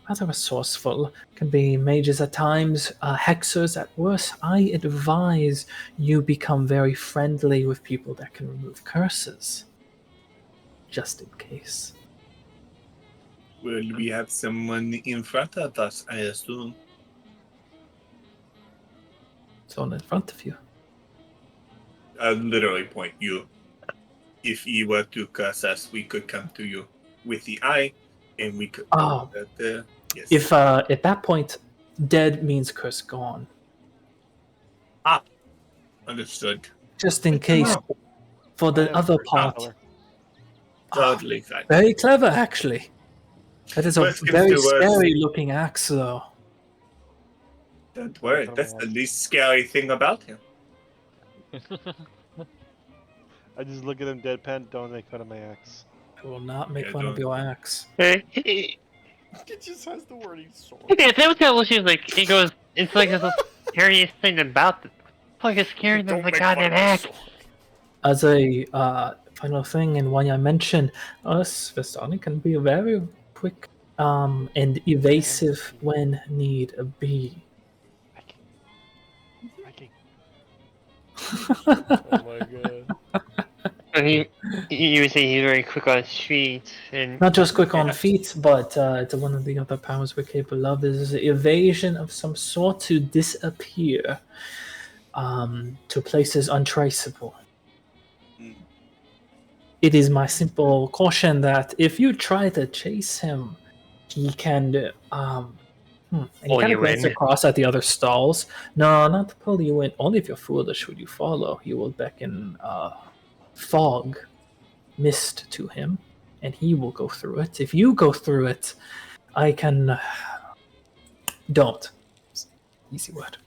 rather resourceful, can be mages at times, hexers at worst. I advise you become very friendly with people that can remove curses, just in case. Well, we have someone in front of us, I assume. Someone in front of you. I'll literally point you. If you were to curse us, we could come to you with the eye, and we could. Oh, yes. if at that point, dead means curse gone. Understood. Just in case, for the other part. Totally fine. Very clever, actually. That is a Worst comes very to worst. scary-looking axe, though. Don't worry, that's the least scary thing about him. I just look at him deadpan. Don't make fun of my axe. I will not make fun of your axe. It just has the word sword. Yeah, that was kind of she was like. He goes, it's like the scariest thing about it. It's like it's scarier than the goddamn axe. As a final thing, and one I mentioned, us Vistani can be very quick and evasive when need be. Oh my god. And he would say he's very quick on his feet and Not just quick on feet, but it's one of the other powers we're capable of is evasion of some sort to disappear to places untraceable. It is my simple caution that if you try to chase him, he can and he Pull kind of you glanced in. across at the other stalls. No, not to pull you in. Only if you're foolish would you follow. He will beckon fog, mist to him, and he will go through it. If you go through it, I can. Don't. Easy word.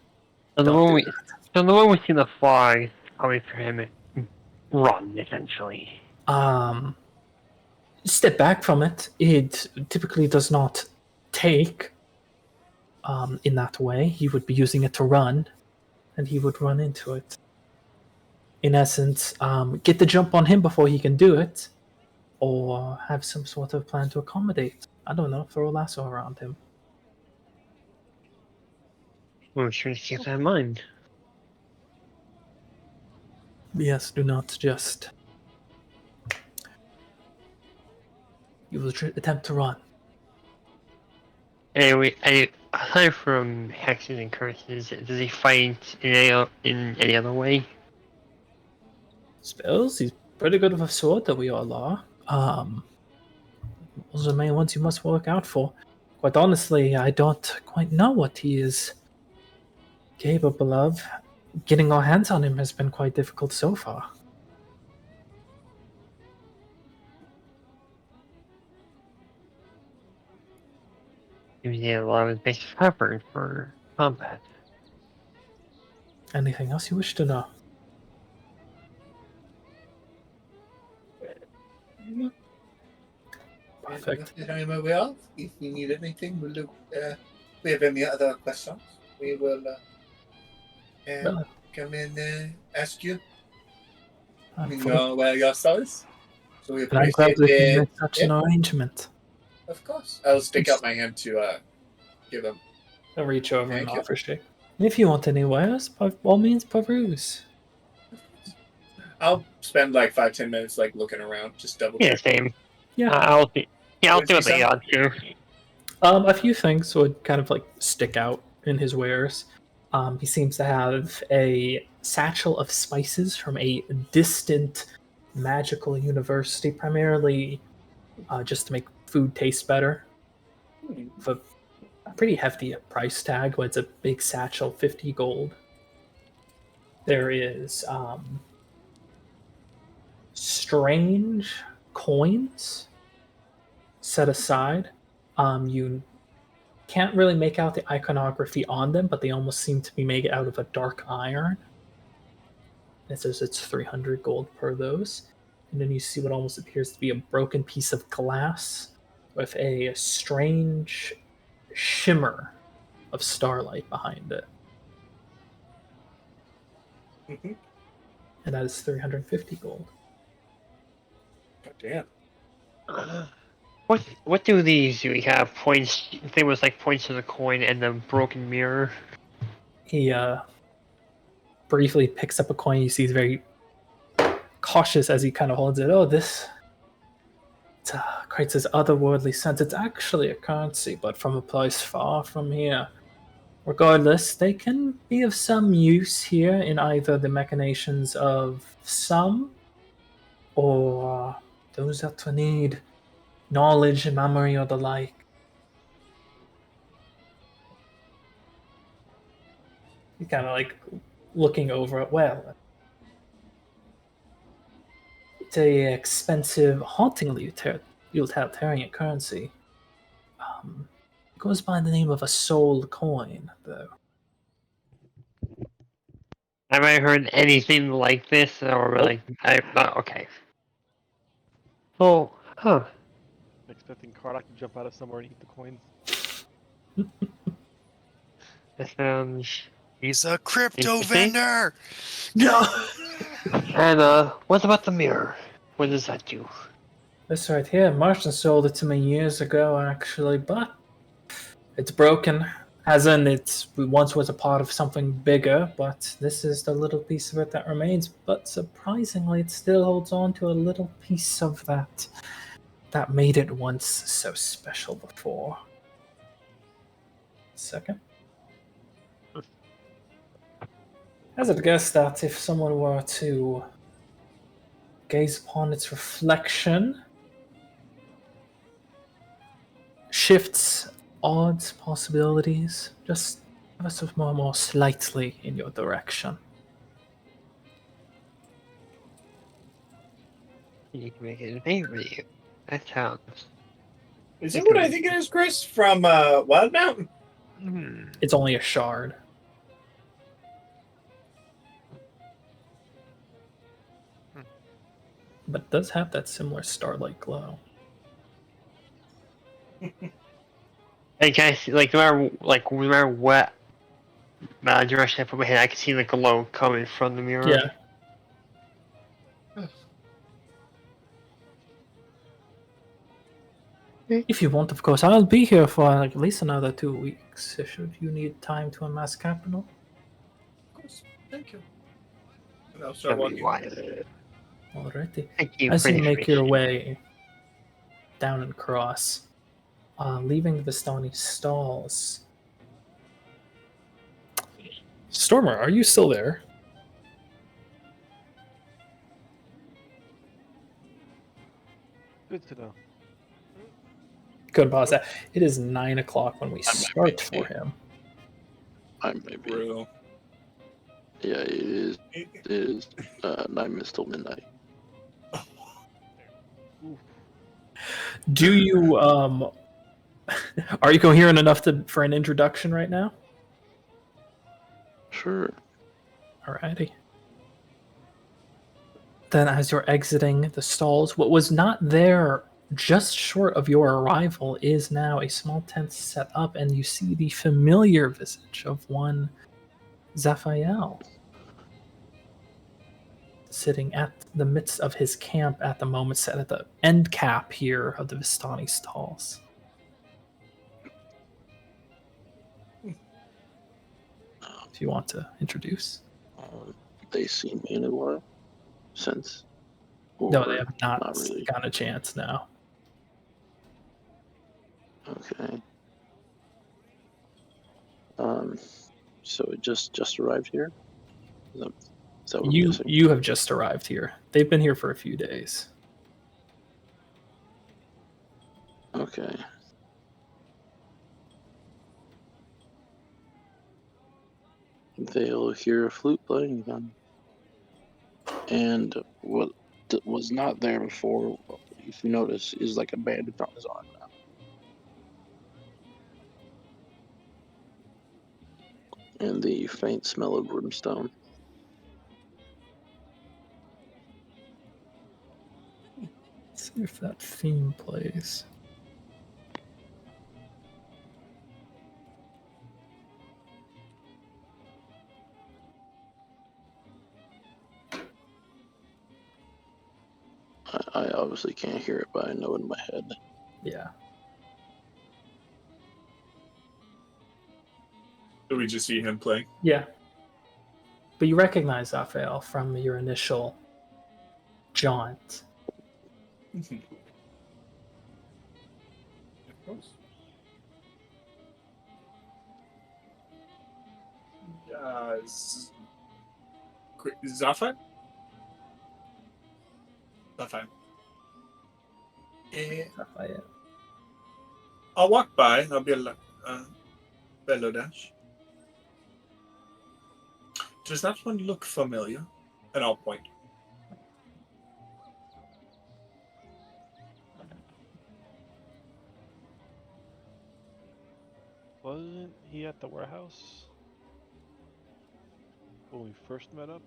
So the moment we see the fog coming for him, run essentially. Step back from it. It typically does not take in that way. He would be using it to run, and he would run into it. In essence, get the jump on him before he can do it, or have some sort of plan to accommodate. I don't know, throw a lasso around him. We're sure to keep that in mind. Yes, do not just. You will attempt to run. Anyway, aside from hexes and curses, does he fight in any other way? Spells? He's pretty good with a sword that we all are. Those are the main ones you must work out for. Quite honestly, I don't quite know what he is capable of. Getting our hands on him has been quite difficult so far. He had a lot of his base covered for combat. Anything else you wish to know? Perfect. That I'm aware of. If we need anything, we'll look. If we have any other questions, we will come and ask you. We know where your soul is. So we And I'm glad appreciate we can it. make such an arrangement. Of course. I'll stick out my hand to give him. I'll reach over Thank and you. offer shake. And if you want any wares, by all means, peruse. I'll spend like 5-10 minutes like looking around, just double Yeah, check. same. Yeah. I'll see What'd you what they say? ought to. A few things would kind of like stick out in his wares. He seems to have a satchel of spices from a distant magical university, primarily just to make food taste better. With a pretty hefty price tag, but it's a big satchel, 50 gold. There is strange coins set aside. You can't really make out the iconography on them, but they almost seem to be made out of a dark iron. It says it's 300 gold per those. And then you see what almost appears to be a broken piece of glass with a strange shimmer of starlight behind it. Mm-hmm. And that is 350 gold. God damn. What do these do? We have points. There was like points to the coin and the broken mirror. He briefly picks up a coin. You see he's very cautious as he kind of holds it. Oh, this creates this otherworldly sense. It's actually a currency, but from a place far from here. Regardless, they can be of some use here in either the machinations of some or those that need knowledge, memory, or the like. He's kind of like looking over it. Well, it's a expensive, hauntingly utilitarian currency. It goes by the name of a soul coin, though. Have I heard anything like this, or like okay? Oh, huh. Expecting Karnak to jump out of somewhere and eat the coins. That sounds. He's a crypto interesting. vendor. No. And what about the mirror? What does that do? This right here, Martian sold it to me years ago, actually, but it's broken. As in, it once was a part of something bigger, but this is the little piece of it that remains. But surprisingly, it still holds on to a little piece of that made it once so special before. Second. Hazard a guess that if someone were to gaze upon its reflection, shifts, odds, possibilities, just ever so more slightly in your direction. You can make it favorite you. That sounds. Is that what I think it is, Chris, from Wild Mountain? It's only a shard. But it does have that similar starlight glow. Hey guys, like no matter what direction I put my head, I can see the glow coming from the mirror. Yeah. If you want, of course, I'll be here for like at least another 2 weeks. Should you need time to amass capital? Of course. Thank you. And I'll start walking. Alrighty. Thank you As for you the make your information. way down and across, leaving the stony stalls. Stormer, are you still there? Good to know. Couldn't pause that. It is 9 o'clock when we start for him. I may be. Real. Yeah, it is. It is 9 minutes till midnight. Do you are you coherent enough for an introduction right now? Sure. Alrighty. Then as you're exiting the stalls, what was not there just short of your arrival is now a small tent set up, and you see the familiar visage of one Zaphael sitting at the midst of his camp at the moment, set at the end cap here of the Vistani stalls. If you want to introduce. They seen me in a while since. No, they have not really. gotten a chance now. Okay. So it just arrived here? Is that what I'm guessing? You have just arrived here. They've been here for a few days. Okay. They'll hear a flute playing then. And what was not there before, if you notice, is like a bandage on his arm now. And the faint smell of brimstone. Let's see if that theme plays. I obviously can't hear it, but I know in my head. Yeah. So we just see him playing. Yeah. But you recognize Raphael from your initial jaunt. Of course. Zafan? Zafan. Raphael. I'll walk by. I'll be a fellow dash. Does that one look familiar? And I'll point. Wasn't he at the warehouse when we first met up?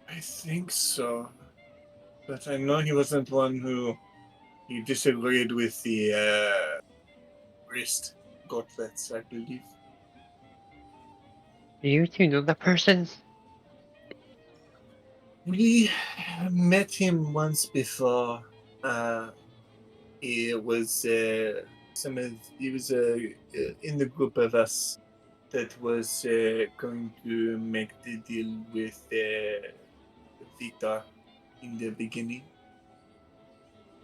I think so. But I know he wasn't one who he disagreed with the wrist gauntlets, I believe. Do you two know the person? We met him once before. He was he was in the group of us that was going to make the deal with Victor in the beginning.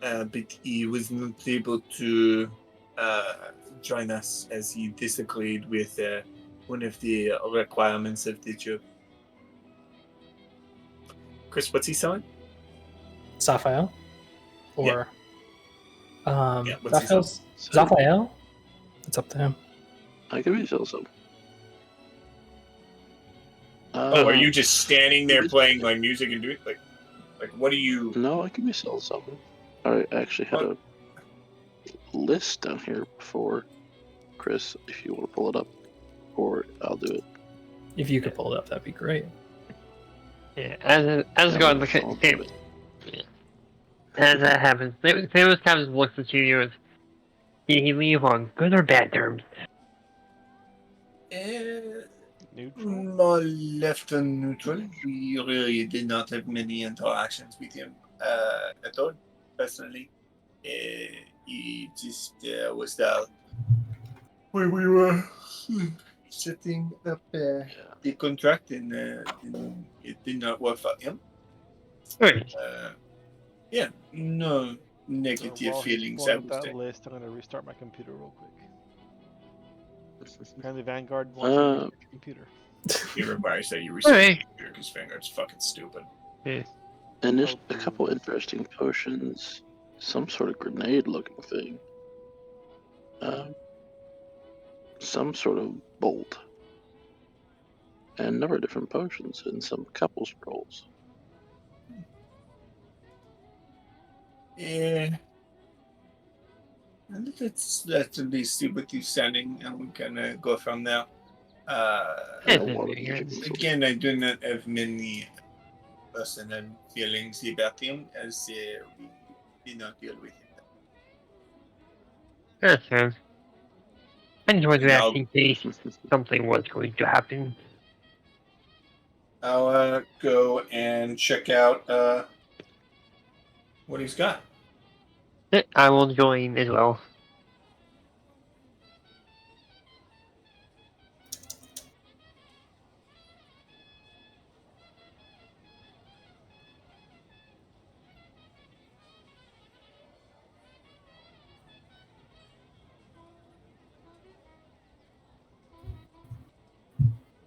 But he was not able to join us as he disagreed with one of the requirements of the job. Chris, what's he selling? Raphael? Or Yeah, what's he selling? Raphael? It's up to him. I could resell some. Oh, are you just standing there playing like music and doing like what do you? No, I can resell some. I actually had a list down here before, Chris. If you want to pull it up, or I'll do it. If you could pull it up, that'd be great. Yeah, as God look at as that happens, Famous Captain looks at you and did he leave on good or bad terms? More left than neutral. We really did not have many interactions with him at all, personally. He just was there when we were setting up the contract, and it did not work for him. Right. Yeah, no So negative while he's feelings. pulling I up would that say. list, I'm gonna restart my computer real quick. Apparently Vanguard wants to restart your computer. You remember I said you reset your computer because Vanguard's fucking stupid. And there's a couple interesting potions, some sort of grenade-looking thing, some sort of bolt, and a number of different potions and some couple scrolls. Yeah. And let's at least see what you're sending, and we can go from there. Again, I do not have many personal feelings about him, as we did not deal with him. That's fair. I just wanted to Now- ask in case something was going to happen. I'll go and check out what he's got. I will join as well.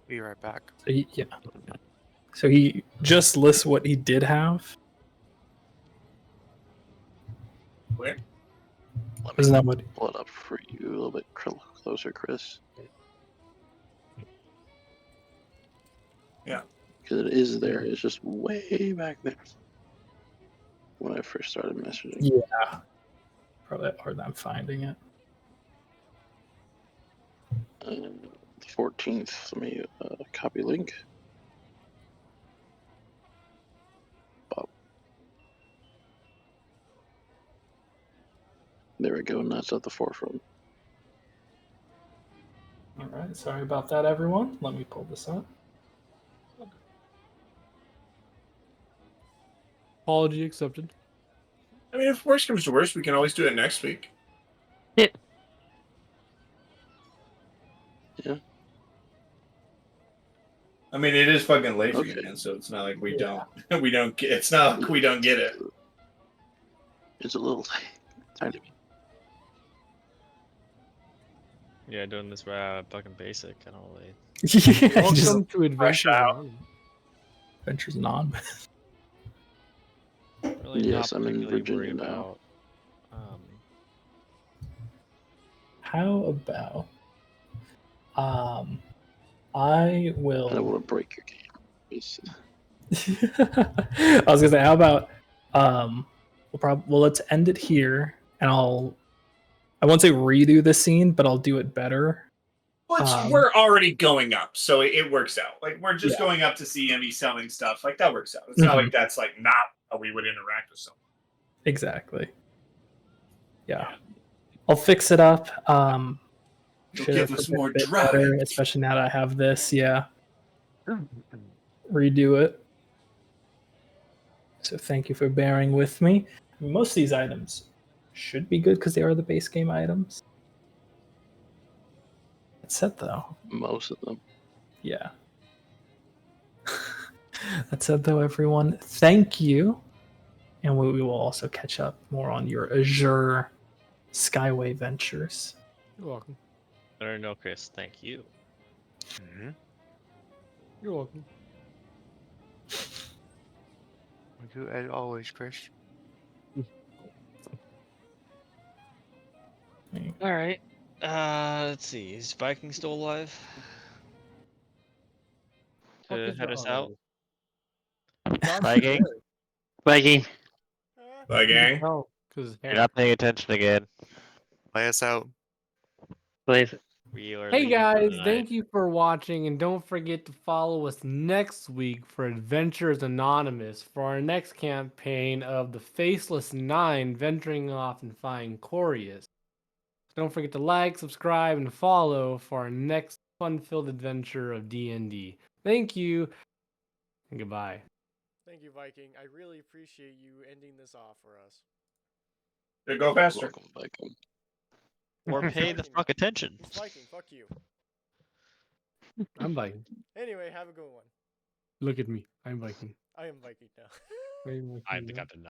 Be right back. So he just lists what he did have. Where? Let me pull it up for you a little bit closer, Chris. Yeah. Because it is there. It's just way back there when I first started messaging. Yeah. Probably hard I'm finding it. The 14th. Let me copy link. Bob. There we go. Now it's at the forefront. All right. Sorry about that, everyone. Let me pull this up. Apology accepted. I mean, if worst comes to worst, we can always do it next week. Yeah. I mean, it is fucking late for you, Okay. man. So it's not like we don't. We don't get. It's not like we don't get it. It's a little tiny. Yeah, doing this fucking basic and all that. Yeah, Welcome just to Adventures Anonymous. Adventures Anonymous. Really Yes, not I'm in particularly Virginia worried now. about. How about I will. I don't want to break your game. I was gonna say, how about let's end it here, and I won't say redo the scene, but I'll do it better. Well, we're already going up, so it works out. Like we're just Yeah. going up to see Emmy selling stuff. Like that works out. It's not like that's like not how we would interact with someone. Exactly. Yeah. I'll fix it up. You'll Should give have us a more bit drive. better, especially now that I have this. Yeah. Redo it. So thank you for bearing with me. Most of these items should be good because they are the base game items. That's it though. Most of them. Yeah. That's it though, everyone. Thank you. And we will also catch up more on your Azure Skyway ventures. You're welcome. No, Chris. Thank you. You're welcome. As always, Chris. All right. Let's see. Is Viking still alive? To head us out. Viking. Viking. Bye, gang. Oh, because You're not paying attention again. Play us out. Please. We are Hey leaving guys, tonight. thank you for watching, and don't forget to follow us next week for Adventures Anonymous for our next campaign of the Faceless Nine venturing off and finding Corius. Don't forget to like, subscribe, and follow for our next fun-filled adventure of D&D. Thank you, and goodbye. Thank you, Viking. I really appreciate you ending this off for us. Go faster. Welcome, Viking. Or pay the fuck attention. It's Viking. Fuck you. I'm Viking. Anyway, have a good one. Look at me. I'm Viking. I am Viking now. I'm Viking I'm the now. captain